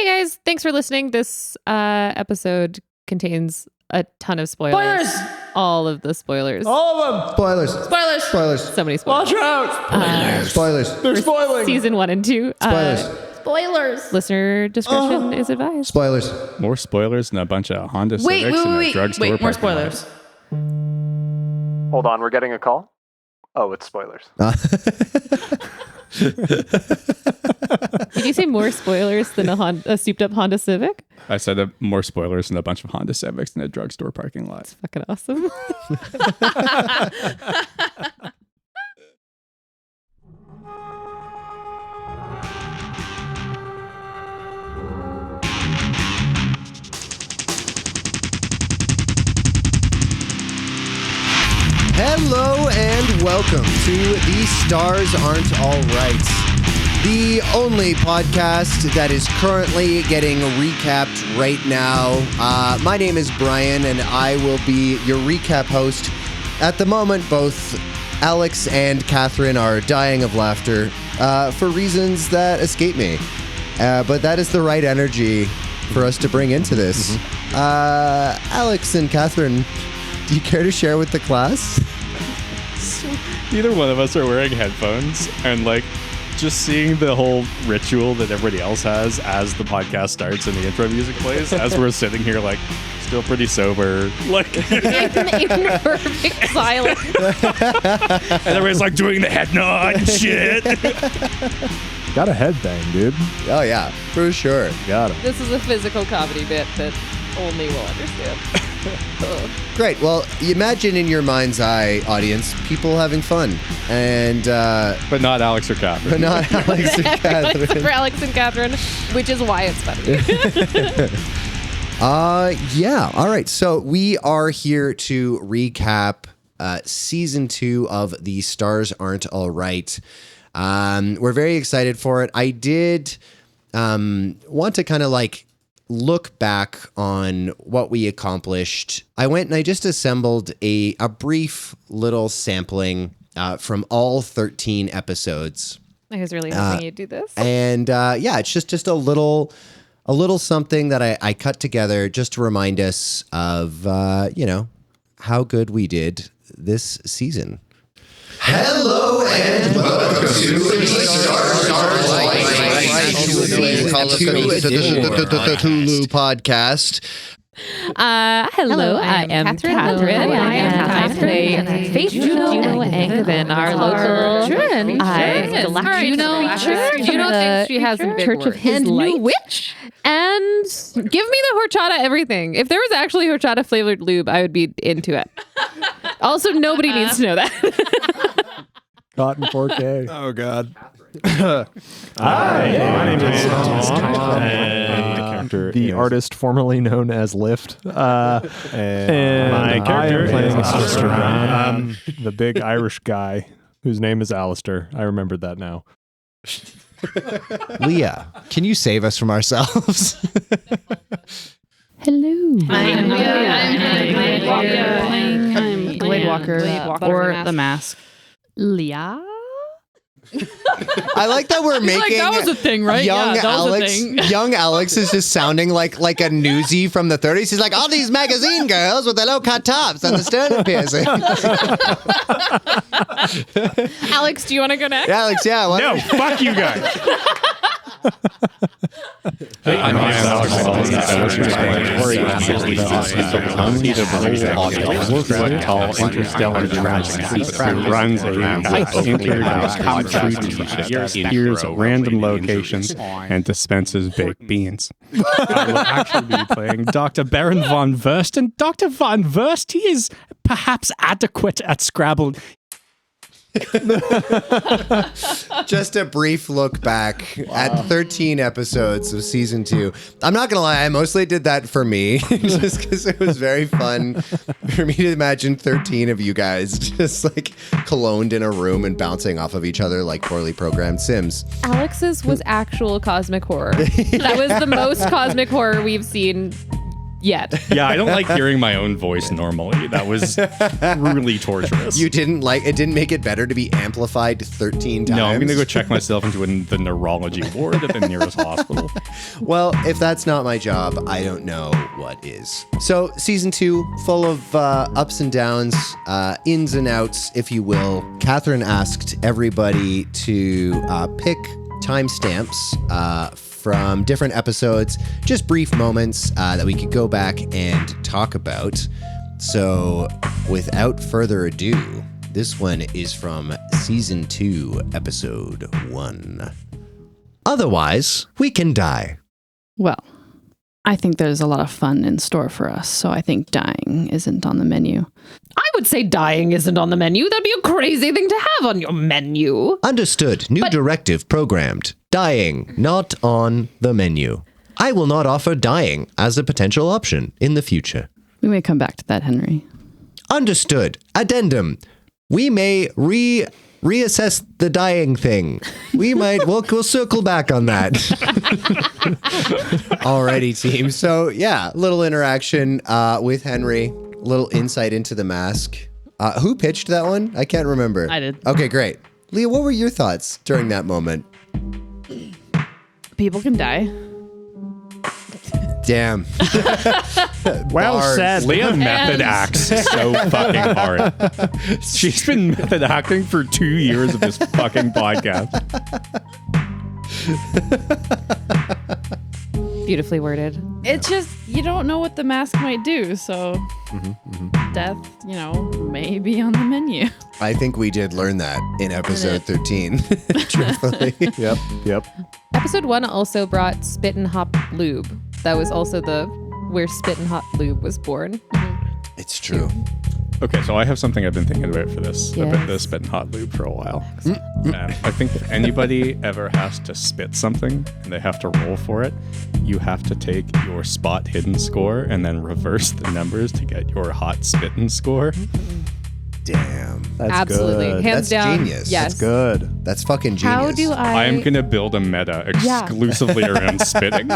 Hey guys, thanks for listening. This episode contains a ton of spoilers. All of the spoilers. All of them. Spoilers. So many spoilers. Watch out. Spoilers. They're spoiling. Season 1 and 2. Spoilers. Listener discretion is advised. Spoilers. More spoilers and a bunch of Honda Wait, Civics in a wait, drugstore more parking lot. spoilers. Hold on, we're getting a call. Oh, it's spoilers. Did you say more spoilers than a souped up Honda Civic? I said more spoilers and a bunch of Honda Civics in a drugstore parking lot. That's fucking awesome. Hello and welcome to The Stars Aren't All Right, the only podcast that is currently getting recapped right now. My name is Brian and I will be your recap host. At the moment, both Alex and Catherine are dying of laughter for reasons that escape me. But that is the right energy for us to bring into this. Alex and Catherine, do you care to share with the class? Neither one of us are wearing headphones, and just seeing the whole ritual that everybody else has as the podcast starts and the intro music plays, as we're sitting here still pretty sober, in perfect silence. and everybody's doing the head nod and shit. Got a headbang, dude. Oh yeah, for sure. Got him. This is a physical comedy bit that only will understand. Great. Well, imagine in your mind's eye, audience, people having fun, and But not Alex or Catherine. but not Alex and Except Catherine. for Alex and Catherine, which is why it's funny. Yeah. All right. So we are here to recap season 2 of The Stars Aren't All Right. We're very excited for it. I did want to kind of look back on what we accomplished. I went and I just assembled a brief little sampling from all 13 episodes. I was really hoping you'd do this. And it's just a little something that I cut together just to remind us of, how good we did this season. Hello and welcome to the Stars Aren't All Right Cthulhu podcast. Hello, I am Catherine. I am today Faith Juno Angevin, our local Juno thinks she has a Church of His Light Witch. And give me the horchata everything. If there was actually horchata flavored lube, I would be into it. Also, nobody needs to know that. Caught in 4K. Oh, God. Hi, my name is Tom, the artist formerly known as Lift. And my character I am playing is Alistair Brown. the big Irish guy whose name is Alistair. I remembered that now. Leah, can you save us from ourselves? Hello. I'm Blade Walker or The Mask. Leah. I like that we're making that was a thing, right? young Yeah, that was a Alex. thing. Young Alex is just sounding like a newsie from the 30s. He's like, all these magazine girls with the low cut tops and the sternum piercing. Alex, do you want to go next? Alex, yeah. Why No, fuck you guys. I'm runs hears random locations and dispenses baked beans. I will actually be playing Dr. Baron von Wurst, and Dr. von Wurst, he is perhaps adequate at Scrabble. Just a brief look back at 13 episodes of season 2. I'm not gonna lie, I mostly did that for me, just because it was very fun for me to imagine 13 of you guys just coloned in a room and bouncing off of each other like poorly programmed Sims. Alex's was actual cosmic horror. That was the most cosmic horror we've seen yet. Yeah, I don't like hearing my own voice normally. That was really torturous. You didn't like it? Didn't make it better to be amplified 13 times? No, I'm gonna go check myself into the neurology ward at the nearest hospital. Well, if that's not my job, I don't know what is. So, season 2, full of ups and downs, ins and outs, if you will. Catherine asked everybody to pick timestamps from different episodes, just brief moments that we could go back and talk about. So, without further ado, this one is from season 2, episode 1. Otherwise, we can die. Well, I think there's a lot of fun in store for us, so I think dying isn't on the menu. I would say dying isn't on the menu. That'd be a crazy thing to have on your menu. Understood. New directive programmed. Dying not on the menu. I will not offer dying as a potential option in the future. We may come back to that, Henry. Understood. Addendum. We may reassess the dying thing. We'll circle back on that. Alrighty, team. So yeah, little interaction with Henry, little insight into the mask. Who pitched that one? I can't remember. I did. Okay, great. Leah, what were your thoughts during that moment? People can die. Damn. Well Bars. said. Leah method acts so fucking hard. She's been method acting for 2 years of this fucking podcast. Beautifully worded. It's just, you don't know what the mask might do, so death, may be on the menu. I think we did learn that in episode 13. Truthfully. Yep. Episode 1 also brought Spit and Hop Lube. That was also where Spit and Hop Lube was born. It's true. Okay, so I have something I've been thinking about for this. Yes. I've been this spit and hot lube for a while. I think if anybody ever has to spit something and they have to roll for it, you have to take your spot hidden score and then reverse the numbers to get your hot spitting score. Damn. That's Absolutely. good. Hands That's down. genius. Yes. That's good. That's fucking genius. How do I am going to build a meta exclusively around spitting.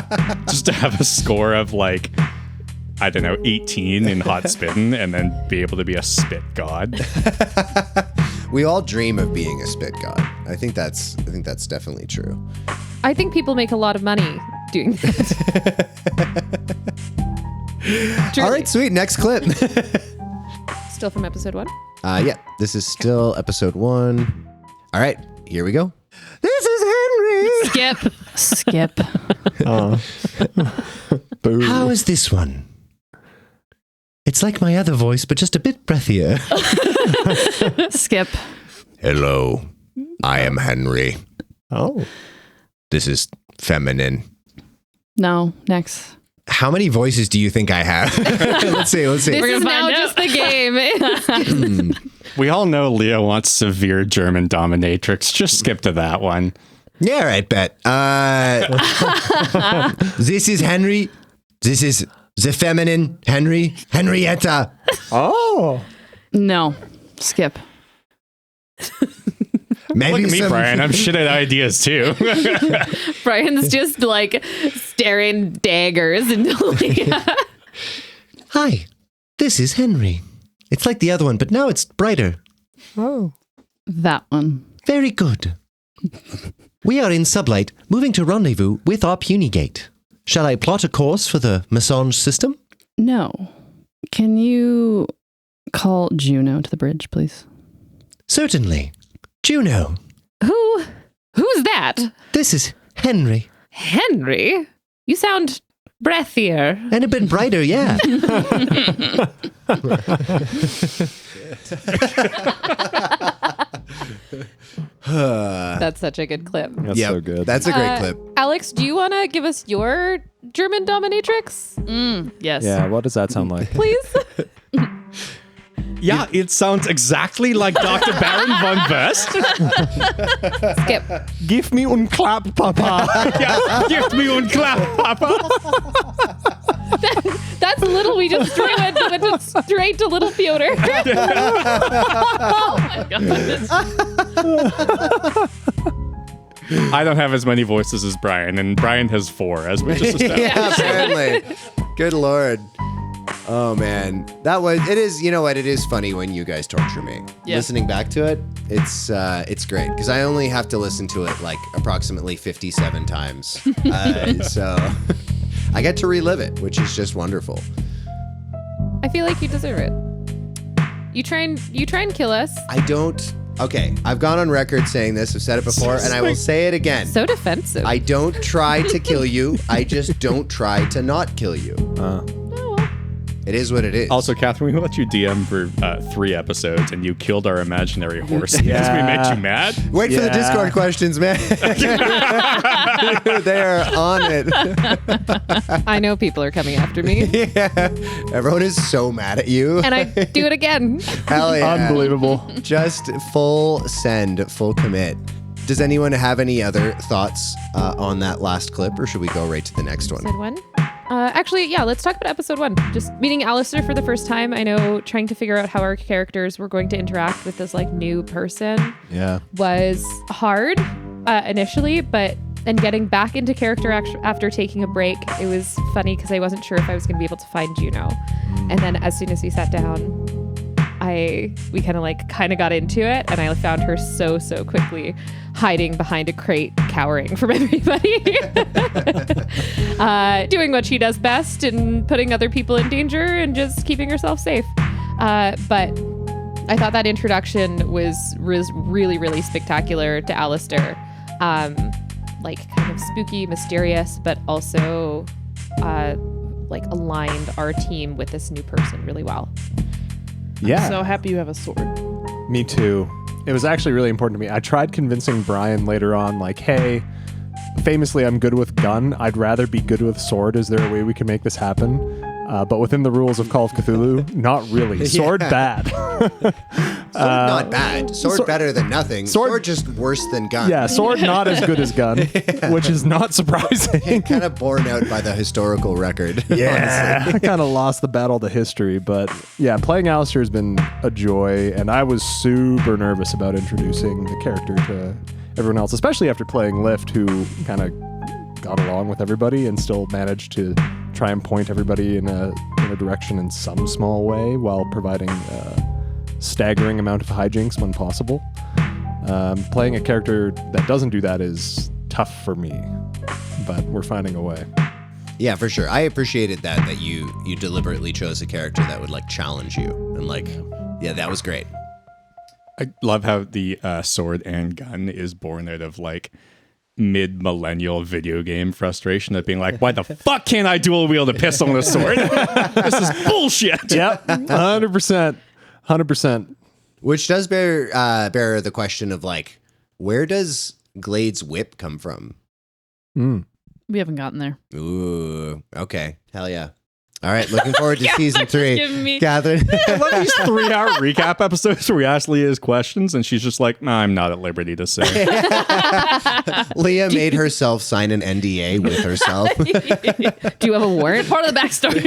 Just to have a score of like, I don't know, 18 in hot spitting and then be able to be a spit god. We all dream of being a spit god. I think that's definitely true. I think people make a lot of money doing that. All right, sweet. Next clip. Still from episode 1? Yeah, this is still episode 1. All right, here we go. This is Henry. Skip. Boo. How is this one? It's like my other voice, but just a bit breathier. Skip. Hello, I am Henry. Oh. This is feminine. No, next. How many voices do you think I have? Let's see. This We're is gonna now find just the game. We all know Leah wants severe German dominatrix. Just skip to that one. Yeah, right, bet. This is Henry. This is the feminine Henry. Henrietta. Oh. No, skip. Maybe Look at me, Brian. I'm shit at ideas too. Brian's just like staring daggers into Leah. Hi, this is Henry. It's like the other one, but now it's brighter. Oh. That one. Very good. We are in Sublight, moving to rendezvous with our Punigate. Shall I plot a course for the massage system? No. Can you call Juno to the bridge, please? Certainly. Juno, Who's that? this is Henry. Henry? You sound breathier. And a bit brighter, yeah. That's such a good clip. That's so good. That's a great clip. Alex, do you want to give us your German dominatrix, Yes. Yeah, what does that sound like? please? Yeah, it sounds exactly like Dr. Baron von West. Skip. Give me un clap, Papa. Yeah, give me un clap, Papa. That's little. We just went straight to little Piotr. Oh my god. I don't have as many voices as Brian, and Brian has 4, as we just established. Yeah, apparently. Good Lord. Oh man, it is, you know what? It is funny when you guys torture me. Yeah. Listening back to it, it's great because I only have to listen to it like approximately 57 times. So I get to relive it, which is just wonderful. I feel like you deserve it. You try and kill us. I don't. Okay, I've gone on record saying this. I've said it before, and I will say it again. So defensive. I don't try to kill you. I just don't try to not kill you. It is what it is. Also, Catherine, we let you DM for 3 episodes, and you killed our imaginary horse because we made you mad. Wait for the Discord questions, man. They are on it. I know people are coming after me. Yeah. Everyone is so mad at you. And I do it again. Hell yeah. Unbelievable. Just full send, full commit. Does anyone have any other thoughts on that last clip, or should we go right to the next one? Episode 1? Actually, yeah, let's talk about episode 1. Just meeting Alistair for the first time. I know trying to figure out how our characters were going to interact with this like new person was hard initially, and getting back into character after taking a break, it was funny because I wasn't sure if I was going to be able to find Juno. And then as soon as we sat down, we kind of got into it, and I found her so quickly hiding behind a crate, cowering from everybody, doing what she does best and putting other people in danger and just keeping herself safe. But I thought that introduction was really spectacular to Alistair. Like kind of spooky, mysterious, but also like aligned our team with this new person really well. Yeah. I'm so happy you have a sword. Me too. It was actually really important to me. I tried convincing Brian later on, like, hey, famously, I'm good with gun. I'd rather be good with sword. Is there a way we can make this happen? But within the rules of Call of Cthulhu, not really. Sword bad. Sword not bad. Sword better than nothing. Sword just worse than gun. Yeah, sword not as good as gun, which is not surprising. Kind of borne out by the historical record. Yeah, I kind of lost the battle to history, but yeah, playing Alistair has been a joy, and I was super nervous about introducing the character to everyone else, especially after playing Lift, who kind of got along with everybody and still managed to try and point everybody in a direction in some small way while providing staggering amount of hijinks when possible. Playing a character that doesn't do that is tough for me, but we're finding a way. Yeah, for sure. I appreciated that you deliberately chose a character that would like challenge you and like, yeah, that was great. I love how the sword and gun is born out of like mid-millennial video game frustration of being like, why the fuck can't I dual wield a pistol and a sword? This is bullshit. Yep, 100%. 100%. Which does bear the question of like, where does Glade's whip come from? We haven't gotten there. Ooh, okay. Hell yeah. All right, looking forward to season 3. Catherine. I love these 3-hour recap episodes where we ask Leah's questions and she's just like, nah, I'm not at liberty to say. Leah made herself sign an NDA with herself. Do you have a warrant? Part of the backstory.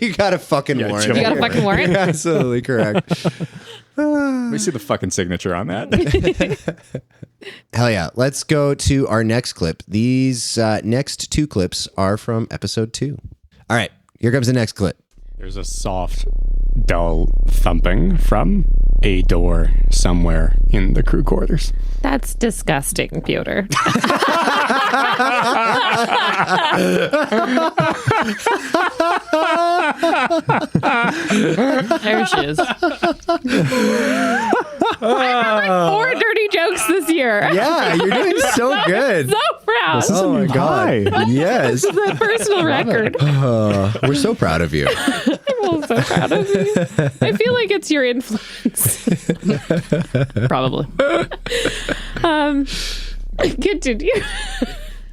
You got a fucking warrant. You got a fucking warrant? You're absolutely correct. Let me see the fucking signature on that. Hell yeah. Let's go to our next clip. These next 2 clips are from episode 2. All right, here comes the next clip. There's a soft, dull thumping from a door somewhere in the crew quarters. That's disgusting, Piotr. There she is. Like 4 dirty jokes this year. Yeah, you're doing so good. So proud. This is a new high. Yes. This is a personal record. We're so proud of you. I'm so proud of you. I feel like it's your influence. Probably. Continue.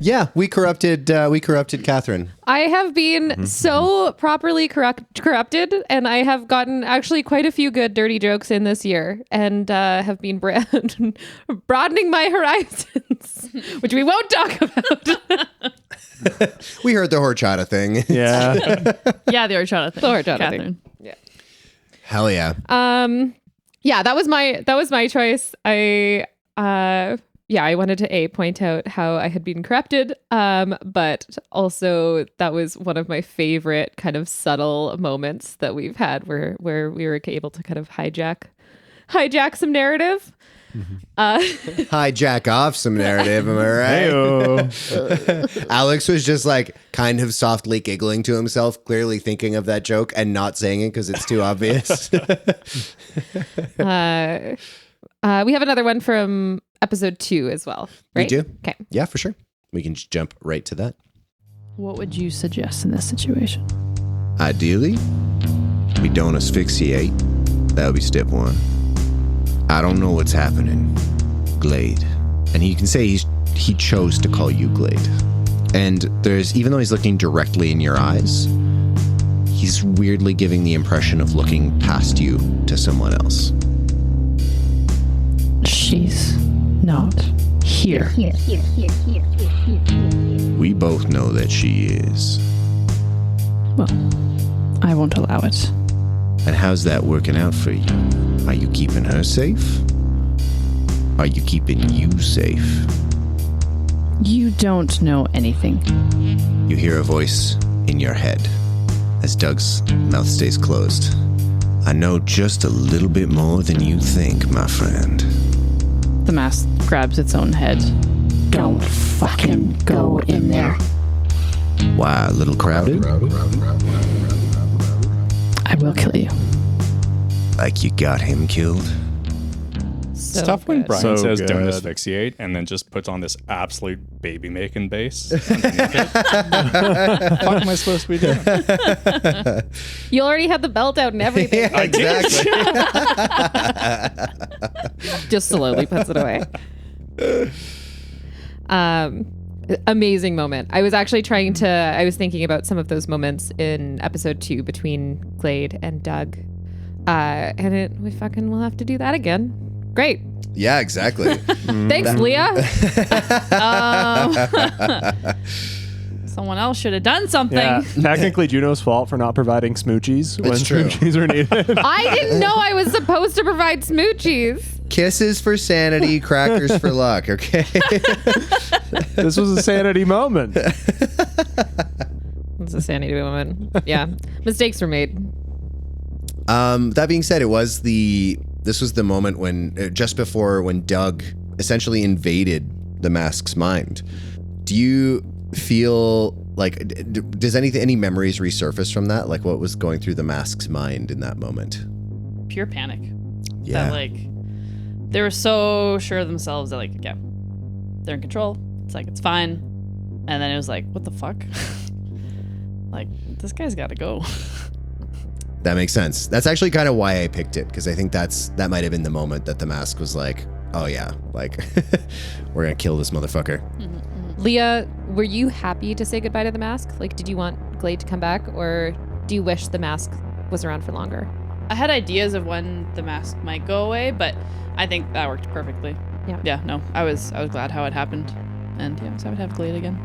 Yeah, we corrupted Catherine. I have been so properly corrupted, and I have gotten actually quite a few good dirty jokes in this year, and have been broadening my horizons, which we won't talk about. We heard the horchata thing. Yeah. Yeah, the horchata thing. The horchata Catherine. thing. Yeah. Hell yeah. Yeah, that was my choice. I wanted to point out how I had been corrupted, but also that was one of my favorite kind of subtle moments that we've had where we were able to kind of hijack some narrative. Hijack off some narrative, am I right? Alex was just like kind of softly giggling to himself, clearly thinking of that joke and not saying it because it's too obvious. We have another one from episode 2 as well, right? We do? Okay. Yeah, for sure. We can just jump right to that. What would you suggest in this situation? Ideally, we don't asphyxiate. That would be step 1. I don't know what's happening, Glade. And you can say he chose to call you Glade. And even though he's looking directly in your eyes, he's weirdly giving the impression of looking past you to someone else. She's not here. We both know that she is. Well, I won't allow it. And how's that working out for you? Are you keeping her safe? Are you keeping you safe? You don't know anything. You hear a voice in your head as Doug's mouth stays closed. I know just a little bit more than you think, my friend. The mask grabs its own head. Don't fucking go in there. Why, a little crowded? I will kill you. Like you got him killed? It's tough when Brian So says don't good. asphyxiate and then just puts on this absolute baby making bass underneath it. What am I supposed to be doing? You already had the belt out and everything. Yeah, exactly. Just slowly puts it away. Amazing moment. I was actually I was thinking about some of those moments in episode 2 between Glade and Doug. And we fucking will have to do that again. Great. Yeah, exactly. Thanks, Leah. Someone else should have done something. Yeah, technically Juno's fault for not providing smoochies when It's true. smoochies were needed. I didn't know I was supposed to provide smoochies. Kisses for sanity, crackers for luck, okay? This was a sanity moment. It's a sanity moment. Yeah. Mistakes were made. That being said, this was the moment when, just before when Doug essentially invaded the mask's mind. Do you feel like, does any memories resurface from that? Like what was going through the mask's mind in that moment? Pure panic. Yeah. That, like, they were so sure of themselves that, like, yeah, they're in control. It's like, it's fine. And then it was like, what the fuck? Like, this guy's got to go. That makes sense. That's actually kind of why I picked it, because I think that might have been the moment that the mask was like, oh yeah, like, we're going to kill this motherfucker. Leah, were you happy to say goodbye to the mask? Like, did you want Glade to come back, or do you wish the mask was around for longer? I had ideas of when the mask might go away, but I think that worked perfectly. Yeah, no, I was glad how it happened. And yeah, so I would have Glade again.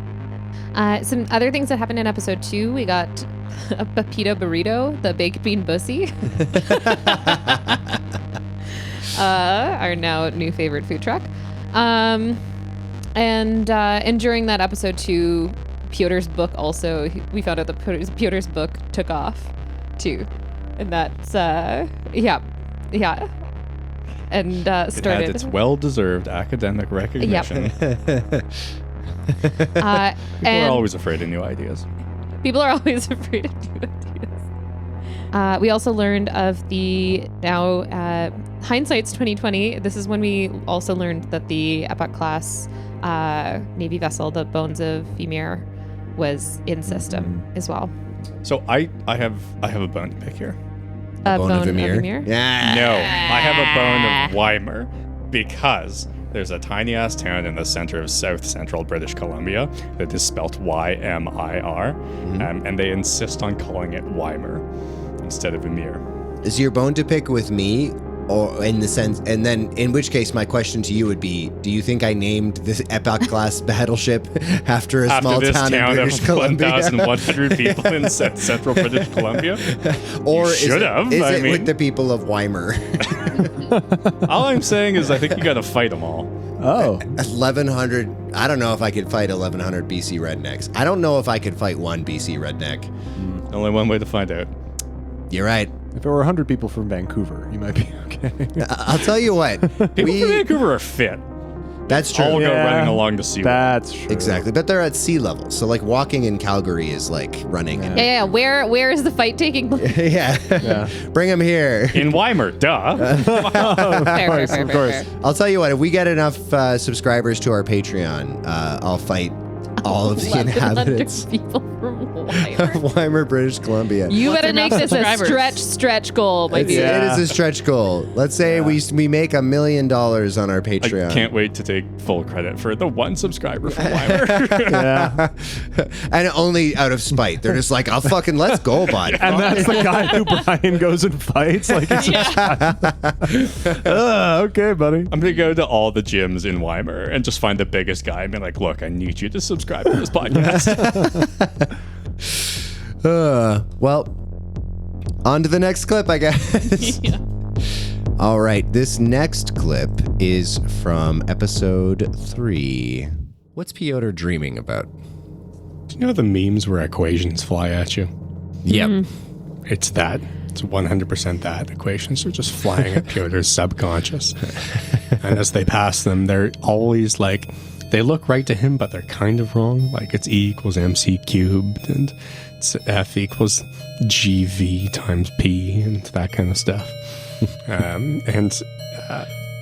Some other things that happened in episode 2, we got a Pepito Burrito, the baked bean bussy. Our now new favorite food truck. And during that episode 2, Piotr's book also, we found out that Piotr's book took off too. And that's, yeah. And started. It had its well-deserved academic recognition. People are always afraid of new ideas. People are always afraid of new ideas. We also learned of the now hindsight's 2020. This is when we also learned that the Epoch class Navy vessel, the Bones of Ymir, was in system as well. So I have a bone to pick here. Bone of Ymir? Yeah. No, I have a bone of Weimar because there's a tiny ass town in the center of South Central British Columbia that is spelt Y-M-I-R, and they insist on calling it Weimar instead of Ymir. Is your bone to pick with me, or in the sense, and then in which case my question to you would be, do you think I named this Epoch class battleship after a small town in British of Columbia? 1,100 people in South Central British Columbia? Or should have. Is I it mean, with the people of Weimar? all I'm saying is I think you got to fight them all. Oh. 1,100. I don't know if I could fight 1,100 BC rednecks. I don't know if I could fight one BC redneck. Only one way to find out. You're right. If it were 100 people from Vancouver, you might be okay. I'll tell you what. People from Vancouver are fit. That's true. All go running along the sea. That's true. Exactly. But they're at sea level. So like walking in Calgary is like running. Yeah. Where is the fight taking place? Yeah. Bring them here. In Weimar, duh. Fair. I'll tell you what, if we get enough subscribers to our Patreon, I'll fight all of the inhabitants people from Weimar. of Weimar, British Columbia. You What's better make enough this a subscribers? stretch goal, my dude. It is a stretch goal. Let's say we make $1 million on our I Patreon. can't wait to take full credit for the one subscriber from Weimar. Yeah. And only out of spite. They're just like, let's go, bud. And that's the guy who Brian goes and fights. Like, it's okay, buddy. I'm going to go to all the gyms in Weimar and just find the biggest guy and be like, look, I need you to subscribe to this podcast. Well, on to the next clip, I guess. Yeah. All right, this next clip is from episode 3. What's Piotr dreaming about? Do you know the memes where equations fly at you? Yep. It's that. It's 100% that. Equations are just flying at Piotr's subconscious. And as they pass them, they're always like, they look right to him, but they're kind of wrong. Like it's E equals MC cubed and it's F equals GV times P and that kind of stuff.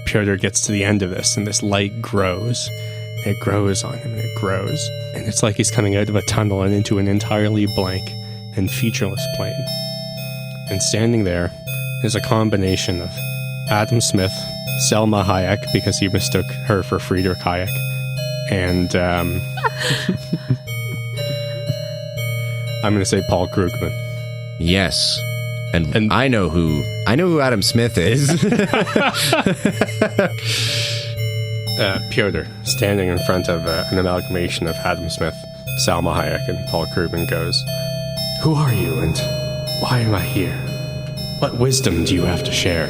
Piotr gets to the end of this and this light grows. It grows on him and it grows. And it's like he's coming out of a tunnel and into an entirely blank and featureless plane. And standing there is a combination of Adam Smith, Selma Hayek, because he mistook her for Friedrich Hayek, and I'm going to say Paul Krugman. Yes. And I know who Adam Smith is. Piotr, standing in front of an amalgamation of Adam Smith, Selma Hayek, and Paul Krugman goes, "Who are you and why am I here? What wisdom do you have to share?"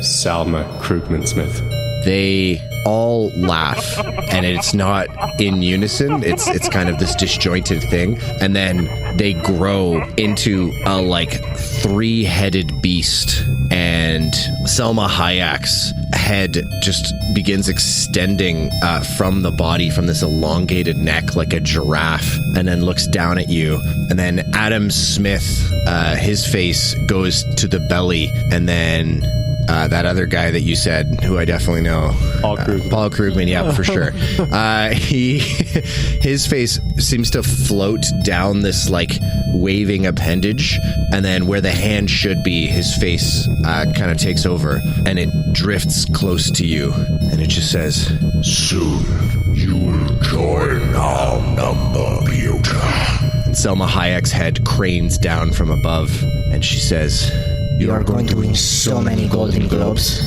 Selma Krugman Smith. They all laugh, and it's not in unison. It's kind of this disjointed thing, and then they grow into a like 3-headed beast, and Selma Hayek's head just begins extending from the body, from this elongated neck like a giraffe, and then looks down at you. And then Adam Smith, his face goes to the belly, and then that other guy that you said, who I definitely know, Paul Krugman. Paul Krugman, yeah, for sure. His face seems to float down this like waving appendage, and then where the hand should be, his face kind of takes over, and it drifts close to you, and it just says, "Soon you will join our number, Piotr." and Selma Hayek's head cranes down from above, and she says, "You are going to win so many Golden Globes."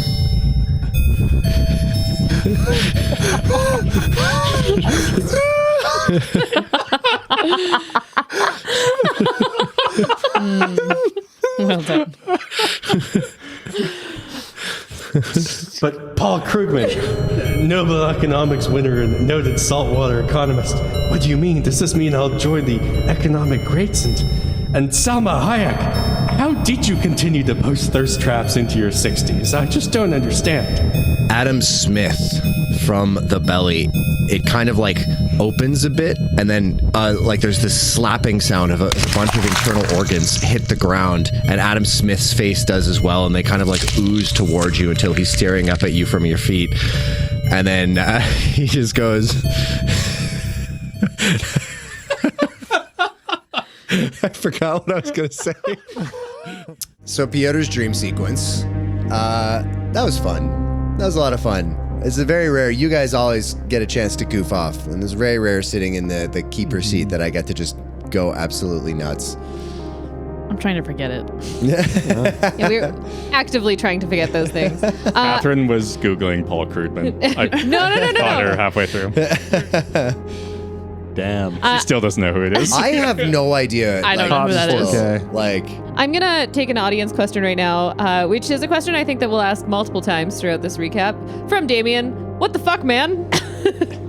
Well done. But Paul Krugman, Nobel economics winner and noted saltwater economist, what do you mean? Does this mean I'll join the economic greats? And Selma Hayek, how did you continue to post thirst traps into your 60s? I just don't understand. Adam Smith from the belly, it kind of like opens a bit, and then like there's this slapping sound of a bunch of internal organs hit the ground, and Adam Smith's face does as well, and they kind of like ooze towards you until he's staring up at you from your feet, and then he just goes I forgot what I was gonna say. So Piotr's dream sequence, that was fun. That was a lot of fun. It's very rare. You guys always get a chance to goof off, and it's very rare sitting in the keeper seat that I get to just go absolutely nuts. I'm trying to forget it. Yeah, we're actively trying to forget those things. Catherine was Googling Paul Krugman. I No. caught her halfway through. Damn. She still doesn't know who it is. I have no idea. I don't know who that is. Okay. Like, I'm going to take an audience question right now, which is a question I think that we'll ask multiple times throughout this recap from Damien. what the fuck, man?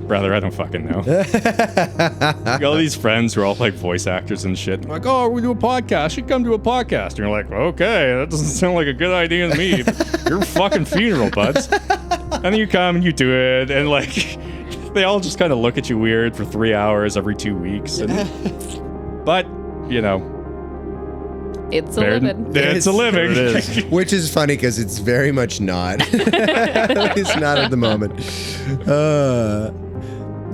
Brother, I don't fucking know. Got all these friends who are all like voice actors and shit. Like, oh, we do a podcast. You should come to a podcast. And you're like, okay, that doesn't sound like a good idea to me. Your fucking funeral, buds. And then you come and you do it, and like, they all just kind of look at you weird for 3 hours every 2 weeks. But, you know. It's a living. It's a living. It is. Which is funny because it's very much not. It's not at the moment.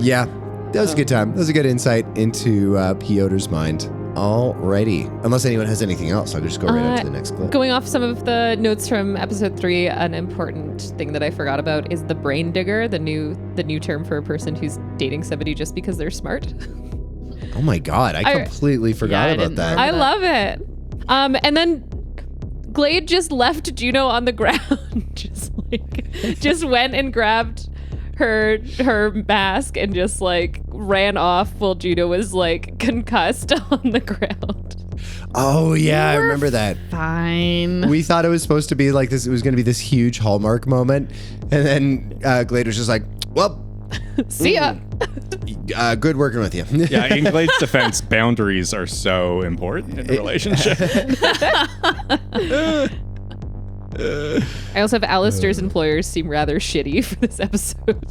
Yeah, that was a good time. That was a good insight into Piotr's mind. Alrighty. Unless anyone has anything else, I'll just go right on to the next clip. Going off some of the notes from episode 3, an important thing that I forgot about is the brain digger, the new term for a person who's dating somebody just because they're smart. Oh my god, I completely forgot about that. I love it. And then Glade just left Juno on the ground, just went and grabbed her mask and just like ran off while Juno was like concussed on the ground. Oh yeah, I remember that. Fine. We thought it was supposed to be like this. It was going to be this huge Hallmark moment, and then Glade was just like, "Well, see ya." Good working with you. Yeah, in Glade's defense, boundaries are so important in a relationship. I also have Alistair's employers seem rather shitty for this episode.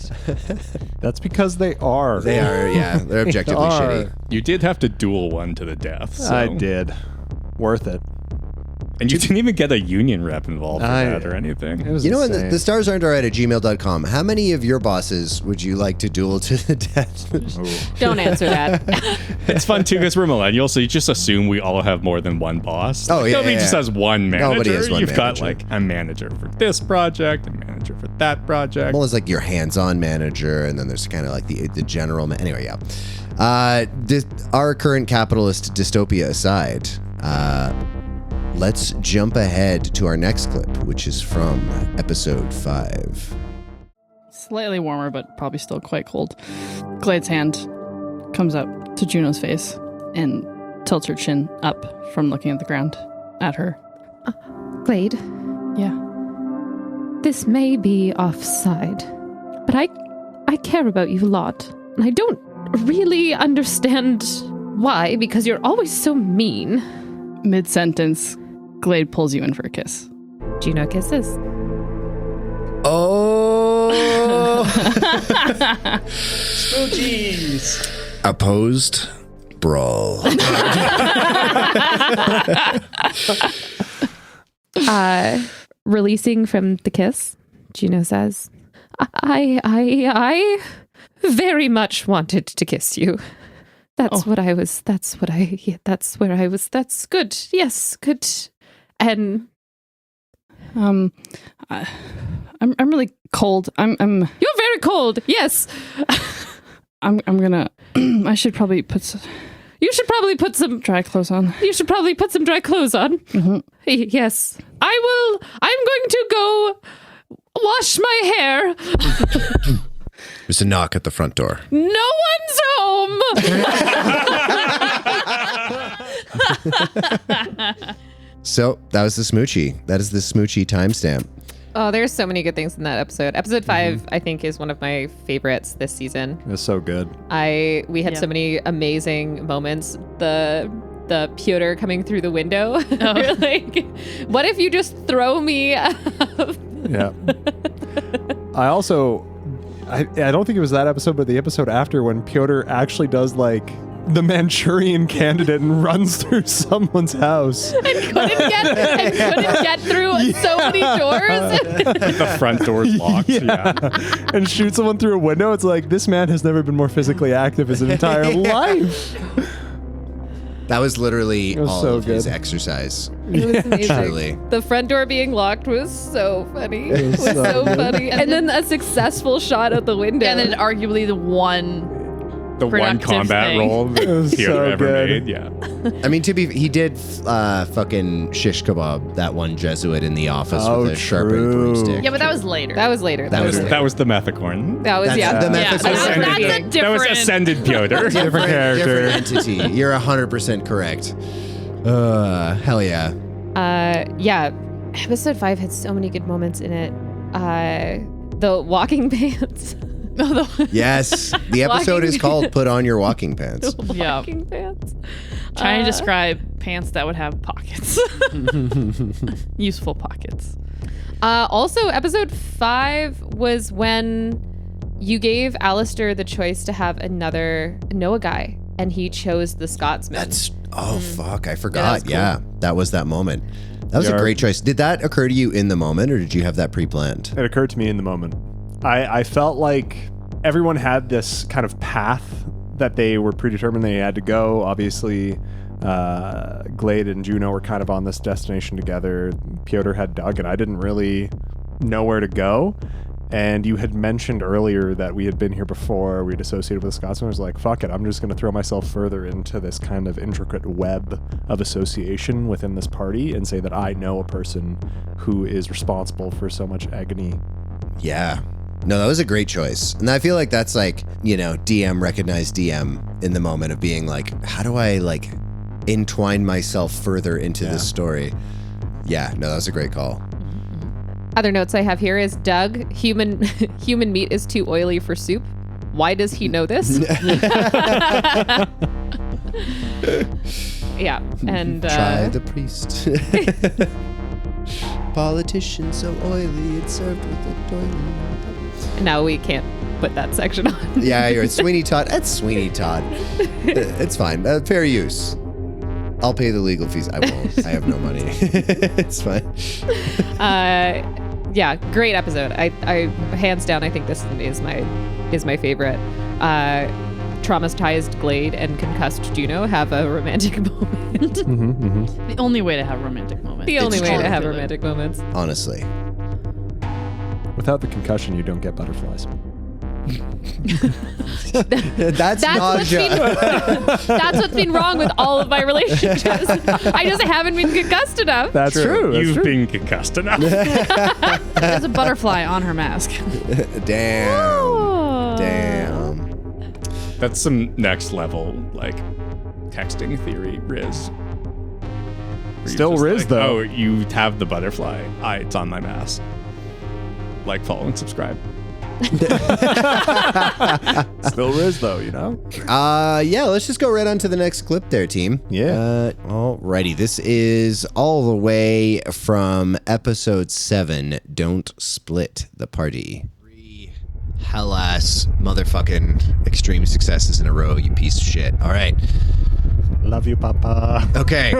That's because they are. They are, yeah. They're objectively shitty. You did have to duel one to the death. So. I did. Worth it. And you didn't even get a union rep involved in that or anything. You know, when the stars aren't alright at gmail.com, how many of your bosses would you like to duel to the death? Don't answer that. It's fun too because we're millennials, so you just assume we all have more than one boss. Oh, yeah. Nobody just has one manager. Nobody has one You've manager. got like a manager for this project, a manager for that project. Well, it's like your hands-on manager, and then there's kind of like the general. Anyway, yeah. Our current capitalist dystopia aside, let's jump ahead to our next clip, which is from episode 5. Slightly warmer, but probably still quite cold. Glade's hand comes up to Juno's face and tilts her chin up from looking at the ground at her. Glade. Yeah. This may be offside, but I care about you a lot. And I don't really understand why, because you're always so mean. Mid-sentence, Glade pulls you in for a kiss. Juno kisses. Oh! Smoochies! Opposed brawl. Releasing from the kiss, Juno says, I very much wanted to kiss you. That's where I was. That's good. Yes, good. And I'm really cold. You're very cold. Yes. I'm gonna. I should probably put. You should probably put some dry clothes on. You should probably put some dry clothes on. Mm-hmm. Yes. I will. I'm going to go wash my hair. There's a knock at the front door. No one's home. So that was the smoochie. That is the smoochie timestamp. Oh, there's so many good things in that episode. Episode 5, I think, is one of my favorites this season. It was so good. We had so many amazing moments. The Piotr coming through the window. You're like, what if you just throw me up? Yeah. I don't think it was that episode, but the episode after when Piotr actually does like the Manchurian Candidate and runs through someone's house. and couldn't get through so many doors. The front door's locked. Yeah. And shoots someone through a window. It's like, this man has never been more physically active his entire life. That was literally all so of good. his exercise. It was amazing. Truly. The front door being locked was so funny. It was so good. funny. And then a successful shot out the window. And then arguably the one combat thing. role that was Piotr so ever good. made. Yeah. I mean, he did fucking shish kebab that one Jesuit in the office with a sharpened broomstick. Yeah, but that was later. That was later. That was That was the Methacorn. That was, That's yeah. the Yeah, Memphis that's was a different. That was different. Ascended Piotr. different character. entity. You're 100% correct. Hell yeah. Yeah. Episode 5 had so many good moments in it. The walking pants. Yes, the episode Walking is called "Put on Your Walking Pants." Yeah. Walking pants. Trying to describe pants that would have pockets. Useful pockets. Also, episode 5 was when you gave Alistair the choice to have another Noah guy, and he chose the Scotsman. Fuck, I forgot. cool. Yeah, that was that moment. That was a great choice. Did that occur to you in the moment, or did you have that pre-planned? It occurred to me in the moment. I felt like everyone had this kind of path that they were predetermined they had to go. Obviously, Glade and Juno were kind of on this destination together. Piotr had Doug, and I didn't really know where to go. And you had mentioned earlier that we had been here before, we'd associated with the Scotsman. I was like, fuck it, I'm just going to throw myself further into this kind of intricate web of association within this party and say that I know a person who is responsible for so much agony. Yeah. No, that was a great choice. And I feel like that's like, DM recognized DM in the moment of being like, how do I like entwine myself further into this story? Yeah, no, that was a great call. Other notes I have here is Doug, human meat is too oily for soup. Why does he know this? Yeah, and try the priest. Politician so oily, it's served with a toilet. Now we can't put that section on. Yeah, you're Sweeney Todd. That's Sweeney Todd. It's fine. Fair use. I'll pay the legal fees. I won't. I have no money. It's fine. Yeah, great episode. I hands down, I think this is my favorite. Traumatized Glade and concussed Juno have a romantic moment. The only way to have a romantic moment. The only way true. to have romantic moments. Honestly. Without the concussion, you don't get butterflies. That's nausea. That's what's been wrong with all of my relationships. I just haven't been concussed enough. That's true. You've been concussed enough. There's a butterfly on her mask. Damn. Oh. Damn. That's some next level, like, texting theory, Riz. Where you're Still just Riz, like, though. Oh, you have the butterfly. It's on my mask. Like, follow and subscribe. Still Riz, though, Yeah, let's just go right on to the next clip there, team. Yeah. Alrighty, this is all the way from episode 7, Don't Split the Party. 3 hell-ass motherfucking extreme successes in a row, you piece of shit. All right. Love you, Papa. Okay.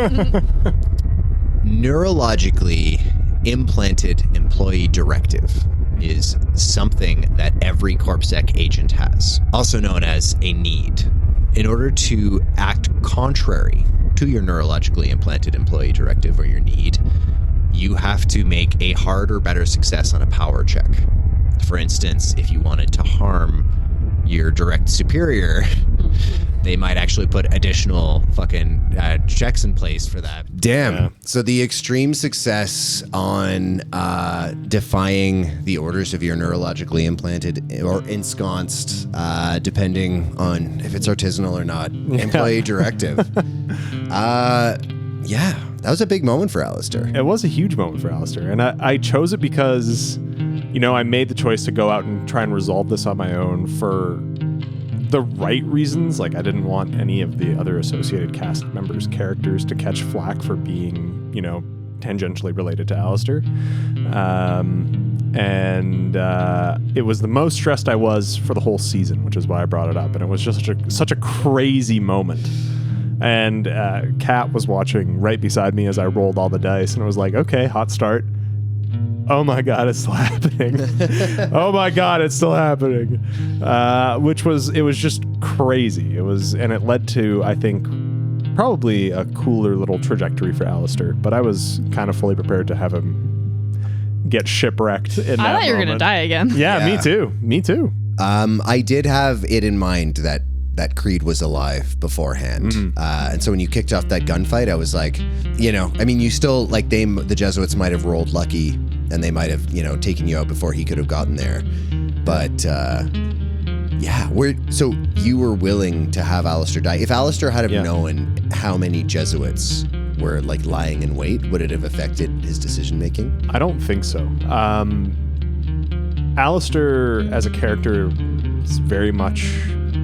Neurologically implanted employee directive is something that every CorpSec agent has, also known as a need. In order to act contrary to your neurologically implanted employee directive or your need, you have to make a hard or better success on a power check. For instance, if you wanted to harm your direct superior, they might actually put additional fucking checks in place for that. Damn. Yeah. So the extreme success on defying the orders of your neurologically implanted or ensconced, depending on if it's artisanal or not, employee directive. Yeah, that was a big moment for Alistair. It was a huge moment for Alistair. And I chose it because, I made the choice to go out and try and resolve this on my own for the right reasons. Like, I didn't want any of the other associated cast members' characters to catch flack for being, tangentially related to Alistair. It was the most stressed I was for the whole season, which is why I brought it up. And it was just such a crazy moment. And Kat was watching right beside me as I rolled all the dice, and it was like, okay, hot start. Oh my God, it's still happening. Oh my God, it's still happening. It was just crazy. And it led to, I think, probably a cooler little trajectory for Alistair. But I was kind of fully prepared to have him get shipwrecked in that I thought you were going to die again. Yeah, me too. I did have it in mind that Creed was alive beforehand. And so when you kicked off that gunfight, I was like, you still, like, the Jesuits might have rolled lucky and they might have, taken you out before he could have gotten there. But, so you were willing to have Alistair die. If Alistair had have known how many Jesuits were, like, lying in wait, would it have affected his decision-making? I don't think so. Alistair, as a character, is very much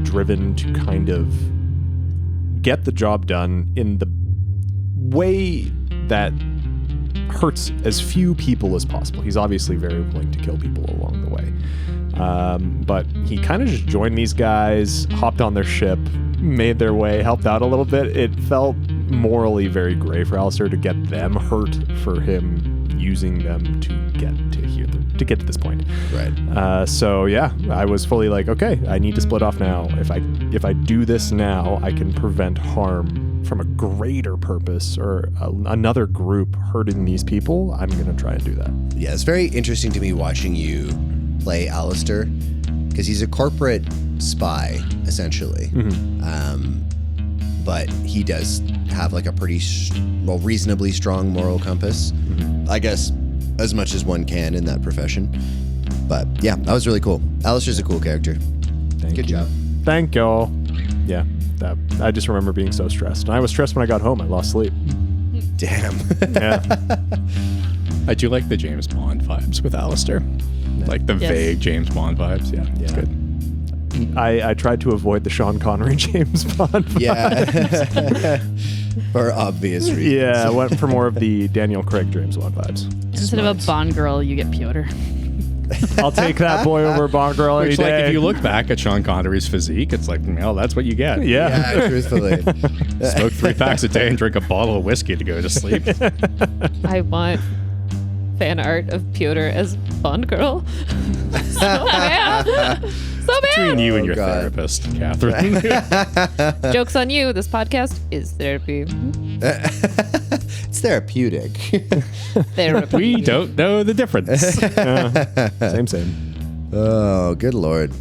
driven to kind of get the job done in the way that hurts as few people as possible. He's obviously very willing to kill people along the way. But he kind of just joined these guys, hopped on their ship, made their way, helped out a little bit. It felt morally very gray for Alistair to get them hurt for him using them to get to this point. Right. So yeah, I was fully like, okay, I need to split off now. If I do this now, I can prevent harm from a greater purpose or another group hurting these people. I'm gonna try and do that. Yeah, it's very interesting to me watching you play Alistair, because he's a corporate spy essentially. But he does have like a pretty reasonably strong moral compass, I guess, as much as one can in that profession. But yeah, that was really cool. Alistair's a cool character. Good job. Thank y'all. Yeah, I just remember being so stressed. And I was stressed when I got home. I lost sleep. Damn. Yeah. I do like the James Bond vibes with Alistair. Like the vague James Bond vibes. Yeah, it's good. I tried to avoid the Sean Connery James Bond vibes. Yeah. For obvious reasons. Yeah, I went for more of the Daniel Craig James Bond vibes. Instead of a Bond girl, you get Piotr. I'll take that boy over Bond girl any Which, day. like, if you look back at Sean Connery's physique, it's like, well, that's what you get. Yeah. Truthfully. Smoke 3 packs a day and drink a bottle of whiskey to go to sleep. I want fan art of Piotr as Bond girl. So bad. So bad. Between you and your God. therapist, Catherine. Joke's on you. This podcast is therapy. It's therapeutic. Therapy. We don't know the difference. Same. Oh, good Lord.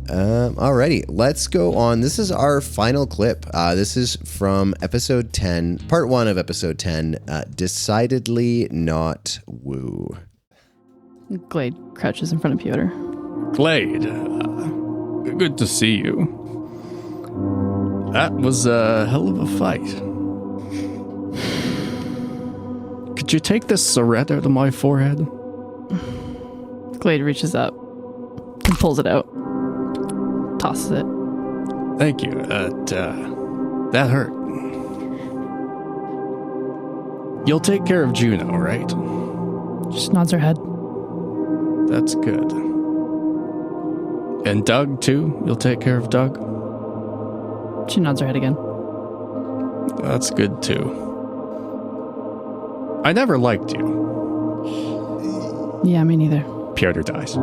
Alrighty, let's go on. This is our final clip. This is from episode 10, part 1 of episode 10, Decidedly Not Woo. Glade crouches in front of Piotr. Glade, good to see you. That was a hell of a fight. Could you take this cigarette out of my forehead? Glade reaches up and pulls it out. Tosses it. Thank you. That hurt. You'll take care of Juno, right? Just nods her head. That's good. And Doug, too? You'll take care of Doug? She nods her head again. That's good, too. I never liked you. Yeah, me neither. Piotr dies.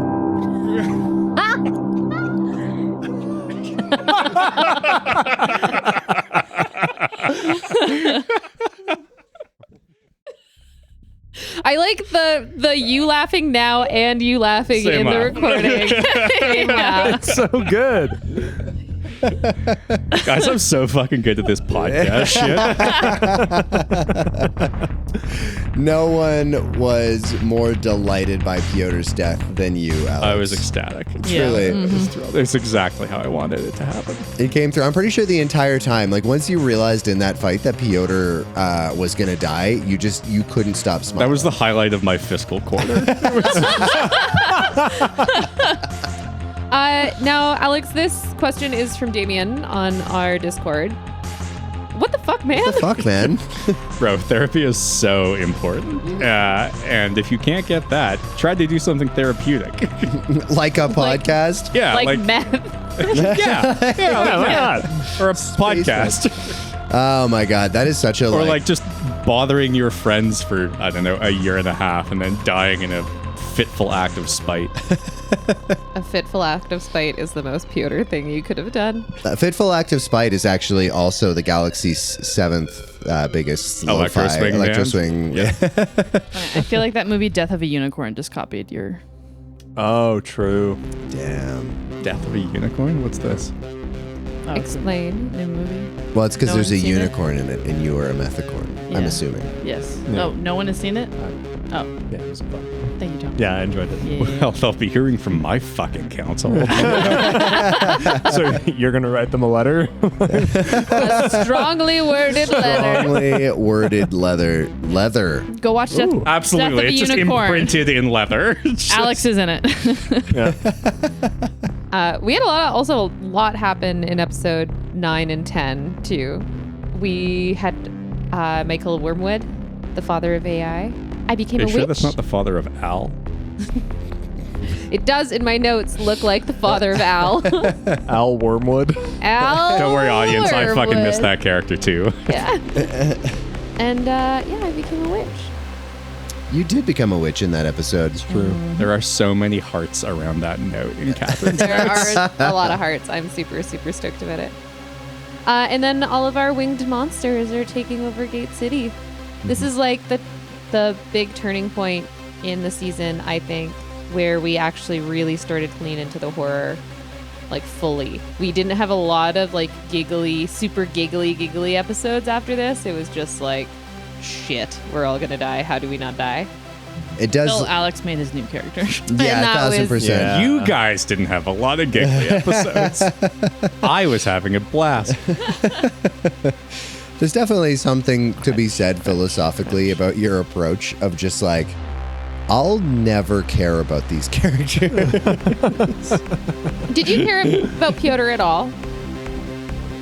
I like the you laughing now and you laughing Same in the laugh. recording. Same laugh. So good. Guys, I'm so fucking good at this podcast shit. No one was more delighted by Piotr's death than you, Alex. I was ecstatic. Truly. It's exactly how I wanted it to happen. It came through. I'm pretty sure the entire time, like once you realized in that fight that Piotr was gonna die, you couldn't stop smiling. That was the highlight of my fiscal quarter. Now, Alex, this question is from Damien on our Discord. What the fuck, man? What the fuck, man? Bro, therapy is so important. And if you can't get that, try to do something therapeutic. Like a podcast? Yeah, like meth. yeah, why not? Or a podcast. Oh my god, that is such a Or like just bothering your friends for, I don't know, a year and a half and then dying in a fitful act of spite. A fitful act of spite is the most Piotr thing you could have done. A fitful act of spite is actually also the galaxy's 7th biggest Electro swing. Yeah. I feel like that movie Death of a Unicorn just copied your... Oh, true. Damn. Death of a Unicorn? What's this? Oh, it's a Explain. new movie. Well, it's because No there's a one's seen it? unicorn in it and you are a methicorn. I'm Yeah. assuming. Yes. Yeah. No one has seen it? Oh, Yeah, it was fun. thank you, John. Yeah, I enjoyed it. Yeah. Well, they'll be hearing from my fucking counsel. So you're gonna write them a letter? A strongly worded letter. Strongly worded leather. Go watch Death, Death Absolutely. of It's the just Unicorn. imprinted in leather. Alex is in it. We had a lot happen in episode 9 and 10 too. We had Michael Wormwood, the father of AI. I became Are a you sure witch. that's not the father of Al? It does in my notes look like the father of Al. Al Wormwood. Al. Don't worry, audience. I fucking Wormwood. missed that character too. Yeah. And I became a witch. You did become a witch in that episode. It's true. There are so many hearts around that note in Catherine's There notes. are a lot of hearts. I'm super, super stoked about it. And then all of our winged monsters are taking over Gate City. This is like the big turning point in the season, I think, where we actually really started to lean into the horror, like fully. We didn't have a lot of like super giggly episodes after this. It was just like, shit, we're all gonna die. How do we not die? It does. Until Alex made his new character. Yeah, that was- 1,000%. Yeah. You guys didn't have a lot of giggly episodes. I was having a blast. There's definitely something to be said philosophically about your approach of just like, I'll never care about these characters. Did you care about Piotr at all?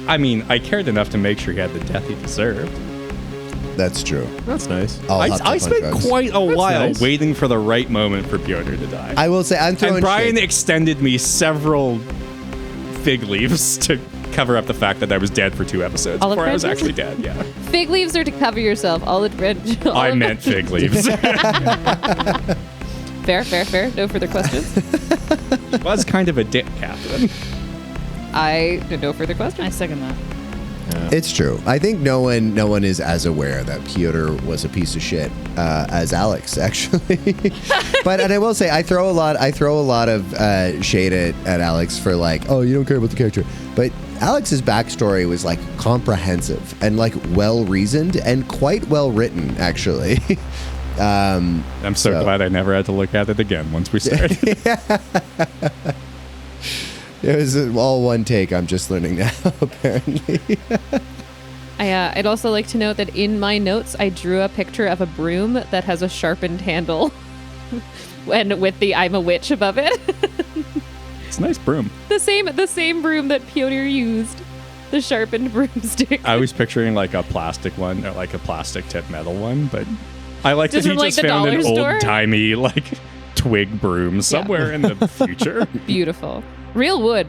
I mean, I cared enough to make sure he had the death he deserved. That's true. That's nice. I'll have to I punch spent drugs. quite a while nice. waiting for the right moment for Piotr to die. I will say, I'm throwing And Brian shade. extended me several fig leaves to cover up the fact that I was dead for 2 episodes Olive before I was branches? actually dead. Yeah, Fig leaves are to cover yourself. I meant fig leaves. Fair. No further questions. Was kind of a dick, Catherine. No further questions. I second that. It's true. I think no one is as aware that Piotr was a piece of shit as Alex, actually. And I will say, I throw a lot of shade at Alex for like, oh, you don't care about the character. But Alex's backstory was like comprehensive and like well reasoned and quite well written, actually. I'm so glad I never had to look at it again once we started. It was all one take. I'm just learning now, apparently. I'd also like to note that in my notes, I drew a picture of a broom that has a sharpened handle, and with the "I'm a witch" above it. It's a nice broom. the same broom that Piotr used, the sharpened broomstick. I was picturing like a plastic one, or like a plastic tip metal one, but I like Just that he from, like, just the found an dollar store? old timey like twig broom somewhere in the future. Beautiful, real wood.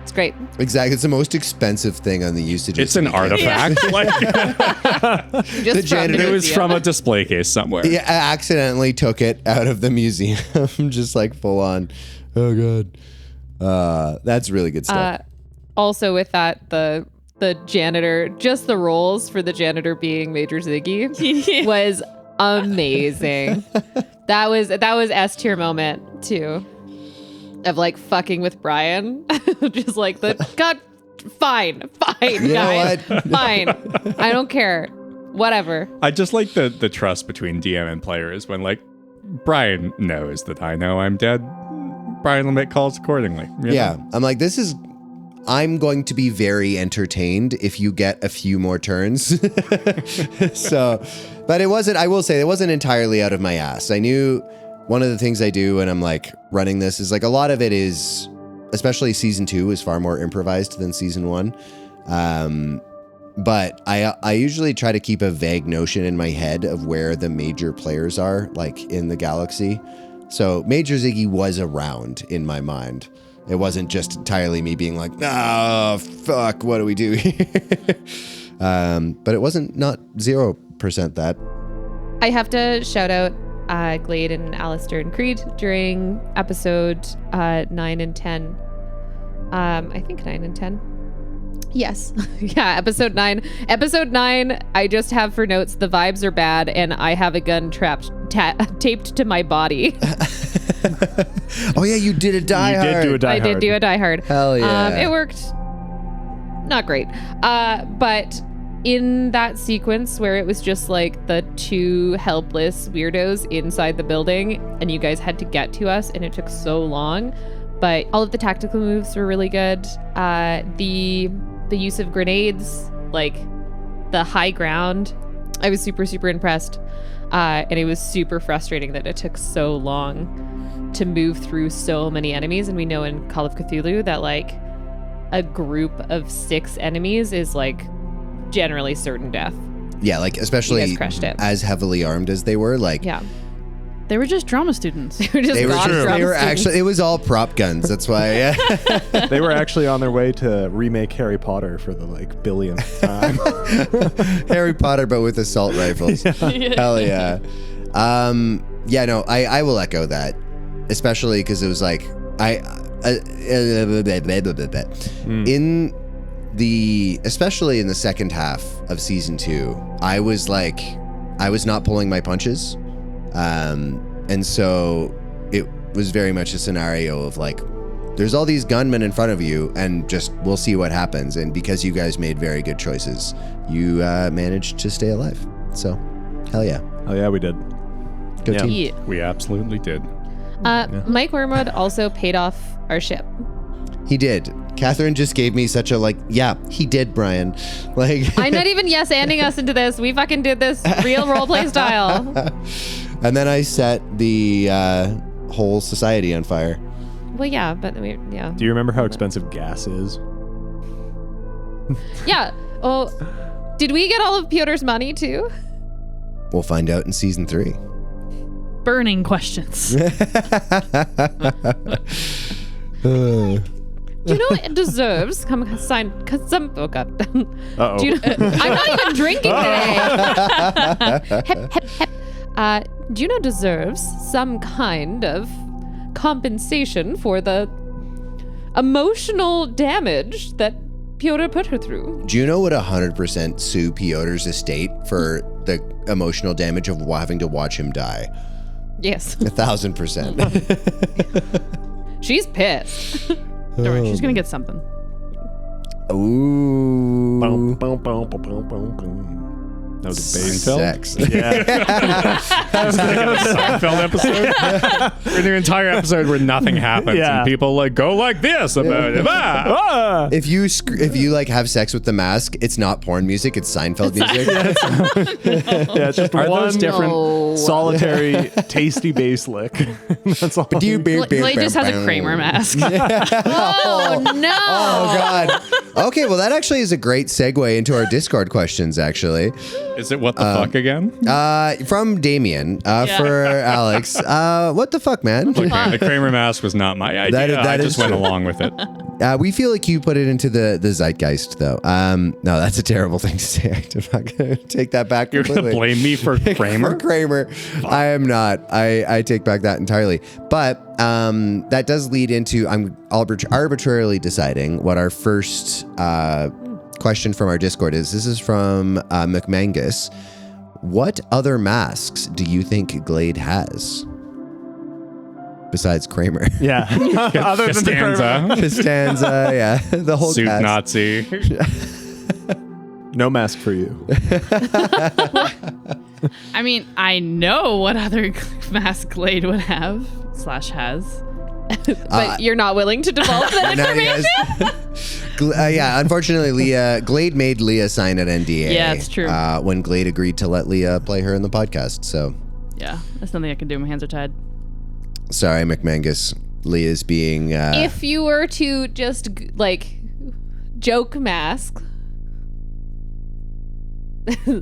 It's great. Exactly. It's the most expensive thing on the usage. It's an artifact. Like, Just The janitor it was museum. from a display case somewhere. Yeah, I accidentally took it out of the museum, just like full on. Oh god, that's really good stuff. Also, with that, the janitor, just the roles for the janitor being Major Ziggy was amazing. That was S tier moment too, of like fucking with Brian, just like God, fine, You know guys, what? fine. I don't care, whatever. I just like the trust between DM and players when like Brian knows that I know I'm dead. Brian will make calls accordingly. you Yeah, know? I'm like, I'm going to be very entertained if you get a few more turns. So, but I will say, it wasn't entirely out of my ass. I knew one of the things I do when I'm like running this is like a lot of it is, especially season 2 is far more improvised than season 1. But I usually try to keep a vague notion in my head of where the major players are, like in the galaxy. So Major Ziggy was around in my mind. It wasn't just entirely me being like, oh, fuck, what do we do here? But it wasn't not 0% that. I have to shout out Glade and Alistair and Creed during episode 9 and 10. I think 9 and 10. Yes. Yeah, episode 9. Episode 9, I just have for notes, the vibes are bad and I have a gun taped to my body. Oh yeah, you did a Die Hard. You did do a Die I Hard. did do a Die Hard. Hell yeah. It worked. Not great. But in that sequence where it was just like the two helpless weirdos inside the building and you guys had to get to us and it took so long, but all of the tactical moves were really good. The use of grenades, like the high ground, I was super impressed. And it was super frustrating that it took so long to move through so many enemies. And we know in Call of Cthulhu that like a group of 6 enemies is like generally certain death. Yeah, like especially You guys crushed it. as heavily armed as they were, like Yeah. They were just drama students. They were just they were, gone drama they were students. actually, it was all prop guns. That's why. Yeah. They were actually on their way to remake Harry Potter for the like billionth time. Harry Potter, but with assault rifles. Hell yeah. Yeah, no, I will echo that, especially because it was like especially in the second half of season 2, I was not pulling my punches, and so it was very much a scenario of like, there's all these gunmen in front of you, and just we'll see what happens. And because you guys made very good choices, you managed to stay alive. So, hell yeah. Oh yeah, we did. Go Yeah. team. Yeah. We absolutely did. Mike Wormwood also paid off our ship. He did. Catherine just gave me such a like, yeah, he did, Brian. Like, I'm not even yes-anding us into this. We fucking did this real roleplay style. and then I set the whole society on fire. Well, yeah, but yeah. Do you remember how expensive gas is? Yeah. Oh, did we get all of Piotr's money too? We'll find out in season 3. Burning questions. Do you know it deserves some? Oh god. Uh-oh. Do you, I'm not even drinking today. Hep, hep, hep. Do you know deserves some kind of compensation for the emotional damage that Piotr put her through? Juno would 100% sue Piotr's estate for the emotional damage of having to watch him die. Yes. 1,000%. She's pissed. Don't worry, she's gonna get something. Ooh. Boom, boom, boom, boom, boom, boom, boom. That was a Seinfeld. Sex. Yeah. Seinfeld episode. We're in an entire episode where nothing happens Yeah. and people like go like this about it. Ah! If you like have sex with the mask, it's not porn music, it's Seinfeld music. Yeah, it's just Are one those different? solitary, tasty bass lick. That's all. Clay just has a Kramer mask. Oh no! Oh god. Okay, well that actually is a great segue into our Discord questions. Actually, Is it what the fuck again? from Damien for Alex. What the fuck, man? Okay, the Kramer mask was not my idea. That I is just went true. along with it. We feel like you put it into the zeitgeist, though. No, that's a terrible thing to say. I'm not gonna take that back. You're gonna completely. blame me for Kramer? For Kramer. I am not. I take back that entirely. But that does lead into I'm arbitrarily deciding what our first question from our Discord is. This is from McMangus. What other masks do you think Glade has besides Kramer? Yeah. Other than the Kramer. Costanza, Costanza, yeah, the whole Suit cast. Nazi. No mask for you. I mean, I know what other mask Glade would have / has. But you're not willing to divulge that Now you information? guys- yeah, unfortunately, Glade made Leah sign an NDA. Yeah, it's true. When Glade agreed to let Leah play her in the podcast. So, Yeah, that's nothing I can do. My hands are tied. sorry, McMangus. Leah's being. If you were to just like joke mask,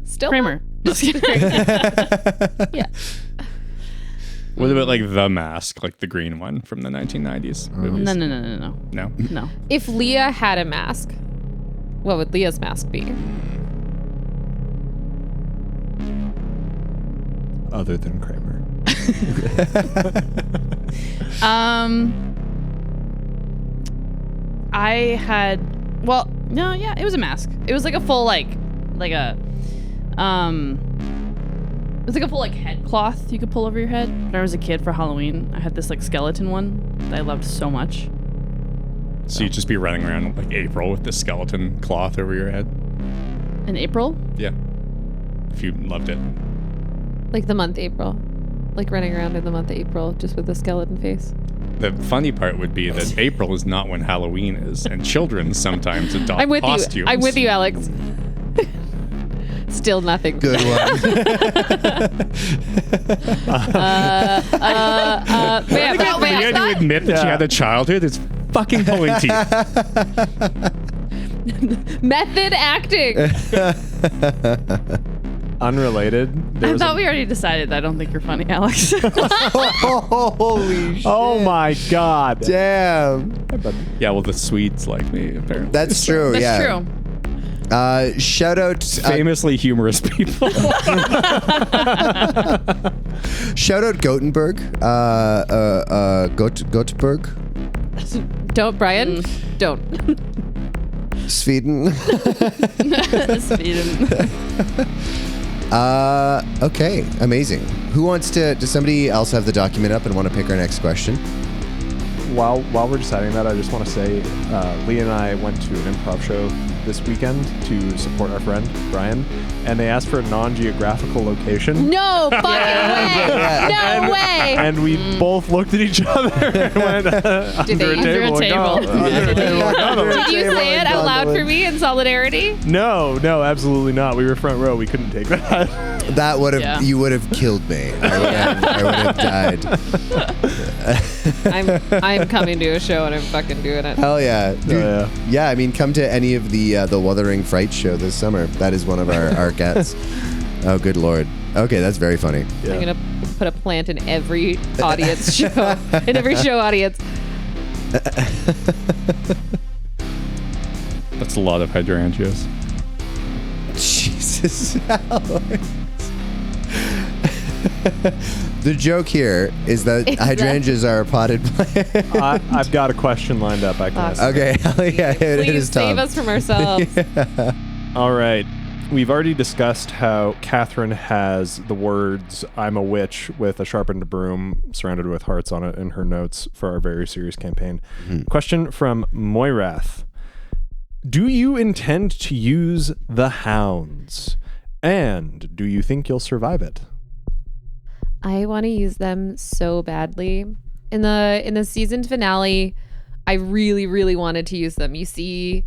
still Kramer. Just kidding. Yeah. What about like The Mask, like the green one from the 1990s movies? No. No? No. If Leah had a mask, what would Leah's mask be? Other than Kramer. I had, well, no, yeah, it was a mask. It was like a full, it was like a full head cloth you could pull over your head. When I was a kid for Halloween, I had this skeleton one that I loved so much. So you'd just be running around like April with this skeleton cloth over your head? In April? Yeah. If you loved it. Like the month April. Like running around in the month of April just with a skeleton face. The funny part would be that April is not when Halloween is, and children sometimes adopt I'm with costumes. you. I'm with you, Alex. Still nothing. Good one. Man, You had to admit that you had a childhood. It's fucking pulling teeth. Method acting. Unrelated. I thought we already decided that I don't think you're funny, Alex. Holy shit. Oh my god. Damn. Yeah, well, the Swedes like me, apparently. That's true, That's yeah. true. Shout out Famously humorous people. shout out Gothenburg. Gothenburg. Don't, Brian. Don't. Sweden. Sweden. Okay, amazing. Who wants to? Does somebody else have the document up and want to pick our next question? While we're deciding that, I just want to say, Lee and I went to an improv show this weekend to support our friend Brian, and they asked for a non-geographical location. No fucking way. No way. And we both looked at each other and went under a table. Under a table. Did you say it out loud for me in solidarity? No, absolutely not. We were front row. We couldn't take that. That would have Yeah. you would have killed me. I would have died. I'm coming to a show and I'm fucking doing it. Hell yeah, dude. Yeah, I mean, come to any of the Wuthering Fright show this summer. That is one of our gets. Oh, good lord. Okay, that's very funny. I'm gonna put a plant in every audience show, in every show audience. That's a lot of hydrangeas. Jesus. Alex. The joke here is that hydrangeas are a potted plant. I've got a question lined up. I can ask. Okay, yeah, it Please is Tom. save us from ourselves. All right. We've already discussed how Catherine has the words "I'm a witch" with a sharpened broom surrounded with hearts on it in her notes for our very serious campaign. Question from Moirath. Do you intend to use the hounds? And do you think you'll survive it? I want to use them so badly. In the season finale, I really, really wanted to use them. You see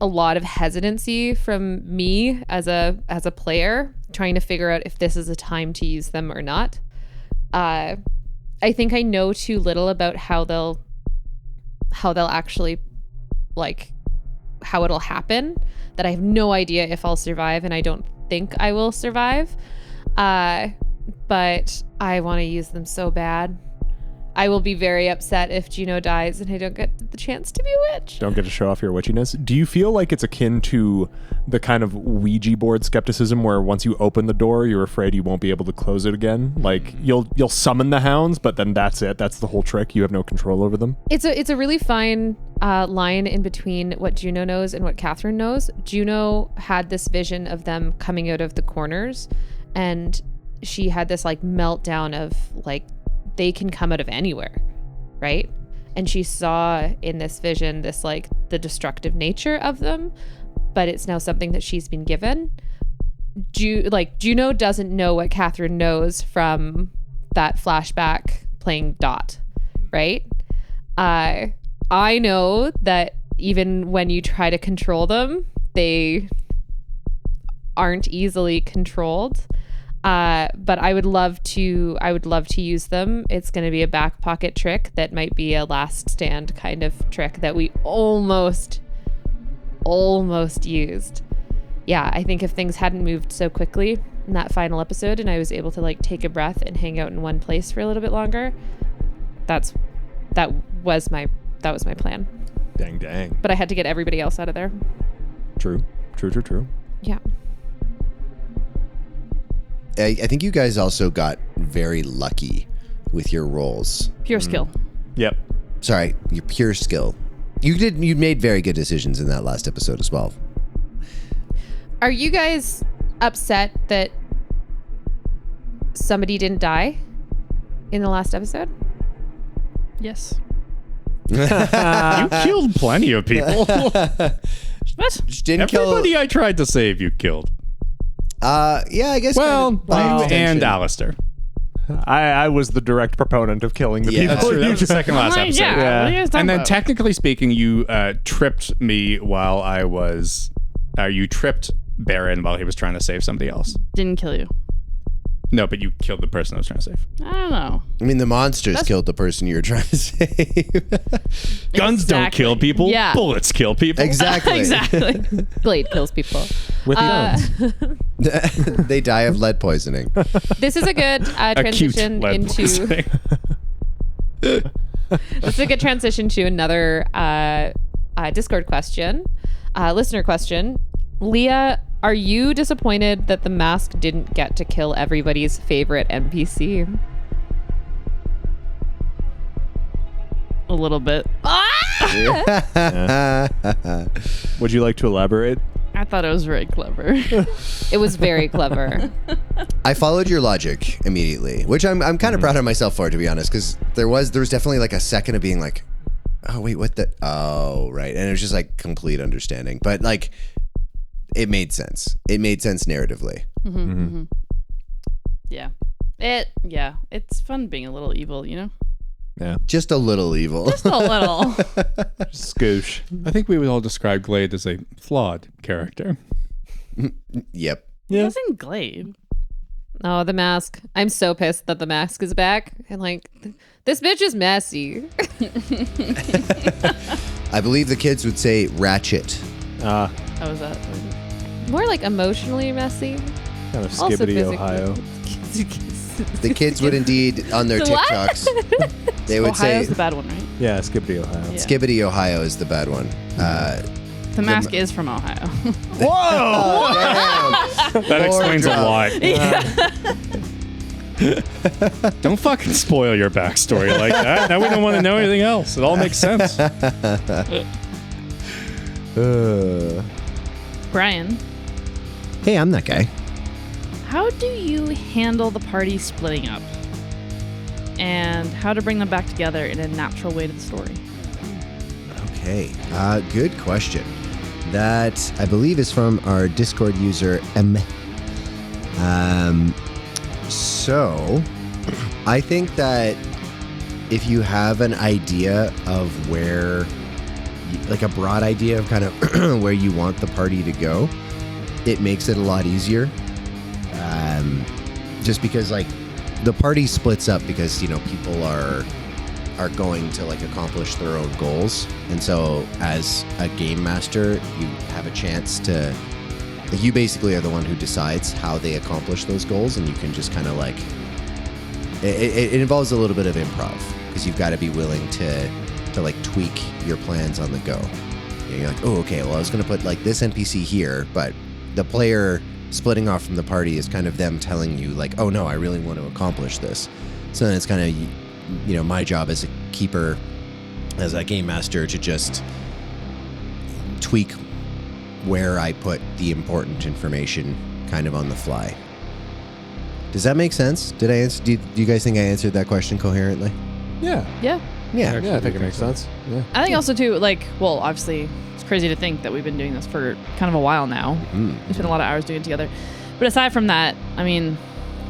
a lot of hesitancy from me as a player, trying to figure out if this is a time to use them or not. I think I know too little about how they'll actually, like, how it'll happen, that I have no idea if I'll survive, and I don't think I will survive. But I want to use them so bad. I will be very upset if Juno dies and I don't get the chance to be a witch. Don't get to show off your witchiness. Do you feel like it's akin to the kind of Ouija board skepticism where once you open the door, you're afraid you won't be able to close it again? Like you'll summon the hounds, but then that's it. That's the whole trick. You have no control over them. It's a really fine line in between what Juno knows and what Catherine knows. Juno had this vision of them coming out of the corners, and she had this like meltdown of like, they can come out of anywhere, right? And she saw in this vision this like the destructive nature of them, but it's now something that she's been given. Juno doesn't know what Catherine knows from that flashback playing Dot, right? I know that even when you try to control them, they aren't easily controlled. But I would love to use them. It's going to be a back pocket trick that might be a last stand kind of trick that we almost used. Yeah, I think if things hadn't moved so quickly in that final episode and I was able to like take a breath and hang out in one place for a little bit longer, that was my plan. Dang. But I had to get everybody else out of there. True. Yeah. I think you guys also got very lucky with your roles. Pure skill. Yep. Sorry, your pure skill. You made very good decisions in that last episode as well. Are you guys upset that somebody didn't die in the last episode? Yes. You killed plenty of people. What? Just didn't Everybody I tried to save, you killed. Yeah, I guess. Well, kind of by you and extension. Alistair. I was the direct proponent of killing the people. That's true. That was the second last Like, episode. yeah. What are you guys talking And then, about? technically speaking, you tripped me while I was. You tripped Baron while he was trying to save somebody else. Didn't kill you. No, but you killed the person I was trying to save. I don't know. I mean, the monsters killed the person you were trying to save. Guns don't Exactly. kill people. Yeah. Bullets kill people. Exactly. Exactly. Blade kills people. With guns. They die of lead poisoning. This is a good Acute transition lead into. poisoning. This is a good transition to another Discord question, listener question. Leah, are you disappointed that the mask didn't get to kill everybody's favorite NPC? A little bit. Would you like to elaborate? I thought it was very clever. It was very clever. I followed your logic immediately, which I'm kind of proud of myself for, to be honest, because there was definitely like a second of being like, oh wait, what the? Oh right, and it was just like complete understanding, but like it made sense. It made sense narratively. Yeah. It's fun being a little evil, you know? Yeah. Just a little evil. Just a little. Scoosh. I think we would all describe Glade as a flawed character. Yep. It wasn't Glade. Oh, the mask. I'm so pissed that the mask is back. And like, this bitch is messy. I believe the kids would say ratchet. How was that? More like emotionally messy. Kind of Also Skibbity, physically. Ohio. The kids would indeed, on their What? TikToks, they would Ohio's say the bad one, right? Yeah, Skibbity, Ohio. Yeah. Skibbity, Ohio is the bad one. The mask is from Ohio. Whoa! That explains a lot. Don't fucking spoil your backstory like that. Now we don't want to know anything else. It all makes sense. Brian, Hey, I'm that guy. how do you handle the party splitting up? And how to bring them back together in a natural way to the story? Okay, good question. That I believe is from our Discord user M. So I think that if you have an idea of where, like a broad idea of kind of where you want the party to go, it makes it a lot easier. Just because like the party splits up because, you know, people are going to like accomplish their own goals, and so as a game master you have a chance to, like, you basically are the one who decides how they accomplish those goals, and you can just kind of like it involves a little bit of improv because you've got to be willing to like tweak your plans on the go. You know, you're like, oh okay, well I was gonna put like this NPC here, but the player splitting off from the party is kind of them telling you like, oh no, I really want to accomplish this. So then it's kind of, you know, my job as a keeper, as a game master, to just tweak where I put the important information kind of on the fly. Does that make sense? Did I answer? Do you guys think I answered that question coherently? Yeah. Yeah. Yeah. Yeah, I think it makes sense. Yeah. I think also too, like, well, obviously it's crazy to think that we've been doing this for kind of a while now. We spent a lot of hours doing it together. But aside from that, I mean,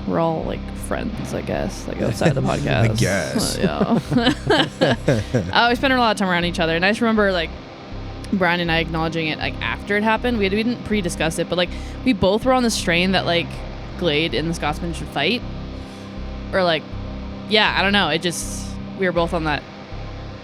we're all like friends, I guess, like outside the podcast. I guess. Yeah. We spent a lot of time around each other, and I just remember like Brian and I acknowledging it like after it happened. We didn't pre-discuss it, but like we both were on the strain that like Glade and the Scotsman should fight, or like, yeah, I don't know. It just, we were both on that.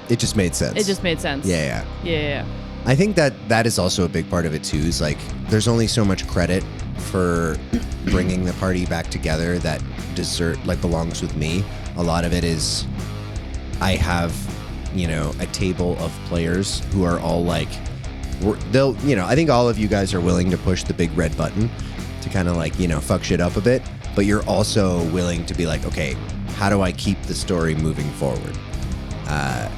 It just made sense. It just made sense. Yeah. Yeah. I think that is also a big part of it too, is like there's only so much credit for bringing the party back together that belongs with me. A lot of it is I have, you know, a table of players who are all like, they'll, you know, I think all of you guys are willing to push the big red button to kind of like, you know, fuck shit up a bit, but you're also willing to be like, okay, how do I keep the story moving forward?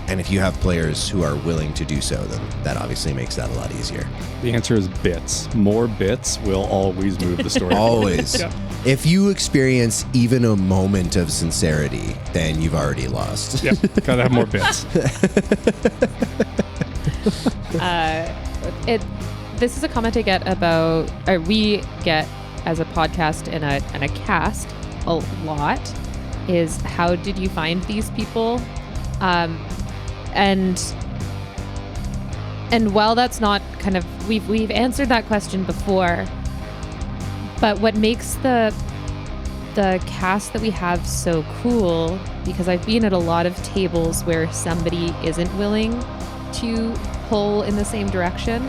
And if you have players who are willing to do so, then that obviously makes that a lot easier. The answer is bits. More bits will always move the story. Always. Yeah. If you experience even a moment of sincerity, then you've already lost. Yeah, gotta have more bits. this is a comment I get about, or we get as a podcast and a cast a lot, is how did you find these people? And while that's not kind of, we've answered that question before, but what makes the cast that we have so cool, because I've been at a lot of tables where somebody isn't willing to pull in the same direction,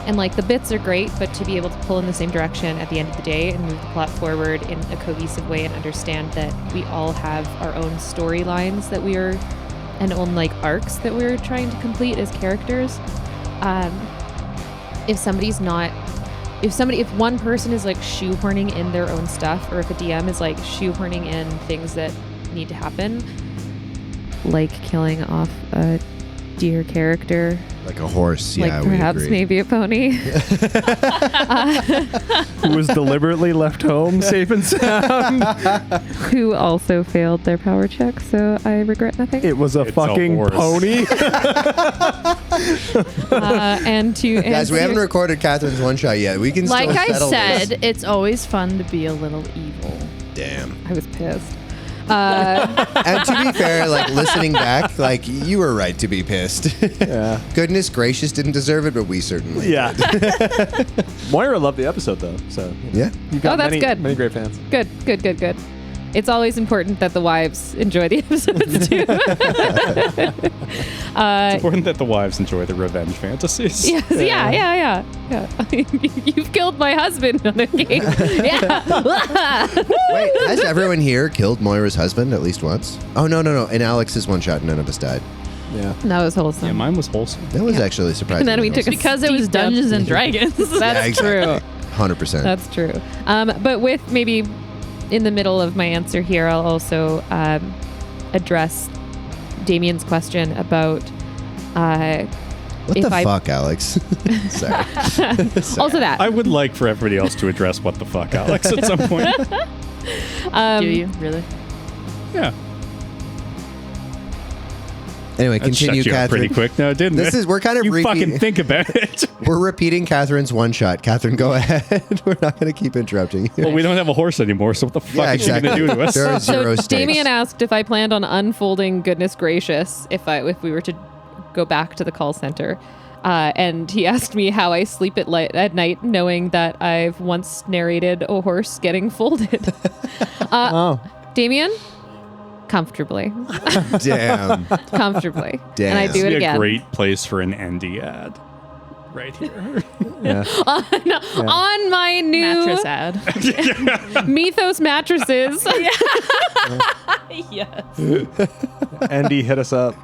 and like the bits are great, but to be able to pull in the same direction at the end of the day and move the plot forward in a cohesive way and understand that we all have our own storylines that we're, and own like arcs that we're trying to complete as characters. If one person is like shoehorning in their own stuff, or if a DM is like shoehorning in things that need to happen, like killing off a deer character, like a horse, like perhaps maybe a pony, who was deliberately left home safe and sound, who also failed their power check, so I regret nothing. It was a fucking pony. And to guys, we haven't recorded Catherine's one shot yet. We can like still I settle said, this. it's always fun to be a little evil. Damn. I was pissed. And to be fair, like listening back, like you were right to be pissed. Yeah. Goodness gracious, didn't deserve it, but we certainly Yeah. did. Moira loved the episode though, so Yeah. you've got that's good. many great fans. Good. It's always important that the wives enjoy the episodes too. It's important that the wives enjoy the revenge fantasies. Yes, yeah. You've killed my husband on a game. Yeah. Wait, has everyone here killed Moira's husband at least once? Oh, no. In Alex's one shot, none of us died. Yeah. That was wholesome. Yeah, mine was wholesome. That was actually surprising. And then we took a Because it was steep down. Dungeons and Dragons. That's true. 100%. That's true. But with maybe in the middle of my answer here, I'll also address Damien's question about what the fuck, Alex? Sorry. Also that. I would like for everybody else to address what the fuck, Alex, at some point. Do you really? Yeah. Anyway, That continue, shut you up Catherine. pretty quick now, didn't it? We're kind of You fucking think about it. We're repeating Catherine's one shot. Catherine, go ahead. We're not going to keep interrupting you. Well, we don't have a horse anymore, so what the fuck is she going to do to us? There are zero So stakes. Damien asked if I planned on unfolding Goodness Gracious if we were to go back to the call center. And he asked me how I sleep at night, knowing that I've once narrated a horse getting folded. Damien, comfortably. Damn. Comfortably. Damn. And I This do would it be again. a great place for an Andy ad. Right here. Yeah. On my new Mattress ad. Mythos mattresses. Yes. Andy, hit us up.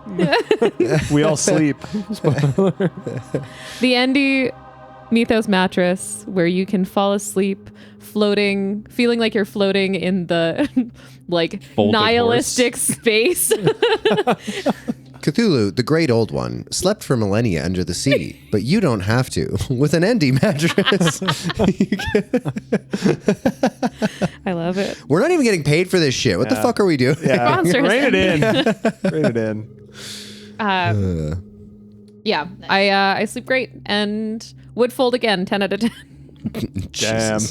We all sleep. The Andy Mythos mattress, where you can fall asleep floating, feeling like you're floating in the like Folded nihilistic space. Cthulhu, the great old one, slept for millennia under the sea, but you don't have to with an Endy mattress. I love it. We're not even getting paid for this shit. What the fuck are we doing? Yeah. Sponsors. Rein it in. Rein it in. Yeah, I sleep great and would fold again 10 out of 10. Damn.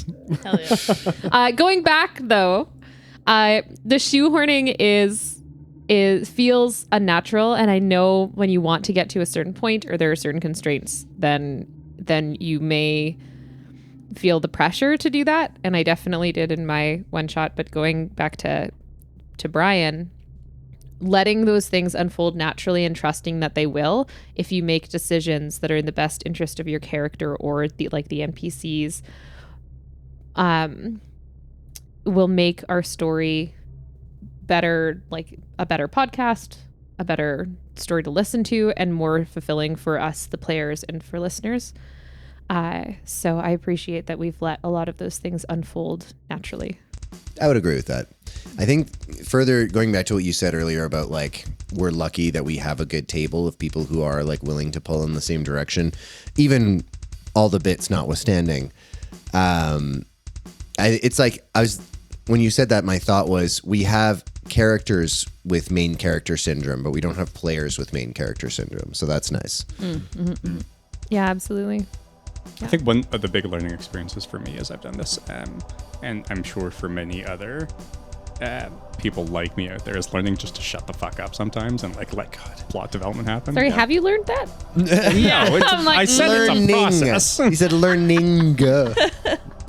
Hell yeah. Going back though, the shoehorning feels unnatural, and I know when you want to get to a certain point or there are certain constraints, then you may feel the pressure to do that, and I definitely did in my one shot. But going back to Brian, letting those things unfold naturally and trusting that they will, if you make decisions that are in the best interest of your character or the NPCs, will make our story better, like a better podcast, a better story to listen to, and more fulfilling for us, the players, and for listeners. So I appreciate that we've let a lot of those things unfold naturally. I would agree with that. I think further going back to what you said earlier about like we're lucky that we have a good table of people who are like willing to pull in the same direction, even all the bits notwithstanding. It's like when you said that, my thought was we have characters with main character syndrome, but we don't have players with main character syndrome. So that's nice. Yeah, absolutely. I think one of the big learning experiences for me as I've done this, and I'm sure for many other people like me out there, is learning just to shut the fuck up sometimes and like let plot development happen. Sorry, have you learned that? No, I'm like, I said it's a process. He said learning.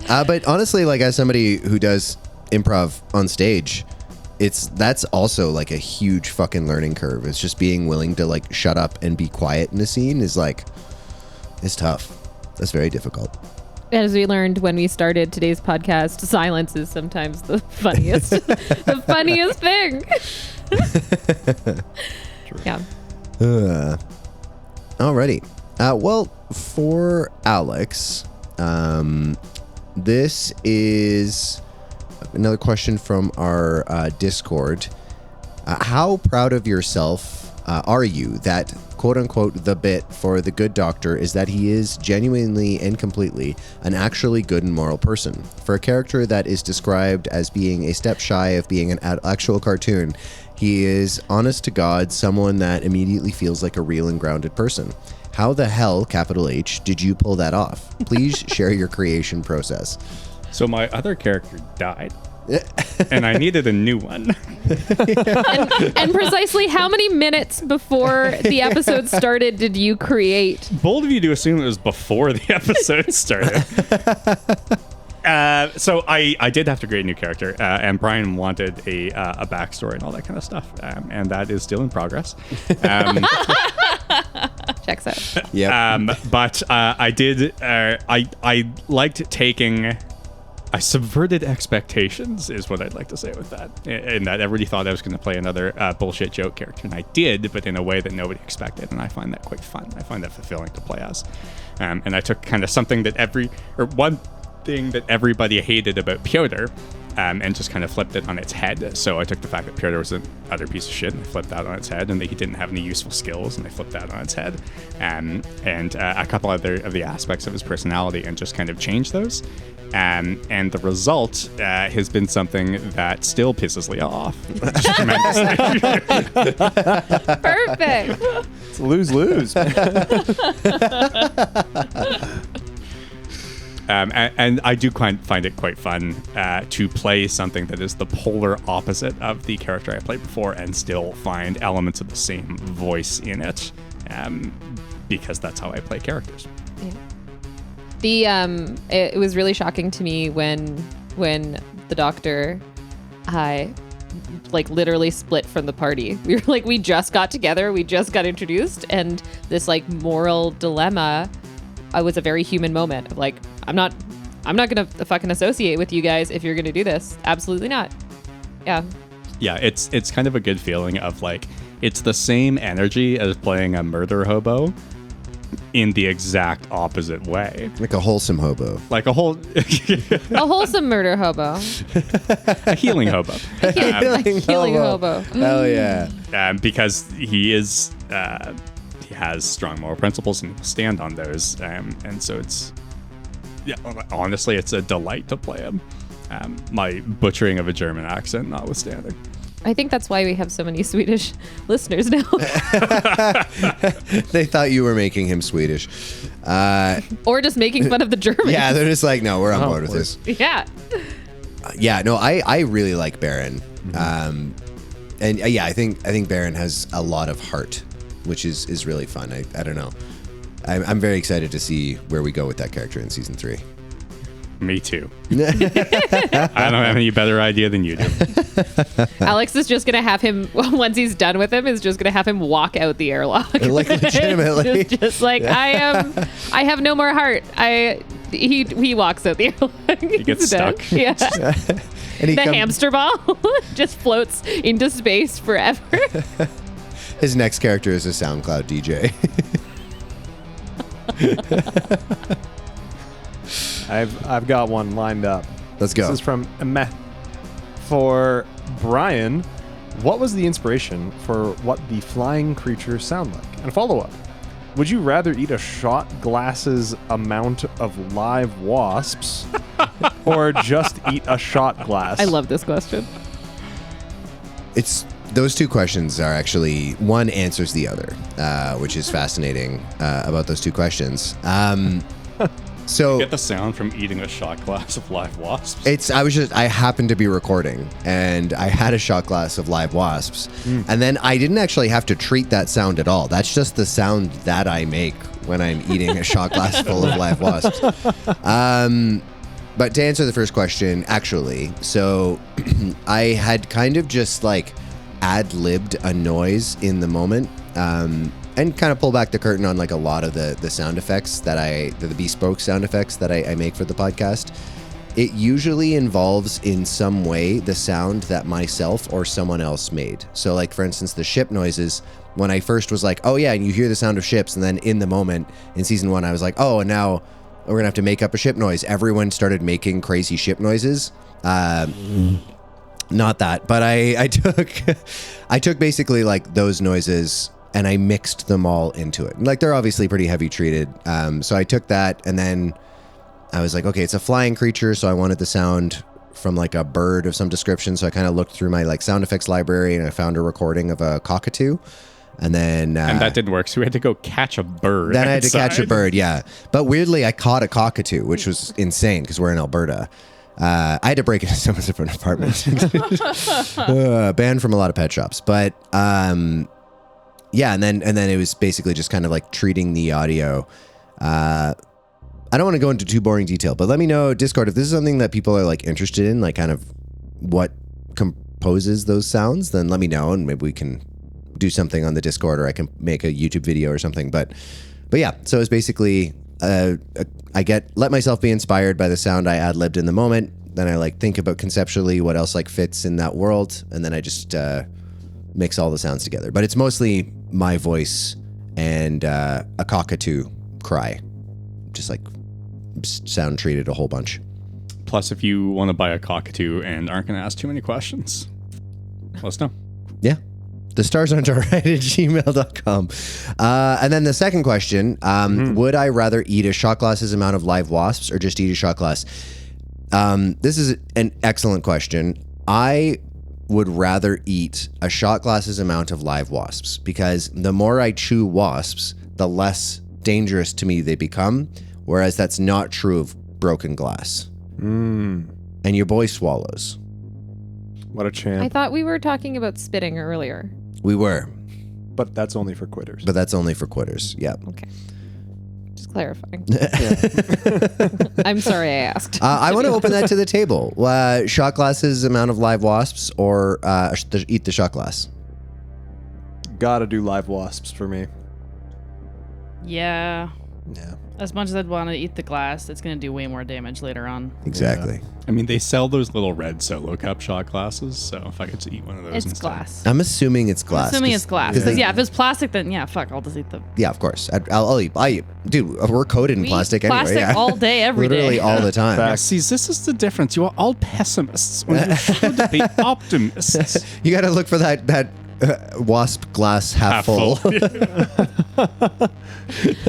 But honestly, like as somebody who does improv on stage, that's also like a huge fucking learning curve. It's just being willing to like shut up and be quiet in a scene is like, it's tough. That's very difficult. As we learned when we started today's podcast, silence is sometimes the funniest, the funniest thing. Yeah. Alrighty. Well, for Alex, this is another question from our Discord. How proud of yourself are you that, quote unquote, the bit for the good doctor is that he is genuinely and completely an actually good and moral person? For a character that is described as being a step shy of being an actual cartoon, he is, honest to God, someone that immediately feels like a real and grounded person. How the hell, capital H, did you pull that off? Please share your creation process. So my other character died. And I needed a new one. and precisely how many minutes before the episode started did you create? Bold of you to assume it was before the episode started. So I did have to create a new character, and Brian wanted a backstory and all that kind of stuff, and that is still in progress. Checks out. Yeah. But I did. I liked taking. I subverted expectations, is what I'd like to say with that. In that everybody thought I was going to play another bullshit joke character, and I did, but in a way that nobody expected, and I find that quite fun. I find that fulfilling to play as. And I took kind of something that one thing that everybody hated about Pyotr, and just kind of flipped it on its head. So I took the fact that Pyotr was an utter piece of shit, and I flipped that on its head, and that he didn't have any useful skills, and I flipped that on its head. And a couple other of the aspects of his personality, and just kind of changed those. And the result has been something that still pisses Leah off. Perfect. It's lose-lose. And I do find it quite fun to play something that is the polar opposite of the character I played before and still find elements of the same voice in it, because that's how I play characters. Yeah. It was really shocking to me when the doctor, like literally split from the party. We were like, we just got together, we just got introduced, and this like moral dilemma was a very human moment of like, I'm not gonna fucking associate with you guys if you're gonna do this. Absolutely not. Yeah. Yeah, it's kind of a good feeling of like, it's the same energy as playing a murder hobo in the exact opposite way. Like a wholesome hobo. Like a wholesome murder hobo. A healing hobo. A healing hobo. Hell yeah. Because he is, he has strong moral principles and will stand on those. And so honestly, it's a delight to play him. My butchering of a German accent notwithstanding. I think that's why we have so many Swedish listeners now. They thought you were making him Swedish. Or just making fun of the Germans. Yeah, they're just like, no, we're on board with this. Yeah. Yeah, no, I really like Baron. And yeah, I think Baron has a lot of heart, which is really fun. I don't know. I'm very excited to see where we go with that character in season 3. Me too. I don't have any better idea than you do. Alex is just gonna have him, once he's done with him, is just gonna have him walk out the airlock. Like legitimately. just like, I have no more heart. He walks out the airlock. He gets stuck. Yeah. And the hamster ball just floats into space forever. His next character is a SoundCloud DJ. I've got one lined up. Let's go. This is from Meh. For Brian, what was the inspiration for what the flying creatures sound like? And follow-up, would you rather eat a shot glass's amount of live wasps or just eat a shot glass? I love this question. Those two questions are actually, one answers the other, which is fascinating about those two questions. So Get the sound from eating a shot glass of live wasps. I happened to be recording and I had a shot glass of live wasps. And then I didn't actually have to treat that sound at all. That's just the sound that I make when I'm eating a shot glass full of live wasps. But to answer the first question, actually, so I had kind of just like ad-libbed a noise in the moment. And kind of pull back the curtain on like a lot of the sound effects the bespoke sound effects that I make for the podcast. It usually involves in some way the sound that myself or someone else made. So like, for instance, the ship noises, when I first was like, oh yeah, and you hear the sound of ships. And then in the moment in season 1, I was like, oh, and now we're going to have to make up a ship noise. Everyone started making crazy ship noises. Not that, but I took basically like those noises and I mixed them all into it. Like, they're obviously pretty heavy treated. So I took that and then I was like, okay, it's a flying creature. So I wanted the sound from like a bird of some description. So I kind of looked through my like sound effects library and I found a recording of a cockatoo. And then... and that didn't work. So we had to go catch a bird. Then I had to catch a bird, yeah. But weirdly, I caught a cockatoo, which was insane because we're in Alberta. I had to break into someone's different apartment. Banned from a lot of pet shops. But... yeah, and then it was basically just kind of like treating the audio. I don't want to go into too boring detail, but let me know, Discord, if this is something that people are like interested in, like kind of what composes those sounds, then let me know and maybe we can do something on the Discord or I can make a YouTube video or something. But yeah, so it's basically let myself be inspired by the sound I ad-libbed in the moment. Then I like think about conceptually what else like fits in that world, and then I just mix all the sounds together. But it's mostly my voice and a cockatoo cry, just like sound treated a whole bunch. Plus, if you want to buy a cockatoo and aren't going to ask too many questions, let us know. Yeah. The stars aren't alright at gmail.com. And then the second question, would I rather eat a shot glass's amount of live wasps or just eat a shot glass? This is an excellent question. I would rather eat a shot glass's amount of live wasps because the more I chew wasps, the less dangerous to me they become, whereas that's not true of broken glass. And your boy swallows. What a champ. I thought we were talking about spitting earlier. We were. But that's only for quitters. Yeah. Okay. Just clarifying. I'm sorry I asked. I want to open that to the table. Shot glasses amount of live wasps or eat the shot glass? Gotta do live wasps for me. Yeah. Yeah. As much as I'd want to eat the glass, it's going to do way more damage later on. Exactly. Yeah. I mean, they sell those little red solo cup shot glasses, so if I could just eat one of those It's instead. glass. I'm assuming it's glass. It's glass. Yeah. Because if it's plastic, then yeah, fuck, I'll just eat them. Yeah, of course. I'll eat. Dude, we're coated in We eat plastic anyway. plastic Yeah. all day, every day. Literally all the time. Yeah, see, this is the difference. You are all pessimists when you should be optimists. You got to look for that wasp glass half full.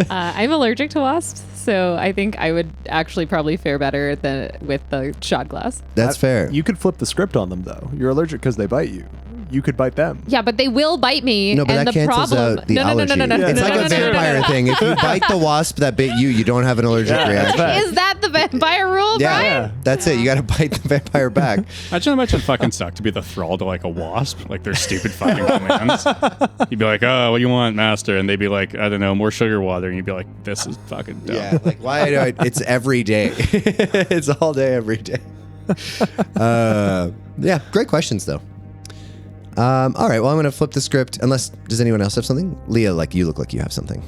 I'm allergic to wasps, so I think I would actually probably fare better with the shot glass. That's fair. You could flip the script on them, though. You're allergic because they bite you. You could bite them. Yeah, but they will bite me. No, but and that the cancels problem, out the no, allergy. It's like a vampire thing. If you bite the wasp that bit you, you don't have an allergic reaction. Is that the vampire rule, Brian? Yeah, that's it. You got to bite the vampire back. Imagine fucking suck to be the thrall to like a wasp, like their stupid fucking commands. You'd be like, oh, what do you want, master? And they'd be like, I don't know, more sugar water. And you'd be like, this is fucking dumb. Yeah, like why do I? It's every day. It's all day, every day. Yeah, great questions though. All right, well, I'm going to flip the script. Does anyone else have something? Leah, you look like you have something.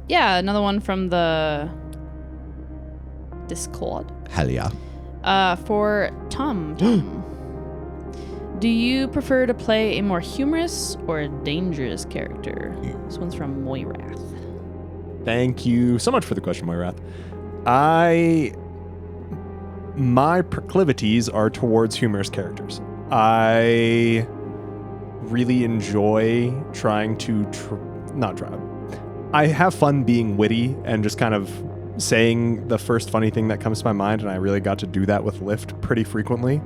Yeah, another one from the Discord. Hell yeah. For Tom. Do you prefer to play a more humorous or a dangerous character? This one's from Moirath. Thank you so much for the question, Moirath. My proclivities are towards humorous characters. I really enjoy trying to I have fun being witty and just kind of saying the first funny thing that comes to my mind, and I really got to do that with Lift pretty frequently,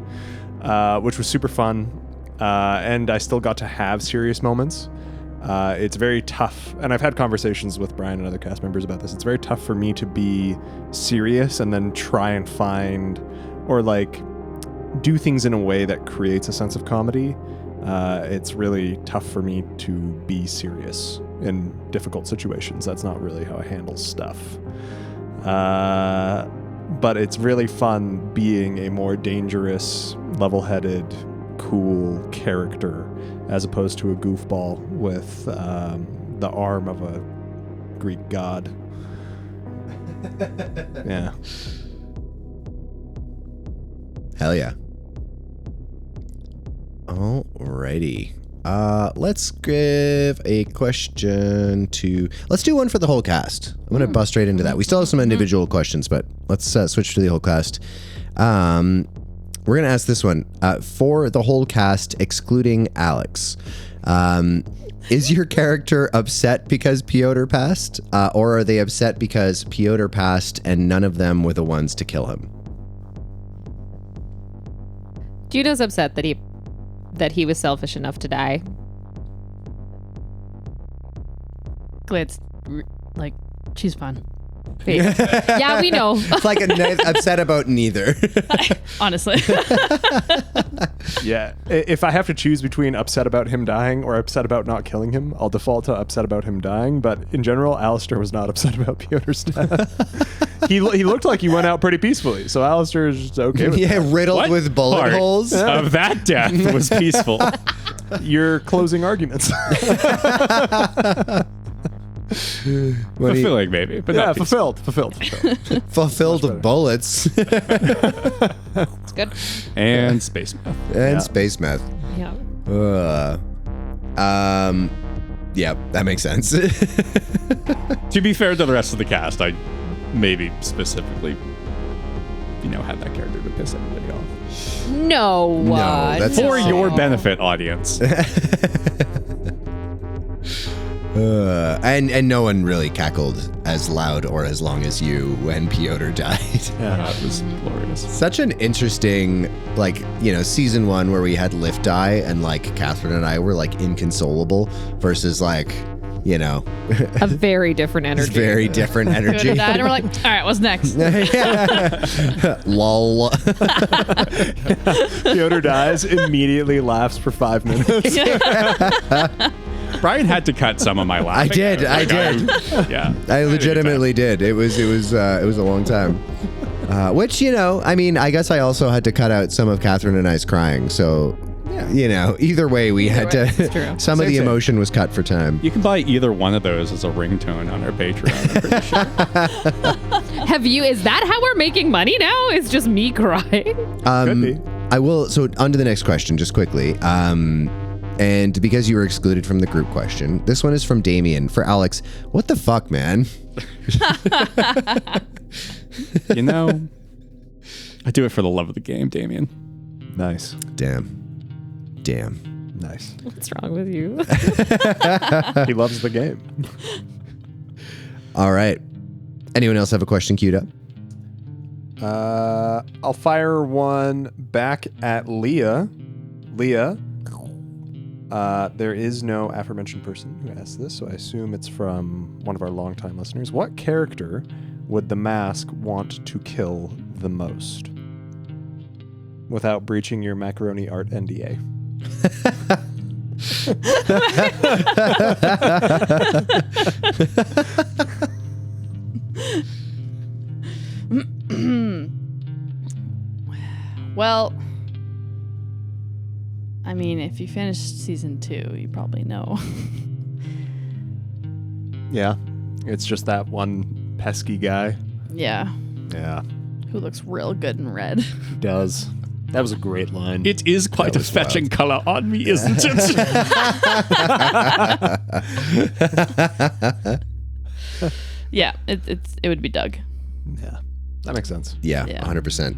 which was super fun, and I still got to have serious moments. It's very tough, and I've had conversations with Brian and other cast members about this. It's very tough for me to be serious and then try and find or like do things in a way that creates a sense of comedy. It's really tough for me to be serious in difficult situations. That's not really how I handle stuff. But it's really fun being a more dangerous, level-headed, cool character as opposed to a goofball with the arm of a Greek god. Yeah. Hell yeah. Alrighty. Let's give a question to... Let's do one for the whole cast. I'm going to bust right into that. We still have some individual questions, but let's switch to the whole cast. We're going to ask this one. For the whole cast, excluding Alex, is your character upset because Piotr passed? Or are they upset because Piotr passed and none of them were the ones to kill him? Juno's upset that he was selfish enough to die. Glade's like, she's fun. Yeah, we know. It's like upset about neither. Honestly. Yeah. If I have to choose between upset about him dying or upset about not killing him, I'll default to upset about him dying. But in general, Alistair was not upset about Piotr's death. He looked like he went out pretty peacefully. So Alistair is just okay with that. Riddled with bullet part holes. of that death was peaceful? Your closing arguments. Fulfilling, maybe. But yeah, not peaceful. Fulfilled with bullets. It's good. And space meth. And space meth. Yeah. Yeah, that makes sense. To be fair to the rest of the cast, I maybe specifically, had that character to piss everybody off. No, that's for your benefit, audience. And no one really cackled as loud or as long as you when Piotr died. Yeah, that was glorious. Such an interesting, season 1 where we had Lift die and Catherine and I were inconsolable versus a very different energy. Very different energy. And we're like, all right, what's next? Lol. Piotr dies, immediately laughs for 5 minutes. Brian had to cut some of my laughing. I did. Yeah. I legitimately did. It was a long time. Which, I guess I also had to cut out some of Catherine and I's crying. So, either way, we had to. Some of the emotion was cut for time. You can buy either one of those as a ringtone on our Patreon, I'm pretty sure. Is that how we're making money now? It's just me crying? Could be. I will. So, on to the next question, just quickly. And because you were excluded from the group question, this one is from Damien. For Alex, what the fuck, man? I do it for the love of the game, Damien. Nice. Damn. Nice. What's wrong with you? He loves the game. All right. Anyone else have a question queued up? I'll fire one back at Leah. Leah. There is no aforementioned person who asked this, so I assume it's from one of our longtime listeners. What character would the mask want to kill the most without breaching your macaroni art NDA? Well, I mean, if you finished season 2, you probably know. Yeah, it's just that one pesky guy. Yeah. Yeah. Who looks real good in red. He does. That was a great line. It is quite a fetching color on me, isn't it? Yeah, it would be Doug. Yeah, that makes sense. Yeah. 100%.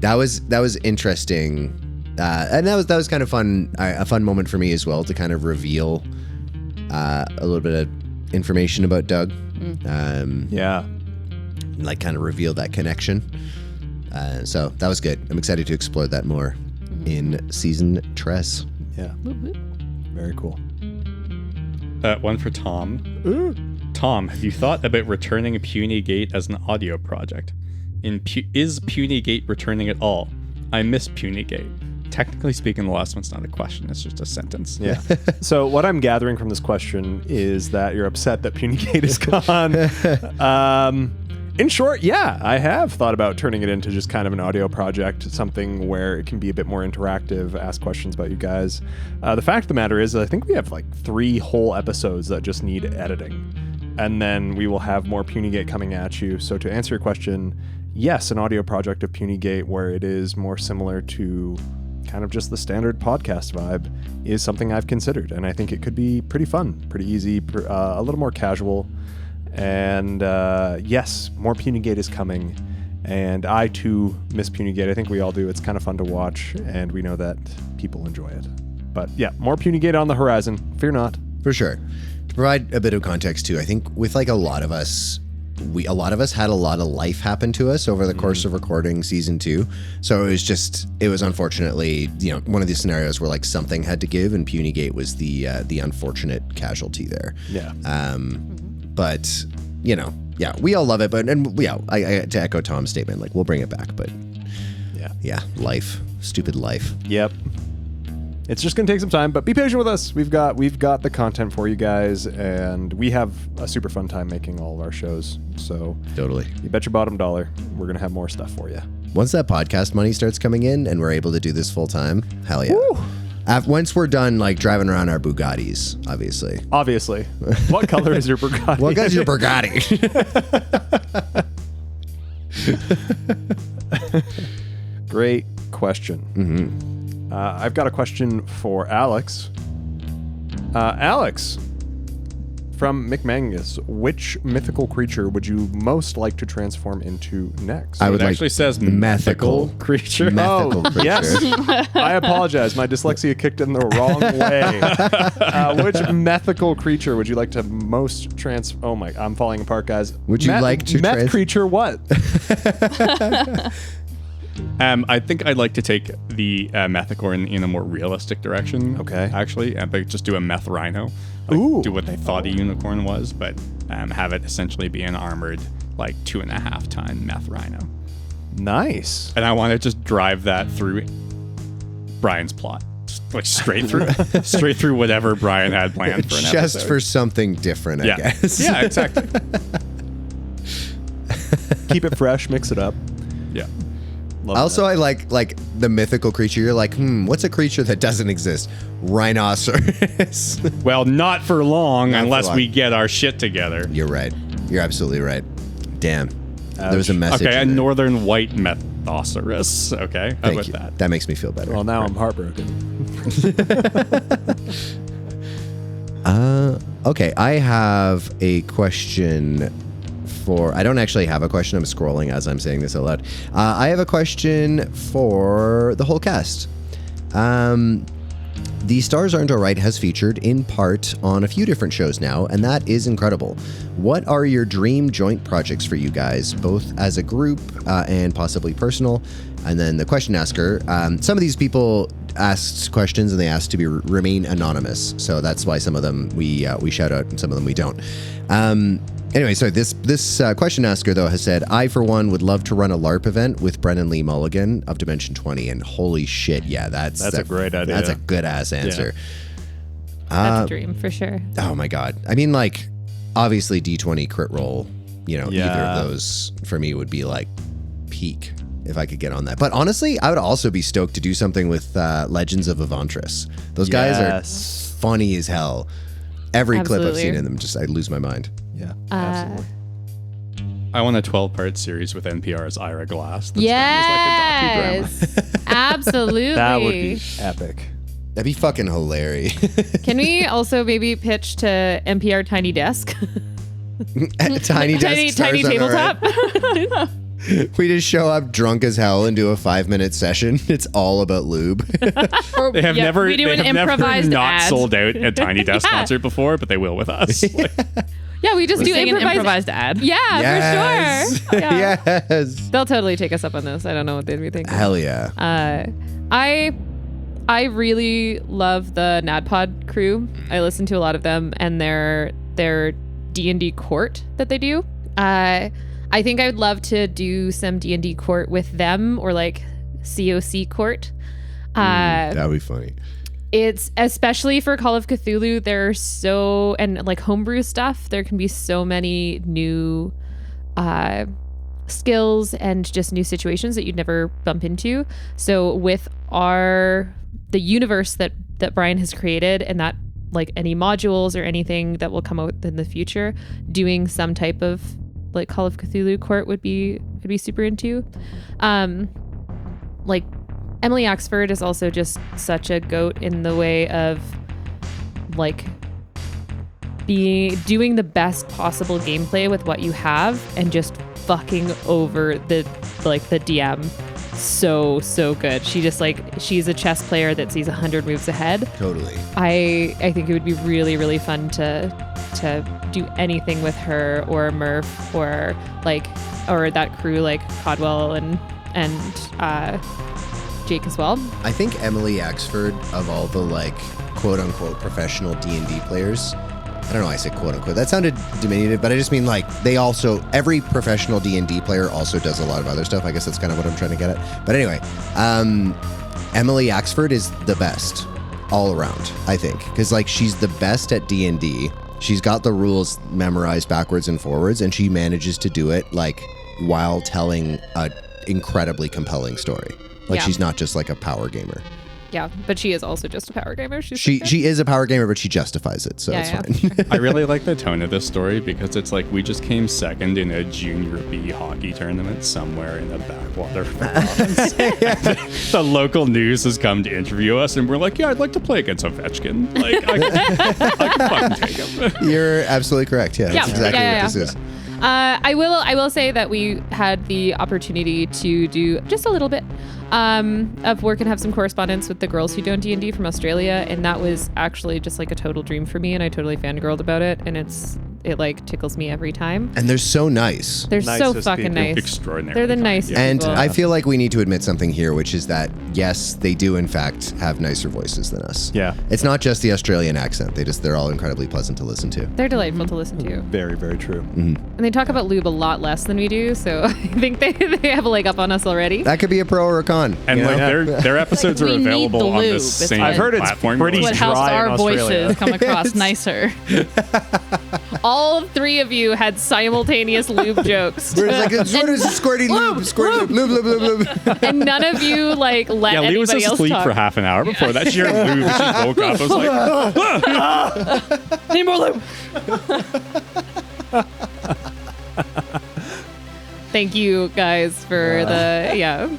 That was interesting. And that was kind of fun, a fun moment for me as well to kind of reveal a little bit of information about Doug. Yeah. Kind of reveal that connection. So that was good. I'm excited to explore that more in season 3. Yeah. Very cool. One for Tom. Tom, have you thought about returning Puny Gate as an audio project? Is Puny Gate returning at all? I miss Puny Gate. Technically speaking, the last one's not a question. It's just a sentence. Yeah. So what I'm gathering from this question is that you're upset that Puny Gate is gone. In short, yeah, I have thought about turning it into just kind of an audio project, something where it can be a bit more interactive, ask questions about you guys. The fact of the matter is, I think we have like 3 whole episodes that just need editing. And then we will have more Puny Gate coming at you. So to answer your question, yes, an audio project of Puny Gate where it is more similar to kind of just the standard podcast vibe is something I've considered. And I think it could be pretty fun, pretty easy, a little more casual. And yes, more Puny Gate is coming. And I too miss Puny Gate. I think we all do. It's kind of fun to watch, and we know that people enjoy it. But yeah, more Puny Gate on the horizon. Fear not. For sure. To provide a bit of context too, I think with like a lot of us had a lot of life happen to us over the course of recording season 2. So it was unfortunately, one of these scenarios where like something had to give, and Puny Gate was the unfortunate casualty there. Yeah. But yeah, we all love it. But I to echo Tom's statement, like we'll bring it back. But yeah, life, stupid life. Yep. It's just gonna take some time, but be patient with us. We've got the content for you guys, and we have a super fun time making all of our shows. So totally, you bet your bottom dollar we're gonna have more stuff for you. Once that podcast money starts coming in and we're able to do this full time, hell yeah. Once we're done like driving around our Bugattis, obviously. What color is your Bugatti? What color is your Bugatti? Great question. Mm-hmm. I've got a question for Alex. Alex, from McMangus, which mythical creature would you most like to transform into next? It actually says mythical creature. Mythical creature. Yes. I apologize. My dyslexia kicked in the wrong way. Which mythical creature would you like to most Oh my, I'm falling apart, guys. Would you like to creature what? I think I'd like to take the Methicorn in a more realistic direction. Okay. Actually, but just do a Meth Rhino. Ooh. Do what they thought a unicorn was, but have it essentially be an armored, like 2.5 ton Meth Rhino. Nice. And I want to just drive that through Brian's plot. Just, like straight through whatever Brian had planned for an episode. Just for something different, I guess. Yeah, exactly. Keep it fresh, mix it up. Yeah. Also, I like the mythical creature. You're like, what's a creature that doesn't exist? Rhinoceros. Well, not for long, unless we get our shit together. You're right. You're absolutely right. Damn. There was a message. Okay, a northern white Methosaurus. Okay, how about that? That makes me feel better. Well, now I'm heartbroken. Okay, I have a question. I don't actually have a question. I'm scrolling as I'm saying this out loud. I have a question for the whole cast. The Stars Aren't Alright has featured in part on a few different shows now, and that is incredible. What are your dream joint projects for you guys, both as a group and possibly personal? And then the question asker, some of these people asked questions and they asked to remain anonymous, so that's why some of them we shout out and some of them we don't. Anyway, so this question asker, though, has said, I, for one, would love to run a LARP event with Brennan Lee Mulligan of Dimension 20, and holy shit, yeah, that's a great idea. That's a good-ass answer. That's a dream, for sure. Oh, my God. I mean, like, obviously, D20 crit roll, either of those, for me, would be, like, peak, if I could get on that. But honestly, I would also be stoked to do something with Legends of Avantris. Those guys are funny as hell. Every clip I've seen in them, I lose my mind. Yeah, absolutely. I want a 12-part series with NPR's Ira Glass. That's yes, like absolutely. That would be epic. That'd be fucking hilarious. Can we also maybe pitch to NPR Tiny Desk? Tiny tabletop. We just show up drunk as hell and do a 5-minute session. It's all about lube. They have never not ad. sold out a Tiny Desk concert before, but they will with us. Yeah, we just do an improvised ad. Yeah, yes. for sure. Yeah. Yes. They'll totally take us up on this. I don't know what they'd be thinking. Hell yeah. I I really love the NADPOD crew. I listen to a lot of them and their D&D court that they do. I think I would love to do some D&D court with them, or like COC court. That would be funny. It's especially for Call of Cthulhu. There's so, and like homebrew stuff, there can be so many new skills and just new situations that you'd never bump into. So with the universe that Brian has created, and that like any modules or anything that will come out in the future, doing some type of like Call of Cthulhu court would be super into. Like Emily Axford is also just such a goat in the way of like doing the best possible gameplay with what you have and just fucking over the DM so good. She's a chess player that sees 100 moves ahead. Totally. I think it would be really, really fun to do anything with her or Murph or that crew like Codwell and Jake as well. I think Emily Axford, of all the like quote unquote professional D&D players, I don't know why I said quote unquote. That sounded diminutive, but I just mean like every professional D&D player also does a lot of other stuff. I guess that's kind of what I'm trying to get at. But anyway, Emily Axford is the best all around, I think, because like she's the best at D&D. She's got the rules memorized backwards and forwards, and she manages to do it like while telling a incredibly compelling story. Like she's not just like a power gamer. Yeah, but she is also just a power gamer. She is a power gamer, but she justifies it, so it's fine. I really like the tone of this story because it's like we just came second in a junior B hockey tournament somewhere in the backwater of the province. The local news has come to interview us, and we're like, yeah, I'd like to play against Ovechkin. Like, I can fucking take him. You're absolutely correct. Yeah, that's exactly what this is. I will say that we had the opportunity to do just a little bit of work and have some correspondence with the Girls Who Don't D&D from Australia, and that was actually just like a total dream for me, and I totally fangirled about it, and it like tickles me every time. And they're so nice. They're so fucking nice. Extraordinary. They're the nicest And people. I feel like we need to admit something here, which is that yes, they do in fact have nicer voices than us. Yeah. It's not just the Australian accent. They're all incredibly pleasant to listen to. They're delightful to listen to. Very, very true. Mm-hmm. And they talk about lube a lot less than we do, so I think they have a leg up on us already. That could be a pro or a con. And like their episodes are We need available the on the lube. same I've heard it's platform. pretty What helps dry in our Australia. voices come across nicer. All three of you had simultaneous lube jokes. We're just like, what is squirty lube? Squirty lube, lube, lube, lube, lube. And none of you like let Yeah, Lee was anybody else asleep talk. for half an hour before that. She heard lube and she woke up. I was like, Need more lube. Thank you guys for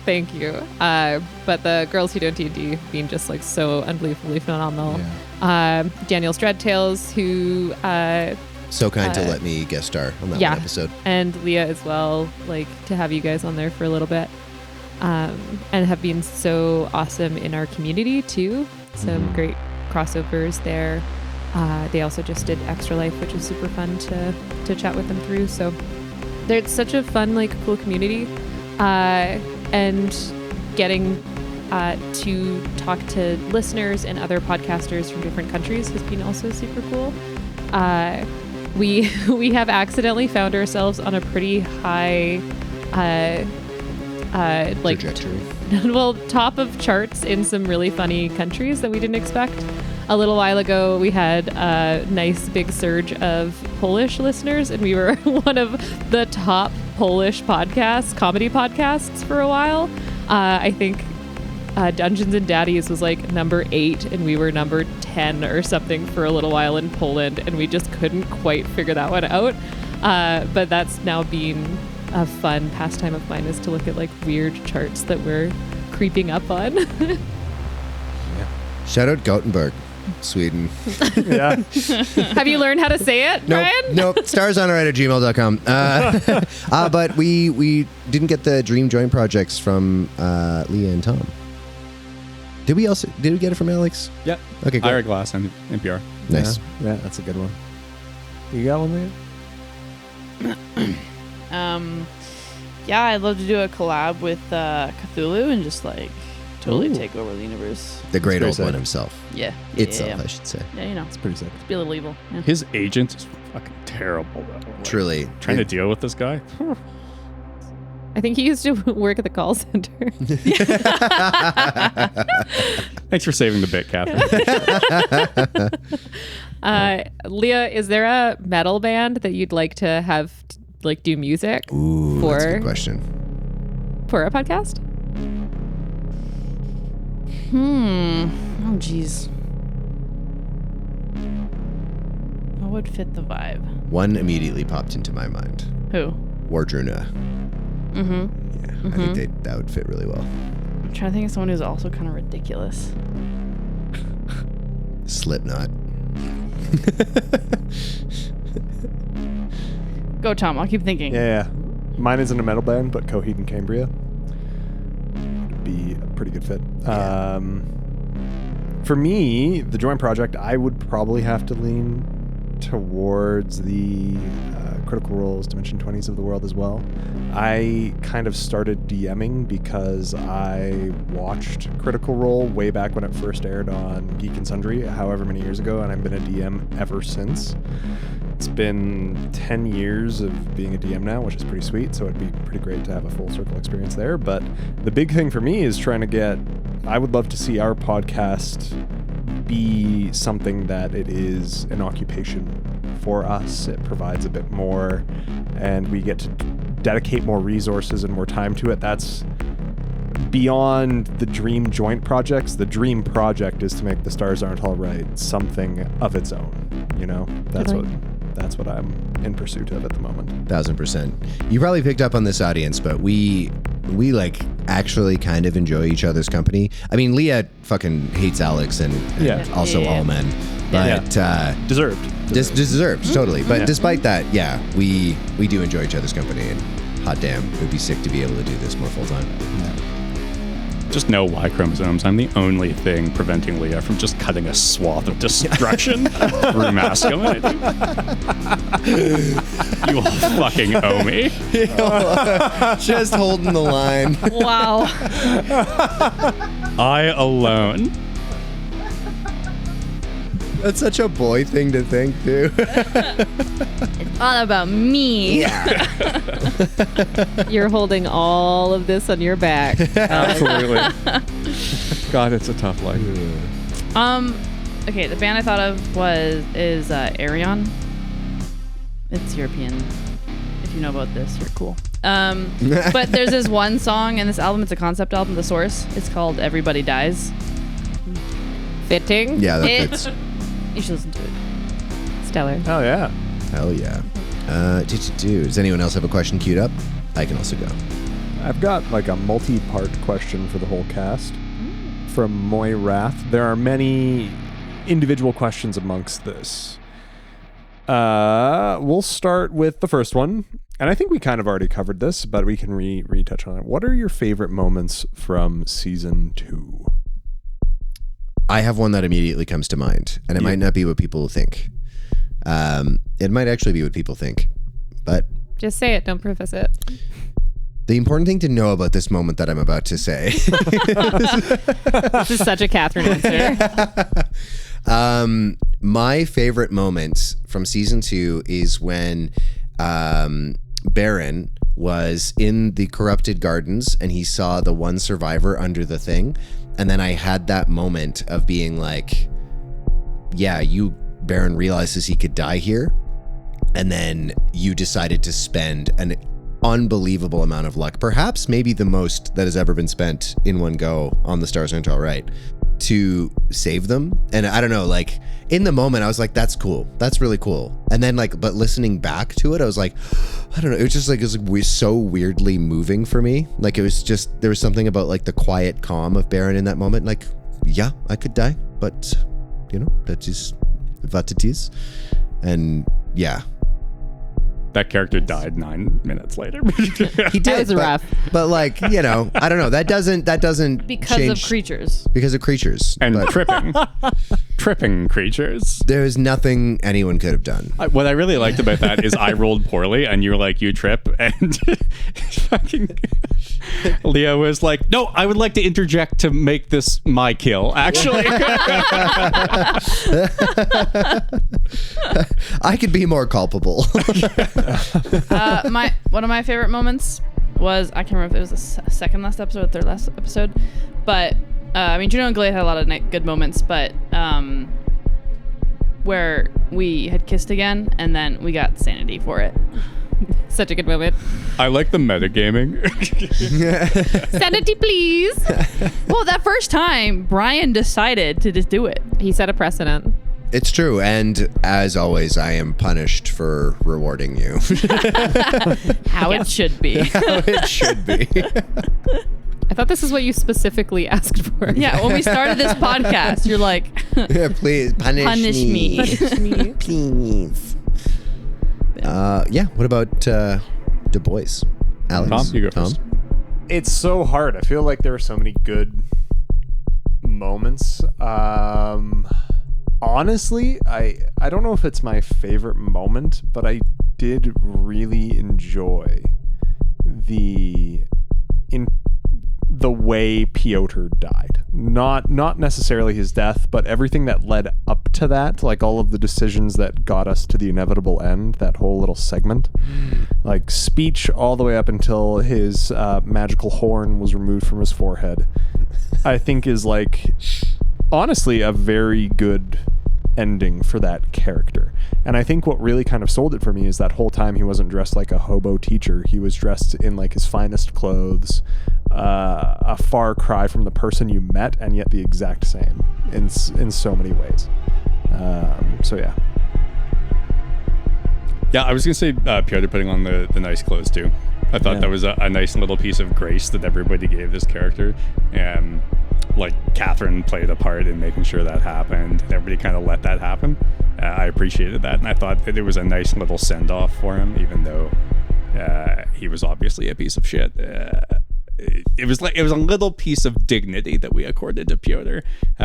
thank you. But the Girls Who Don't D&D being just like so unbelievably phenomenal. Daniel Stradtails, who So kind to let me guest star on that one episode. And Leah as well, like to have you guys on there for a little bit. And have been so awesome in our community too. Some great crossovers there. They also just did Extra Life, which was super fun to chat with them through. So it's such a fun, like, cool community. And getting to talk to listeners and other podcasters from different countries has been also super cool. We have accidentally found ourselves on a pretty high like Trajectory. top of charts in some really funny countries that we didn't expect. A little while ago, we had a nice big surge of Polish listeners, and we were one of the top Polish comedy podcasts for a while. I think Dungeons and Daddies was like number 8, and we were number 10 or something for a little while in Poland, and we just couldn't quite figure that one out. But that's now been a fun pastime of mine, is to look at like weird charts that we're creeping up on. Shout out Gothenburg, Sweden. Yeah. Have you learned how to say it, Brian? Nope. starsonalright@gmail.com. But we didn't get the Dream Join projects from Leah and Tom. Did we get it from Alex? Yep. Okay, good. Ira Glass and NPR. Nice. Yeah, that's a good one. You got one, Leah? Yeah, I'd love to do a collab with Cthulhu and just like totally Ooh. take over the universe. The great That's old pretty one sick. himself. Yeah. Itself, Yeah. I should say. Yeah, you know, It's pretty sick. be a little evil. Yeah. His agent is fucking terrible, though. Like, Truly. Trying to deal with this guy. I think he used to work at the call center. Thanks for saving the bit, Catherine. Leah, is there a metal band that you'd like to have like do music Ooh, that's a for good question. for a podcast? Oh, jeez. What would fit the vibe? One immediately popped into my mind. Who? Wardruna. Mm-hmm. Yeah, I think that would fit really well. I'm trying to think of someone who's also kind of ridiculous. Slipknot. Go, Tom. I'll keep thinking. Yeah. Mine isn't a metal band, but Coheed and Cambria would be a pretty good fit. Yeah. For me, the joint project, I would probably have to lean towards the Critical Role's Dimension 20s of the world as well. I kind of started DMing because I watched Critical Role way back when it first aired on Geek and Sundry, however many years ago, and I've been a DM ever since. It's been 10 years of being a DM now, which is pretty sweet, so it'd be pretty great to have a full circle experience there. But the big thing for me is trying to get, I would love to see our podcast be something that it is an occupation for us. It provides a bit more, and we get to dedicate more resources and more time to it. That's beyond the dream joint projects. The dream project is to make The Stars Aren't All Right something of its own. You know, that's what I'm in pursuit of at the moment. 1000%. You probably picked up on this, audience, but we like actually kind of enjoy each other's company. I mean, Leah fucking hates Alex and also Yeah. all men, but Deserved. deserved totally. But despite that, we do enjoy each other's company, and hot damn, it would be sick to be able to do this more full time. Just no Y chromosomes. I'm the only thing preventing Leah from just cutting a swath of destruction through masculinity. You all fucking owe me. Just holding the line. Wow. I alone. That's such a boy thing to think, too. It's all about me. You're holding all of this on your back. Absolutely. God, it's a tough life. Okay, the band I thought of is Arion. It's European. If you know about this, you're cool. But there's this one song in this album. It's a concept album, The Source. It's called Everybody Dies. Fitting. Yeah, that fits. You should listen to it. Stellar. Oh yeah. Hell yeah. Does anyone else have a question queued up? I can also go. I've got like a multi-part question for the whole cast from Moy Rath. There are many individual questions amongst this. We'll start with the first one, and I think we kind of already covered this, but we can retouch on it. What are your favorite moments from season 2? I have one that immediately comes to mind, and it might not be what people think. It might actually be what people think, but Just say it. Don't preface it. the important thing to know about this moment that I'm about to say. This is such a Catherine answer. My favorite moments from season 2 is when Baron was in the corrupted gardens and he saw the one survivor under the thing. And then I had that moment of being like, Baron realizes he could die here. And then you decided to spend an unbelievable amount of luck, perhaps maybe the most that has ever been spent in one go on The Stars Aren't All Right, to save them. And I don't know, like in the moment I was like, that's cool, that's really cool. And then but listening back to it, I was like, I don't know, it was just like, it was so weirdly moving for me. Like it was just, there was something about like the quiet calm of Baron in that moment. Like, yeah, I could die, but that is what it is. And yeah, That character died 9 minutes later. he did. That was rough. But like, I don't know. That doesn't Because change of creatures. because of creatures And But tripping creatures. there is nothing anyone could have done. What I really liked about that is I rolled poorly and you were like, you trip, and fucking Leah was like, no, I would like to interject to make this my kill, actually. I could be more culpable. One of my favorite moments was, I can't remember if it was the second last episode or third last episode, but I mean, Juno and Glade had a lot of good moments, but where we had kissed again and then we got sanity for it. Such a good moment. I like the metagaming. Sanity, please. Well, that first time, Brian decided to just do it. He set a precedent. It's true, and as always, I am punished for rewarding you. How it should be. How it should be. I thought this is what you specifically asked for. Yeah, when we started this podcast, you're like, Yeah, please punish me. Punish me. Please. Yeah. What about Du Bois? Alex. Tom, you go first. It's so hard. I feel like there were so many good moments. Honestly, I don't know if it's my favorite moment, but I did really enjoy the way Piotr died. Not necessarily his death, but everything that led up to that, like all of the decisions that got us to the inevitable end, that whole little segment. Like speech all the way up until his magical horn was removed from his forehead, I think is like honestly a very good ending for that character. And I think what really kind of sold it for me is that whole time he wasn't dressed like a hobo teacher. He was dressed in like his finest clothes, a far cry from the person you met, and yet the exact same in so many ways. So yeah. Yeah, I was going to say Piotr putting on the nice clothes too. I thought that was a nice little piece of grace that everybody gave this character. And like Catherine played a part in making sure that happened. Everybody kind of let that happen. I appreciated that, and I thought that it was a nice little send-off for him, even though he was obviously a piece of shit. It was a little piece of dignity that we accorded to Piotr,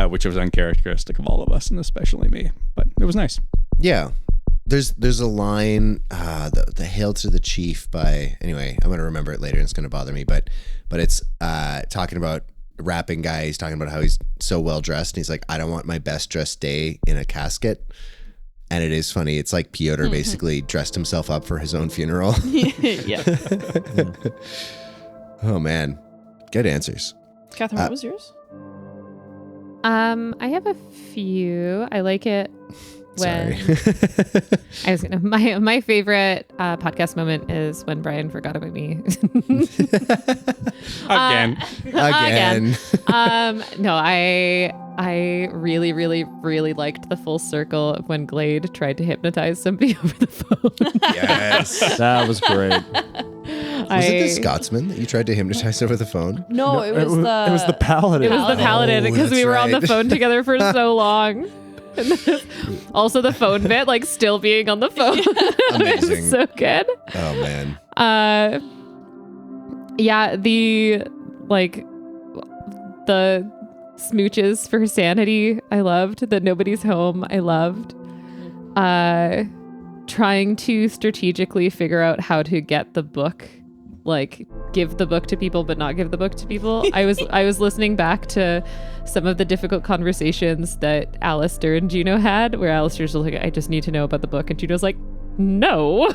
which was uncharacteristic of all of us, and especially me. But it was nice. Yeah. There's a line, the Hail to the Chief by, anyway, I'm going to remember it later and it's going to bother me, but it's talking about a rapping guy. He's talking about how he's so well dressed, and he's like, I don't want my best dressed day in a casket. And it is funny. It's like Piotr basically dressed himself up for his own funeral. Yeah. Oh man, good answers. Catherine, what was yours? I have a few. I like it when Sorry. I was gonna my favorite podcast moment is when Brian forgot about me. Again. No, I really, really, really liked the full circle of when Glade tried to hypnotize somebody over the phone. Yes. That was great. Was it the Scotsman that you tried to hypnotize over the phone? No, it was the Paladin. It was the Paladin because we were on the phone together for so long. And then also the phone bit, like still being on the phone. Amazing. So good. Oh man. Yeah, the smooches for sanity, I loved. The nobody's home, I loved. Trying to strategically figure out how to get the book, like give the book to people but not give the book to people. I was listening back to some of the difficult conversations that Alistair and Juno had, where Alistair's like, I just need to know about the book, and Juno's like, no.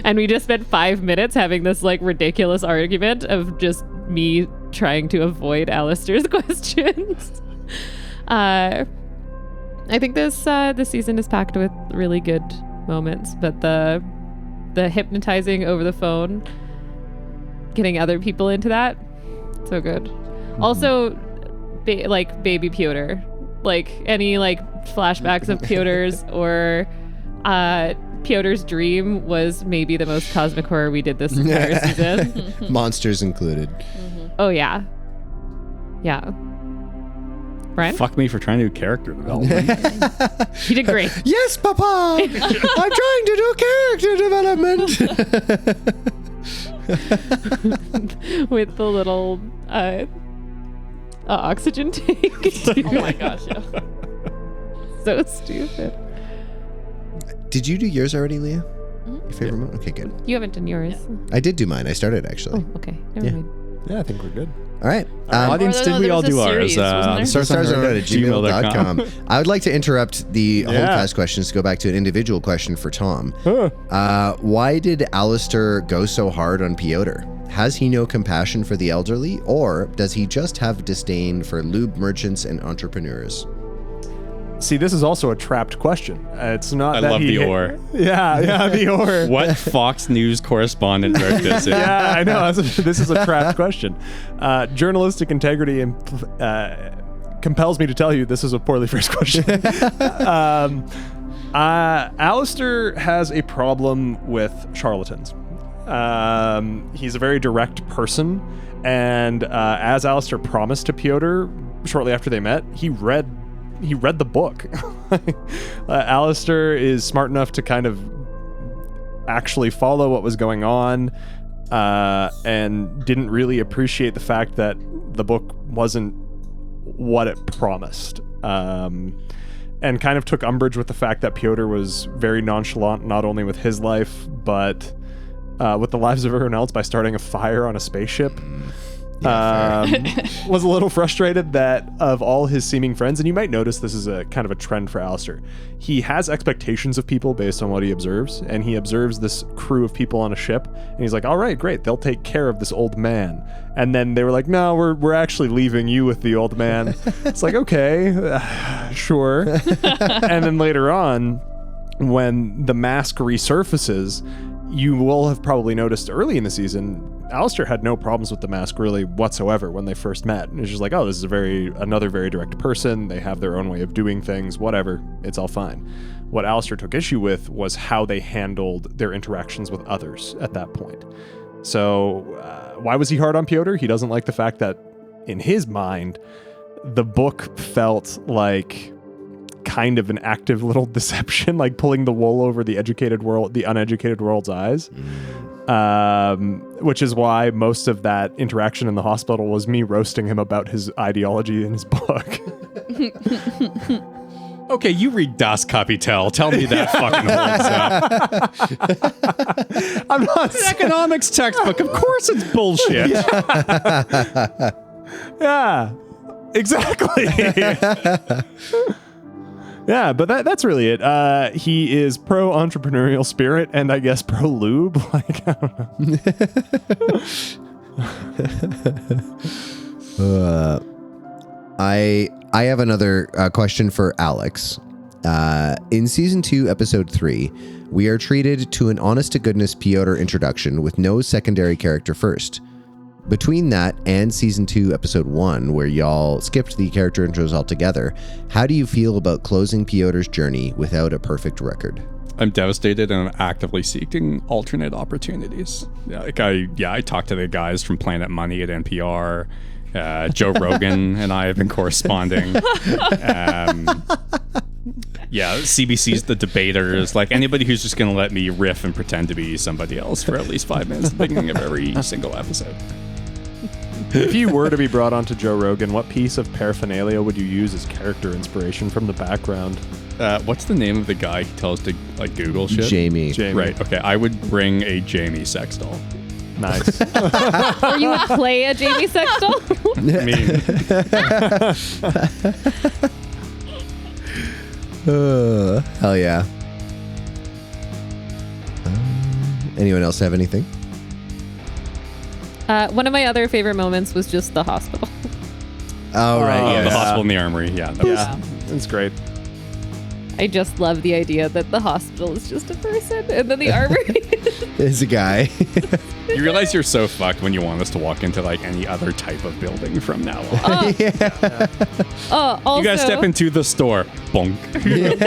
And we just spent 5 minutes having this like ridiculous argument of just me trying to avoid Alistair's questions. I think this season is packed with really good moments, but the hypnotizing over the phone, getting other people into that, so good. Also, baby Piotr, like any like flashbacks of Piotr's or Piotr's dream was maybe the most cosmic horror we did this entire season. Monsters included. Oh yeah. Brian? Fuck me for trying to do character development. You did great. Yes, Papa! I'm trying to do character development. With the little oxygen tank. Oh my gosh, yeah. So stupid. Did you do yours already, Leah? Your favorite moment? Okay, good. You haven't done yours. I did do mine. I started actually. Oh, okay. Never Yeah. mind. Yeah, I think we're good. All right. Audience, Or did we there all was a do series, wasn't ours? there? Starsarnerd@gmail.com. I would like to interrupt the whole Yeah. cast questions to go back to an individual question for Tom. Why did Alistair go so hard on Piotr? Has he no compassion for the elderly, or does he just have disdain for lube merchants and entrepreneurs? See, this is also a trapped question. It's not. I that love he the or. Yeah, the or. What Fox News correspondent wrote this in? Yeah, I know. This is a trapped question. Journalistic integrity compels me to tell you this is a poorly phrased question. Alistair has a problem with charlatans. He's a very direct person, and as Alistair promised to Piotr shortly after they met, he read the book. Alistair is smart enough to kind of actually follow what was going on, and didn't really appreciate the fact that the book wasn't what it promised. And kind of took umbrage with the fact that Piotr was very nonchalant, not only with his life, but with the lives of everyone else by starting a fire on a spaceship. Was a little frustrated that of all his seeming friends, and you might notice this is a kind of a trend for Alistair, he has expectations of people based on what he observes, and he observes this crew of people on a ship, and he's like, all right, great, they'll take care of this old man. And then they were like, no, we're actually leaving you with the old man. It's like, okay, sure. And then later on, when the mask resurfaces, you will have probably noticed early in the season, Alistair had no problems with the mask really whatsoever when they first met. It's just like, oh, this is another very direct person. They have their own way of doing things, whatever. It's all fine. What Alistair took issue with was how they handled their interactions with others at that point. So why was he hard on Piotr? He doesn't like the fact that in his mind, the book felt like kind of an active little deception, like pulling the wool over the uneducated world's eyes. Which is why most of that interaction in the hospital was me roasting him about his ideology in his book. Okay, you read Das Kapital. Tell me that fucking holds up. I'm not It's an economics textbook. Of course it's bullshit. Yeah, exactly. Yeah, but that's really it. He is pro entrepreneurial spirit, and I guess pro lube. Like, I don't know. I have another question for Alex. In season 2, episode 3, we are treated to an honest-to-goodness Piotr introduction with no secondary character first. Between that and season 2, episode 1, where y'all skipped the character intros altogether, how do you feel about closing Piotr's journey without a perfect record? I'm devastated and I'm actively seeking alternate opportunities. I talked to the guys from Planet Money at NPR. Joe Rogan and I have been corresponding. CBC's The Debaters. Like anybody who's just going to let me riff and pretend to be somebody else for at least 5 minutes at the beginning of every single episode. If you were to be brought onto Joe Rogan, what piece of paraphernalia would you use as character inspiration from the background? What's the name of the guy who tells to like Google shit? Jamie. Right. Okay. I would bring a Jamie sex doll. Nice. Or you would play a Jamie sex doll? Hell yeah. Anyone else have anything? One of my other favorite moments was just the hospital. Oh, right. The hospital and the armory. Yeah. That's great. I just love the idea that the hospital is just a person and then the armory. Is a guy. You realize you're so fucked when you want us to walk into like any other type of building from now on. Also, You guys step into the store. Bonk.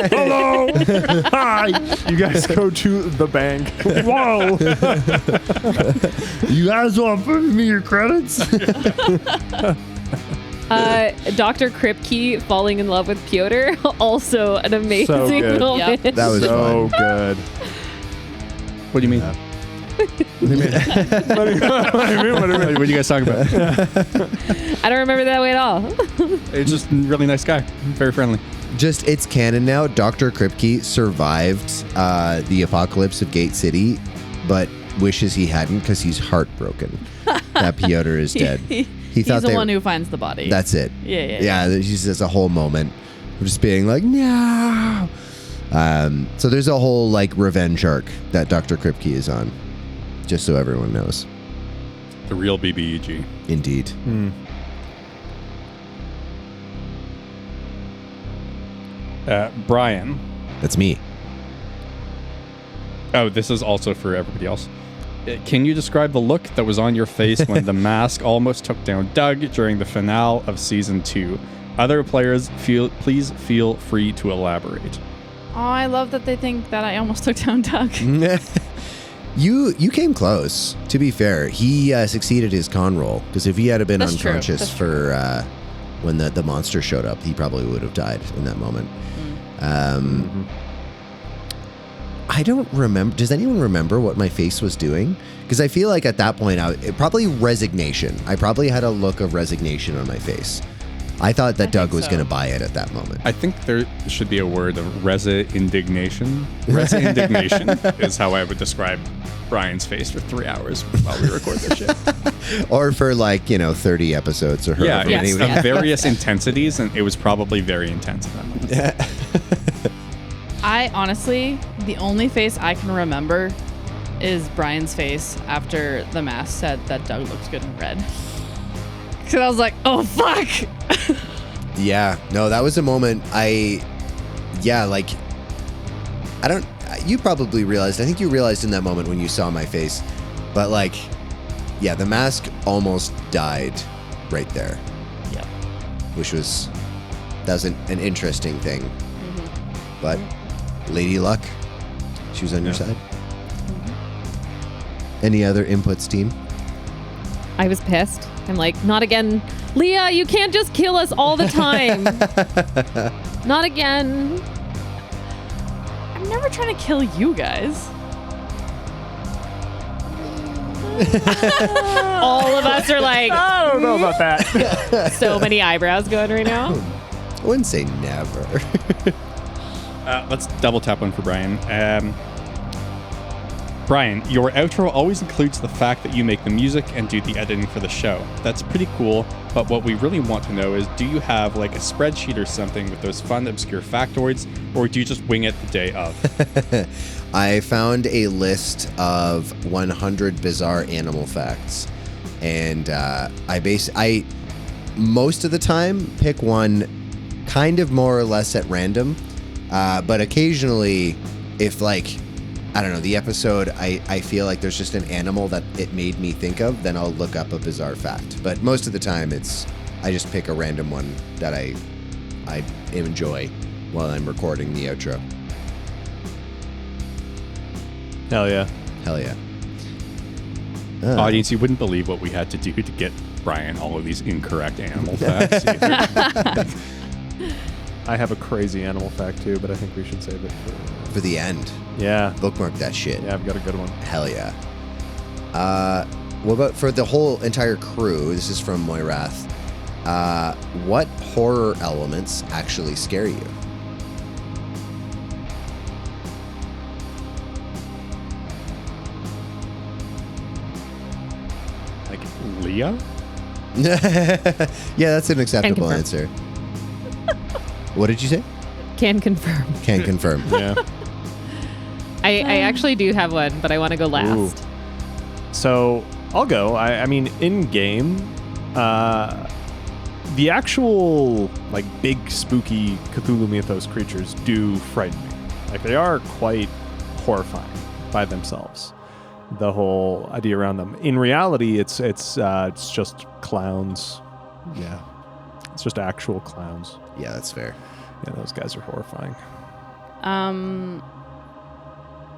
Hello. Hi. You guys go to the bank. Whoa. You guys want to give me your credits? Dr. Kripke falling in love with Piotr, also an amazing So good. moment. Yep. That was so fun. good. What do you mean? What do you guys talking about? I don't remember that way at all. He's just a really nice guy. Very friendly. Just, it's canon now. Dr. Kripke survived the apocalypse of Gate City, but wishes he hadn't because he's heartbroken that Piotr is dead. He's the one who finds the body. That's it. Yeah. He's just a whole moment of just being like, no. So there's a whole like revenge arc that Dr. Kripke is on, just so everyone knows. The real BBEG. Indeed. Brian. That's me. Oh, this is also for everybody else. Can you describe the look that was on your face when the mask almost took down Doug during the finale of season 2? Other players, please feel free to elaborate. Oh, I love that they think that I almost took down Doug. You came close. To be fair, he succeeded his con roll, because if he had been unconscious for when the monster showed up, he probably would have died in that moment. I don't remember. Does anyone remember what my face was doing? Because I feel like at that point, probably resignation. I probably had a look of resignation on my face. I thought that Doug was going to buy it at that moment. I think there should be a word of resi-indignation. Resi-indignation is how I would describe Brian's face for 3 hours while we record this shit. Or for 30 episodes or however many. Of various intensities, and it was probably very intense in that moment. I honestly, the only face I can remember is Brian's face after the mask said that Doug looks good in red. Because I was like, oh, fuck. Yeah. No, that was a moment you probably realized, I think you realized in that moment when you saw my face, but the mask almost died right there. Yeah. That was an interesting thing. Mm-hmm. But Lady Luck, she was on your side. Mm-hmm. Any other inputs, team? I was pissed. I'm like, not again. Leah, you can't just kill us all the time. Not again. I'm never trying to kill you guys. All of us are like, I don't know about that. So many eyebrows going right now. I wouldn't say never. Let's double tap one for Brian. Brian, your outro always includes the fact that you make the music and do the editing for the show. That's pretty cool, but what we really want to know is, do you have a spreadsheet or something with those fun, obscure factoids, or do you just wing it the day of? I found a list of 100 bizarre animal facts, and I most of the time pick one kind of more or less at random, but occasionally if I don't know, the episode, I feel like there's just an animal that it made me think of, then I'll look up a bizarre fact. But most of the time, I just pick a random one that I enjoy while I'm recording the outro. Hell yeah. Hell yeah. Audience, you wouldn't believe what we had to do to get Brian all of these incorrect animal facts. I have a crazy animal fact too, but I think we should save it for the end. Yeah. Bookmark that shit. Yeah, I've got a good one. Hell yeah. What about for the whole entire crew? This is from Moirath. What horror elements actually scare you? Leah? Yeah, that's an acceptable answer. What did you say? Can confirm. Can confirm. Yeah. I actually do have one, but I want to go last. Ooh. So I'll go. I mean, in game, the actual big spooky Cthulhu Mythos creatures do frighten me. They are quite horrifying by themselves. The whole idea around them. In reality, it's just clowns. Yeah, it's just actual clowns. Yeah, that's fair. Yeah, those guys are horrifying. I'm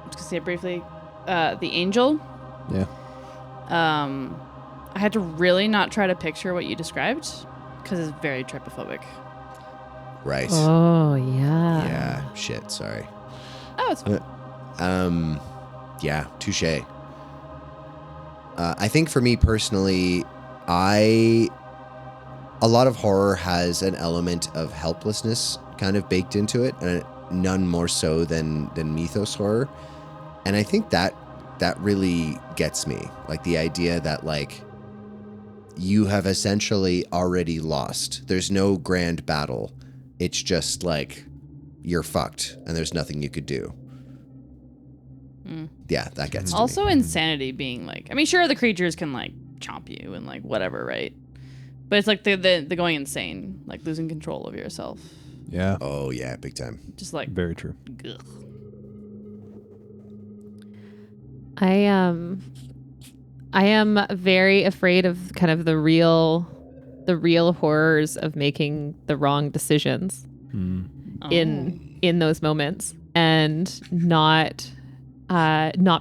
just gonna say it briefly. The angel. Yeah. I had to really not try to picture what you described because it's very trypophobic. Right. Oh yeah. Yeah. Shit. Sorry. Oh, it's fine. Yeah. Touche. I think for me personally, I a lot of horror has an element of helplessness kind of baked into it, and none more so than mythos horror. And I think that really gets me. Like the idea that like you have essentially already lost. There's no grand battle. It's just like you're fucked and there's nothing you could do. Yeah, that gets to also me. Insanity being like, I mean, sure, the creatures can like chomp you and like whatever, right? But it's like the going insane, like losing control of yourself. Yeah. Oh yeah, big time. Just like Very true. ugh. I am very afraid of kind of the real horrors of making the wrong decisions in those moments, and not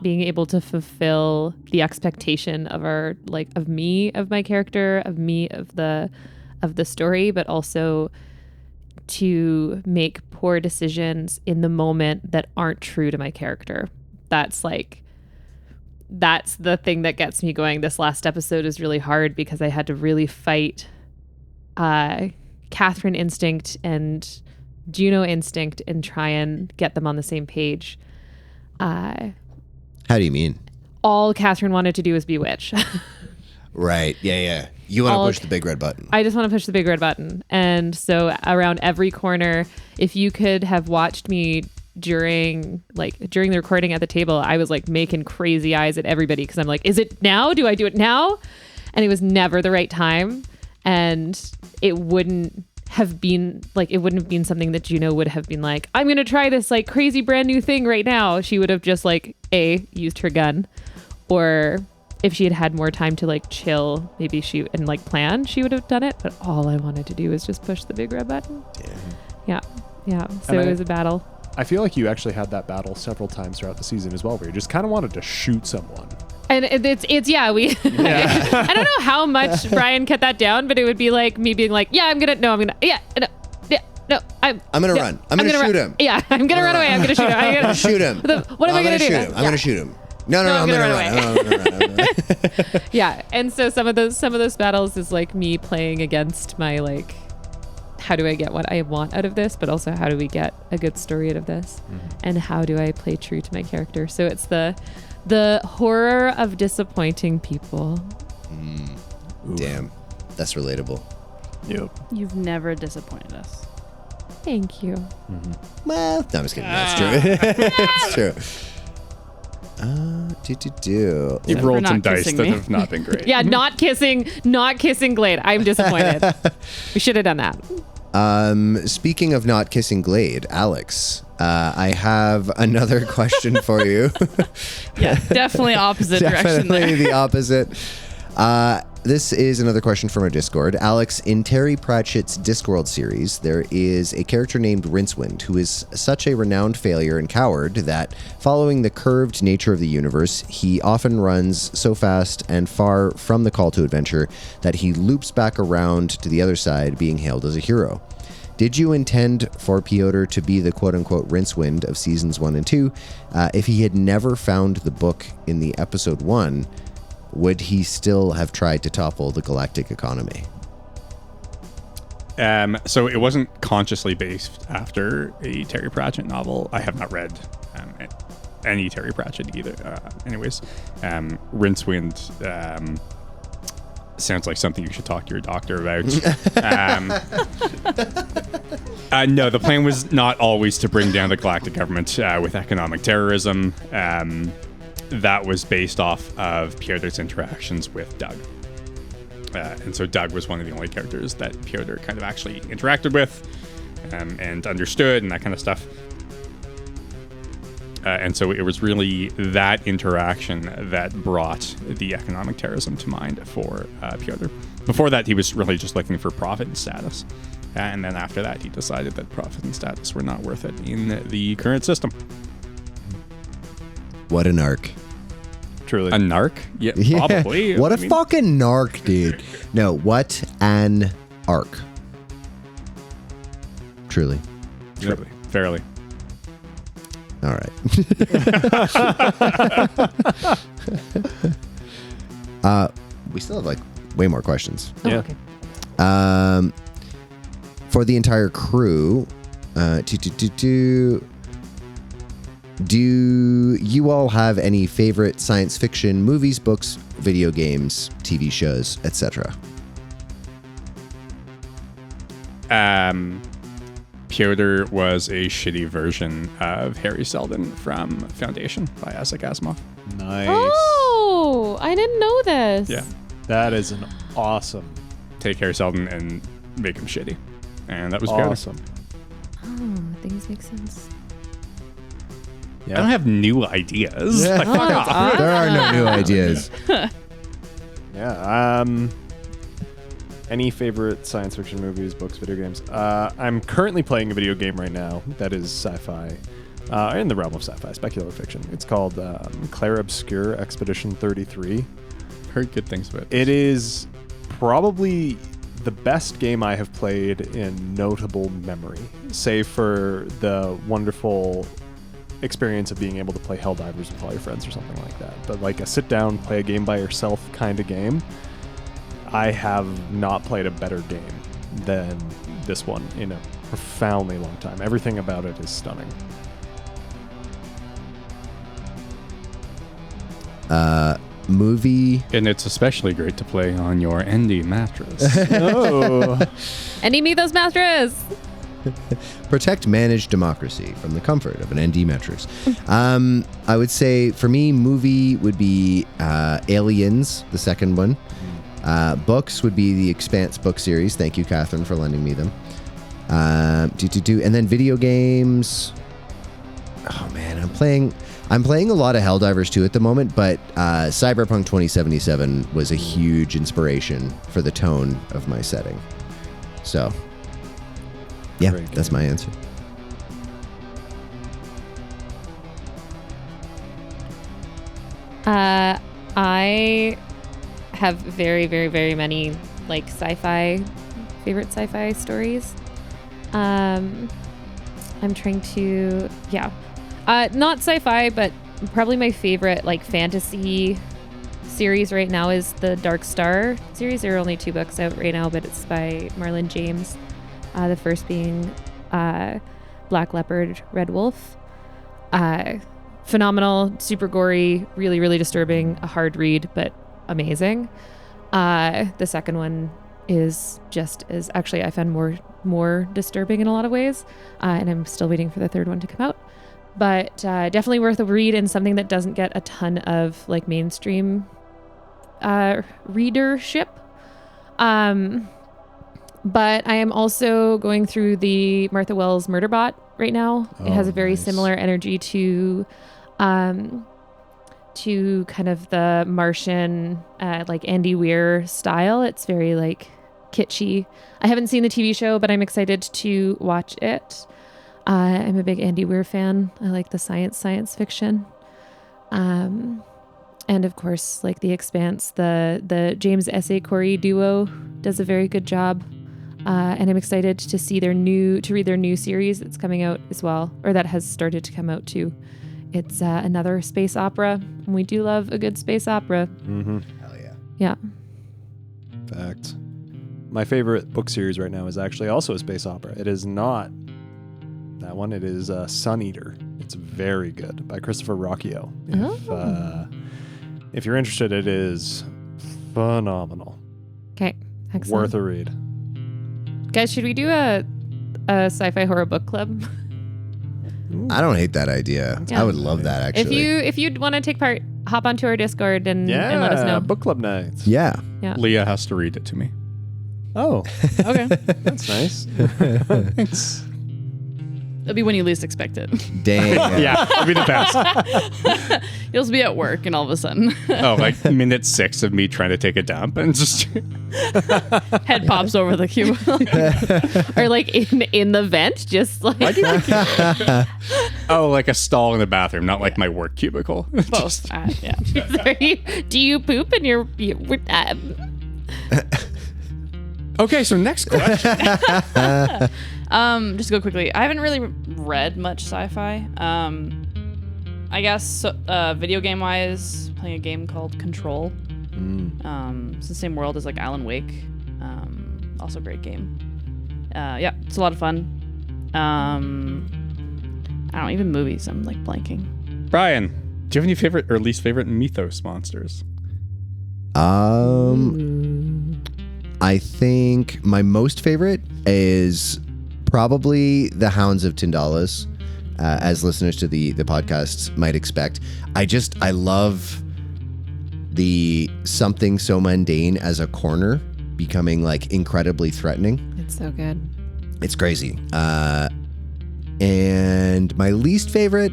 being able to fulfill the expectation of of my character, of the story, but also to make poor decisions in the moment that aren't true to my character. That's the thing that gets me going. This last episode is really hard because I had to really fight Catherine instinct and Juno instinct and try and get them on the same page. How do you mean? All Catherine wanted to do was bewitch. Right. Yeah. You want to push the big red button. I just want to push the big red button. And so around every corner, if you could have watched me during the recording at the table, I was like making crazy eyes at everybody because I'm like, is it now? Do I do it now? And it was never the right time. And it wouldn't have been something that Juno would have been like, I'm going to try this like crazy brand new thing right now. She would have just like used her gun, or if she had had more time to like chill, maybe and like plan, she would have done it. But all I wanted to do was just push the big red button. Yeah. So it was a battle. I feel like you actually had that battle several times throughout the season as well, where you just kind of wanted to shoot someone. And I don't know how much Brian cut that down, but it would be like me being like, I'm gonna run. I'm gonna shoot him. Yeah, I'm gonna run away. I'm gonna shoot him. I'm gonna shoot him. What am I gonna do? I'm gonna shoot him. No, I'm gonna run away. Yeah, and so some of those battles is like me playing against my like, how do I get what I want out of this, but also how do we get a good story out of this, and how do I play true to my character? So it's the horror of disappointing people. Damn, that's relatable. Yep. You've never disappointed us. Thank you. Well, no, I'm just kidding. That's true. It's true. You've rolled some dice that have not been great. Yeah, not kissing Glade. I'm disappointed. We should have done that. Speaking of not kissing Glade, Alex, I have another question for you. Yeah, definitely opposite direction there. Definitely the opposite. This is another question from our Discord. Alex, in Terry Pratchett's Discworld series, there is a character named Rincewind who is such a renowned failure and coward that, following the curved nature of the universe, he often runs so fast and far from the call to adventure that he loops back around to the other side, being hailed as a hero. Did you intend for Piotr to be the quote-unquote Rincewind of seasons 1 and 2? If he had never found the book in the episode 1, would he still have tried to topple the galactic economy? So it wasn't consciously based after a Terry Pratchett novel. I have not read any Terry Pratchett either. Anyways, Rincewind sounds like something you should talk to your doctor about. No, the plan was not always to bring down the galactic government with economic terrorism. That was based off of Piotr's interactions with Doug. And so Doug was one of the only characters that Piotr kind of actually interacted with and understood and that kind of stuff. And so it was really that interaction that brought the economic terrorism to mind for Piotr. Before that, he was really just looking for profit and status. And then after that, he decided that profit and status were not worth it in the current system. What an arc. Truly. A narc? Yeah, probably. What a fucking narc, dude. No, what an arc. Truly. Truly. Fairly. All right. We still have like way more questions. Oh, okay. For the entire crew, do you all have any favorite science fiction movies, books, video games, TV shows, etc.? Piotr was a shitty version of Harry Seldon from Foundation by Isaac Asimov. Nice. Oh, I didn't know this. Yeah. That is an awesome. Take Harry Seldon and make him shitty. And that was Piotr. Awesome. Oh, things make sense. I don't have new ideas. Yeah. Like, fuck off. There are no new ideas. Yeah. Any favorite science fiction movies, books, video games? I'm currently playing a video game right now that is sci-fi, in the realm of sci-fi, speculative fiction. It's called Clair Obscur Expedition 33. Heard good things about it. It is probably the best game I have played in notable memory, save for the wonderful experience of being able to play Helldivers with all your friends or something like that. But like a sit down, play a game by yourself kind of game, I have not played a better game than this one in a profoundly long time. Everything about it is stunning. Movie. And it's especially great to play on your ND mattress. Oh. Any me those mattress. Protect managed democracy from the comfort of an ND mattress. I would say for me, movie would be Aliens, the second one. Books would be the Expanse book series. Thank you, Catherine, for lending me them. And then video games. Oh man, I'm playing a lot of Helldivers 2 at the moment, but Cyberpunk 2077 was a huge inspiration for the tone of my setting. So, yeah, that's my answer. I have very, very, very many like favorite sci-fi stories. I'm trying to, not sci-fi, but probably my favorite like fantasy series right now is the Dark Star series. There are only 2 books out right now, but it's by Marlon James. The first being Black Leopard, Red Wolf. Phenomenal, super gory, really, really disturbing, a hard read, but amazing. The second one is just as, actually I found more disturbing in a lot of ways, and I'm still waiting for the third one to come out. But definitely worth a read, and something that doesn't get a ton of like mainstream readership. But I am also going through the Martha Wells Murderbot right now. It has a very similar energy to kind of the Martian, like Andy Weir style. It's very like kitschy. I haven't seen the TV show, but I'm excited to watch it. I'm a big Andy Weir fan. I like the science fiction. And of course, like The Expanse, the James S.A. Corey duo does a very good job. And I'm excited to see read their new series that's coming out as well, or that has started to come out too. It's another space opera, and we do love a good space opera. Mm-hmm. Hell yeah. Yeah. Fact. My favorite book series right now is actually also a space opera. It is not that one. It is Sun Eater. It's very good by Christopher Rocchio. If you're interested, it is phenomenal. Okay. Excellent. Worth a read. Guys, should we do a sci-fi horror book club? I don't hate that idea. Yeah. I would love that, actually. If you'd want to take part, hop onto our Discord and let us know. Book club nights. Yeah. Leah has to read it to me. Oh, Okay. that's nice. Thanks. It'll be when you least expect it. Dang. Yeah, it'll be the best. You'll just be at work and all of a sudden Like minute 6 of me trying to take a dump and just head pops over the cubicle. Or like in the vent, just like like a stall in the bathroom, not like my work cubicle. Both. Yeah. do you poop in your Okay, so next question. Just go quickly. I haven't really read much sci-fi. I guess video game wise, playing a game called Control. It's the same world as like Alan Wake. Also great game. Yeah, it's a lot of fun. I don't know, even movies, I'm like blanking. Brian, do you have any favorite or least favorite Mythos monsters? I think my most favorite is probably the Hounds of Tyndalis, as listeners to the podcast might expect. I love the something so mundane as a corner becoming like incredibly threatening. It's so good. It's crazy. And my least favorite,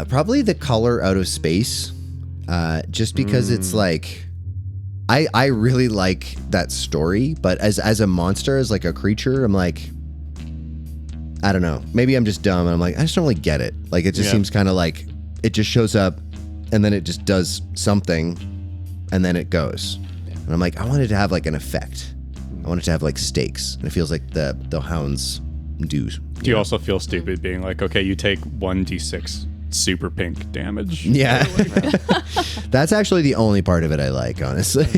probably the color out of space, just because it's like, I really like that story, but as a monster, as like a creature, I'm like, I don't know. Maybe I'm just dumb, and I'm like, I just don't really get it. Like, it just seems kind of like it just shows up, and then it just does something, and then it goes. And I'm like, I want it to have like an effect. I want it to have like stakes, and it feels like the hounds do. Do you also feel stupid being like, okay, you take 1d6 super pink damage? Yeah. That's actually the only part of it I like, honestly.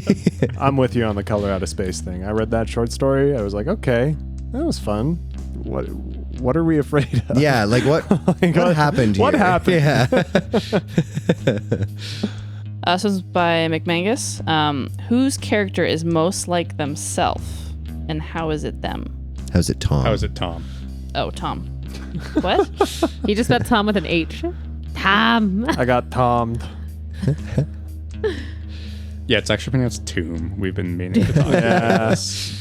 I'm with you on the color out of space thing. I read that short story. I was like, okay, that was fun. What are we afraid of? Yeah, like what happened here? What happened? Yeah. This was by McMangus. Whose character is most like themselves, and how is it them? How's it, Tom? How is it, Tom? Oh, Tom. What? He just got Tom with an H. Tom. I got Tom. Yeah, it's actually pronounced tomb. We've been meaning to talk about this.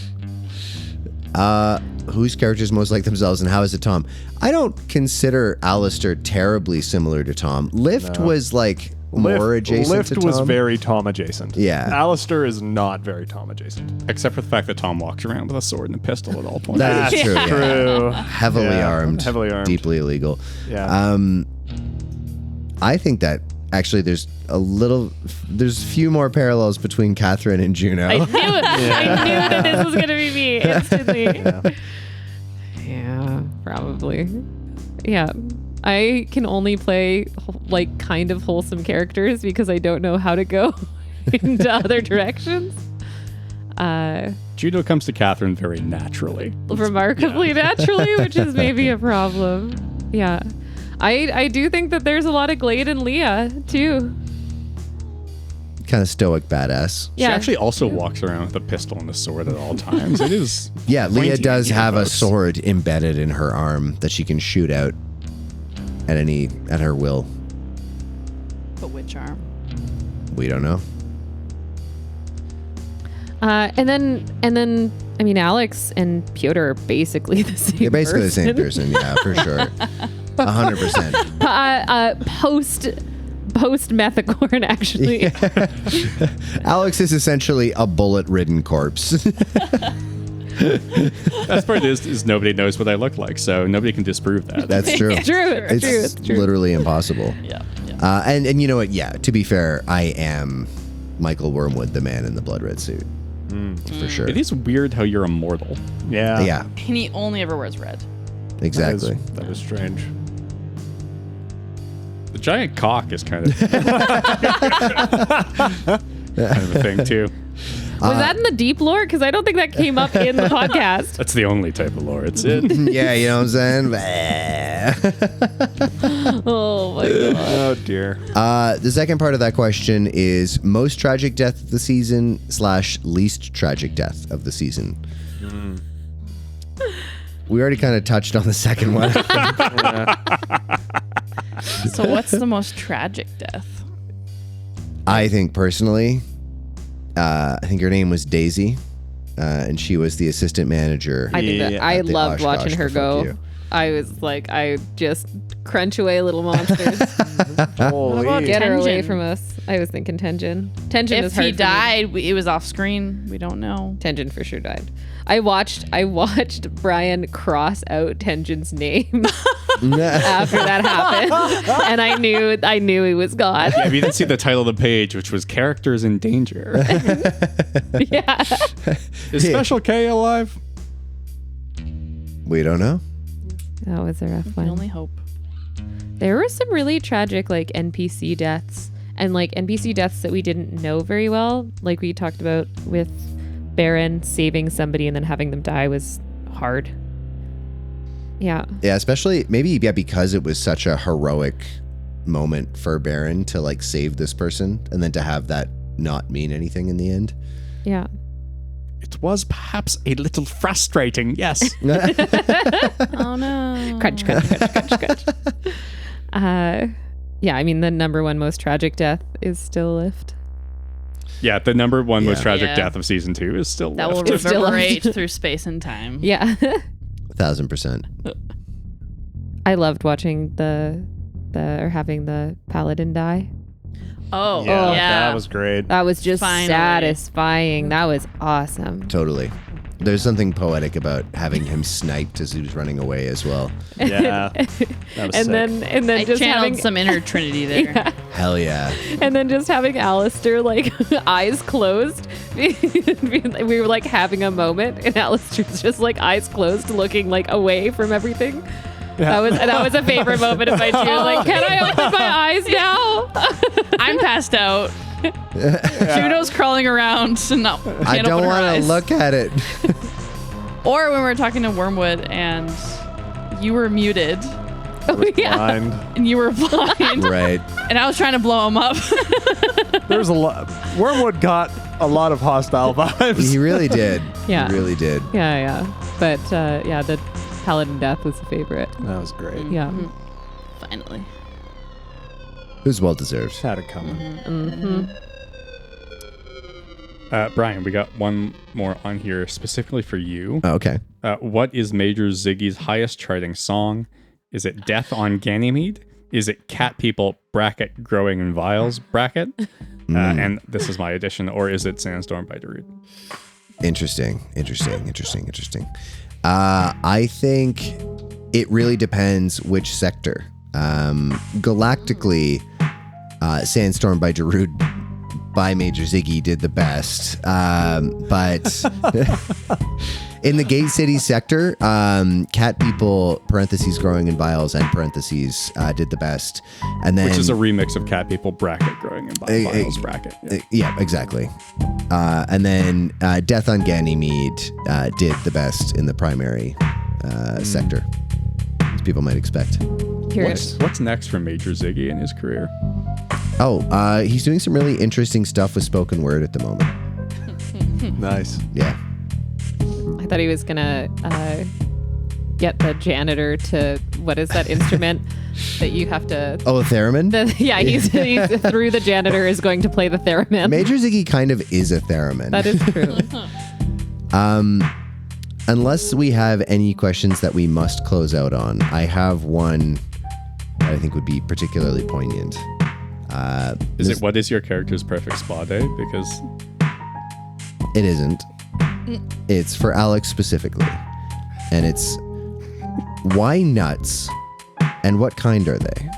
Whose character is most like themselves, and how is it, Tom? I don't consider Alistair terribly similar to Tom. Lift was like more adjacent Lift to Tom. was very Tom adjacent. Yeah. Alistair is not very Tom adjacent. Except for the fact that Tom walks around with a sword and a pistol at all points. That is true. Yeah. True. Heavily armed. Heavily armed. Deeply illegal. Yeah. I think that actually there's few more parallels between Catherine and Juno. I knew it. I knew that this was going to be me instantly. Yeah, probably. Yeah. I can only play like kind of wholesome characters because I don't know how to go into other directions. Juno comes to Catherine very naturally. Remarkably naturally, which is maybe a problem. Yeah. I do think that there's a lot of Glade and Leah too. Kind of stoic badass. Yeah. She actually also walks around with a pistol and a sword at all times. It is. Yeah, Leah pointy does have a folks. sword embedded in her arm that she can shoot out at her will. But which arm? We don't know. And then I mean Alex and Piotr are basically the same. You're basically the same person, yeah, for sure. 100%. Post Methacorn, actually. Alex is essentially a bullet-ridden corpse. That's part is nobody knows what I look like, so nobody can disprove that. That's true. It's true. It's literally impossible. Yeah. And you know what? Yeah, to be fair, I am Michael Wormwood, the man in the blood red suit. For sure. It is weird how you're immortal. Yeah. Yeah, And he only ever wears red. exactly. That is strange. The giant cock is kind of a thing too. Was that in the deep lore? Because I don't think that came up in the podcast. That's the only type of lore. It's it. Yeah, you know what I'm saying? Oh my god. Oh dear. The second part of that question is most tragic death of the season / least tragic death of the season. We already kind of touched on the second one. So what's the most tragic death? I think personally, I think her name was Daisy, and she was the assistant manager. I think that Yeah, I at the loved Oshkosh watching her for Fuck go. You. I was like, I just crunch away little monsters. Holy. Get her away Tenjin? from us. I was thinking Tenjin. Tenjin is If hard he for me. died, it was off screen. We don't know. Tenjin for sure died. I watched Brian cross out Tenjin's name after that happened, and I knew he was gone. Yeah, we didn't see the title of the page, which was "Characters in Danger." Yeah. Is Special K alive? We don't know. That was a rough We one. only hope. There were some really tragic like NPC deaths and like NPC deaths that we didn't know very well, like we talked about with Baron saving somebody and then having them die was hard. Yeah. Yeah, especially maybe because it was such a heroic moment for Baron to like save this person and then to have that not mean anything in the end. Yeah. It was perhaps a little frustrating, yes. Oh no. Crunch, crunch, crunch, crunch, crunch. Yeah, I mean, the number one most tragic death is still Lift. Yeah, the number one most tragic Yeah. death of season 2 is still That will left. reverberate through space and time. Yeah. 1,000%. I loved watching having the paladin die. Oh, Yeah, yeah. that was great. That was just Finally. satisfying. That was awesome. Totally. There's something poetic about having him sniped as he was running away as well. Yeah, that was And sick. then I just channeled having some inner Trinity there. Yeah. Hell yeah. And then just having Alistair like eyes closed. We were like having a moment, and Alistair's just like eyes closed, looking like away from everything. That was a favorite moment of mine too. Like, can I open my eyes now? I'm passed out. Juno's crawling around. No, can't I don't open her want to eyes. look at it. Or when we were talking to Wormwood and you were muted Oh, yeah. Blind. and you were blind, Right. and I was trying to blow him up. There's a lot. Wormwood got a lot of hostile vibes. He really did. Yeah. He really did. Yeah. But yeah, the paladin death was a favorite. That was great. Yeah. Finally. It was well deserved. Had it coming. Mm-hmm. Brian, we got one more on here specifically for you. Oh, okay. What is Major Ziggy's highest charting song? Is it Death on Ganymede? Is it Cat People bracket Growing in Vials bracket? And this is my addition. Or is it Sandstorm by Darude? Interesting. I think it really depends which sector. Galactically, Sandstorm by Darude by Major Ziggy did the best. But in the Gate City sector, Cat People, parentheses, Growing in Vials, and parentheses, did the best. And then, Which is a remix of Cat People bracket Growing in Vials bracket. Yeah. yeah, exactly. And then Death on Ganymede did the best in the primary sector, as people might expect. What's next for Major Ziggy in his career? Oh, he's doing some really interesting stuff with spoken word at the moment. Nice. Yeah. I thought he was gonna get the janitor to, what is that instrument that you have to? Oh, a theremin? He's through the janitor is going to play the theremin. Major Ziggy kind of is a theremin. That is true. Unless we have any questions that we must close out on, I have one that I think would be particularly poignant. What is your character's perfect spa day? Because it isn't. It's for Alex specifically. And it's, why nuts? And what kind are they?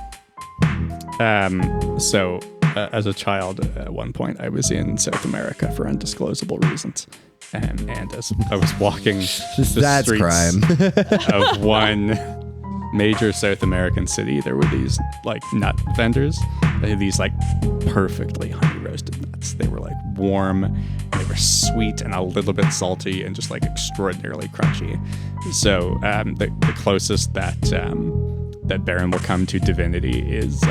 As a child, at one point, I was in South America for undisclosable reasons. And as I was walking the That's streets crime. of one major South American city, there were these like nut vendors. They had these like perfectly honey roasted nuts. They were like warm, they were sweet and a little bit salty and just like extraordinarily crunchy. So the closest that Baron will come to divinity is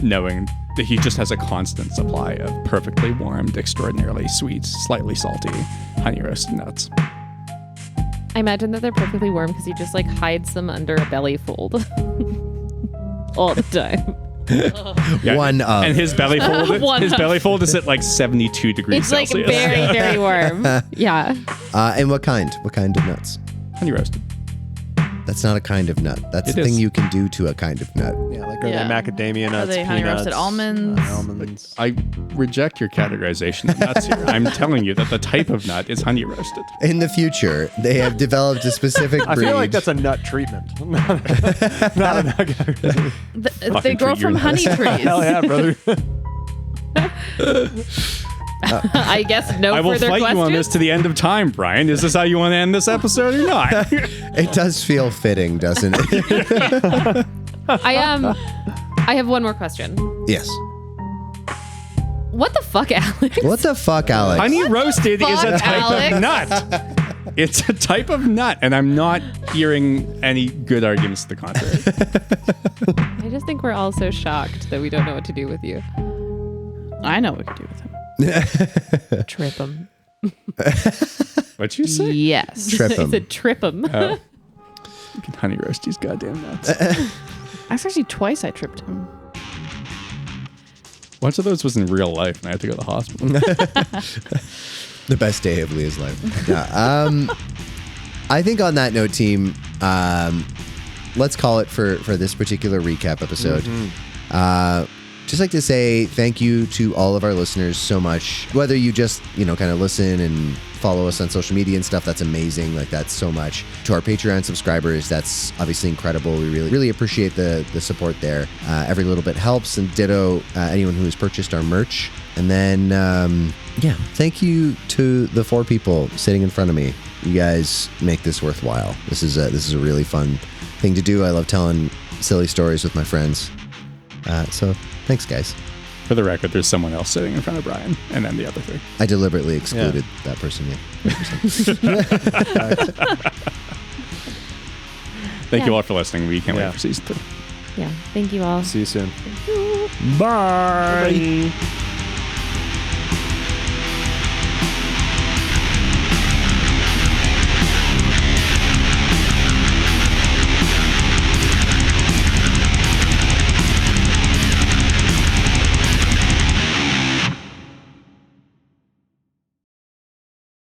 knowing that he just has a constant supply of perfectly warmed, extraordinarily sweet, slightly salty honey roasted nuts. I imagine that they're perfectly warm because he just like hides them under a belly fold all the time. Yeah, One of. and his belly fold is at like 72 degrees It's like Celsius. very, very warm. Yeah. And what kind? What kind of nuts? Honey roasted. That's not a kind of nut. That's It the is. thing you can do to a kind of nut. Yeah, like are Yeah. they macadamia nuts? Are they honey roasted peanuts, almonds? almonds. I reject your categorization of nuts here. I'm telling you that the type of nut is honey roasted. In the future, they have developed a specific breed. I feel like that's a nut treatment. Not a nut. They grow treat your from honey nuts. trees. Hell yeah, brother. I guess no I will further fight questions. you on this to the end of time, Brian. Is this how you want to end this episode or not? It does feel fitting, doesn't it? I have one more question. Yes. What the fuck, Alex? What the fuck, Alex? Honey roasted is a fuck, type Alex? of nut. It's a type of nut, and I'm not hearing any good arguments to the contrary. I just think we're all so shocked that we don't know what to do with you. I know what we could do with him. Trip him. What'd you say? Yes. Trip I 'em. said trip him. Oh. You can honey roast these goddamn nuts. Actually, twice I tripped him. Once of those was in real life, and I had to go to the hospital. The best day of Leah's life. Yeah. I think on that note, team, let's call it for this particular recap episode. Just like to say thank you to all of our listeners so much. Whether you just, kind of listen and follow us on social media and stuff, that's amazing. Like, that's so much. To our Patreon subscribers, that's obviously incredible. We really, really appreciate the support there. Every little bit helps. And ditto anyone who has purchased our merch. And then, thank you to the 4 people sitting in front of me. You guys make this worthwhile. This is a really fun thing to do. I love telling silly stories with my friends. So thanks, guys. For the record, there's someone else sitting in front of Brian, and then the other 3. I deliberately excluded that person. Thank you all for listening. We can't wait for season 3. Yeah. Thank you all. See you soon. Bye.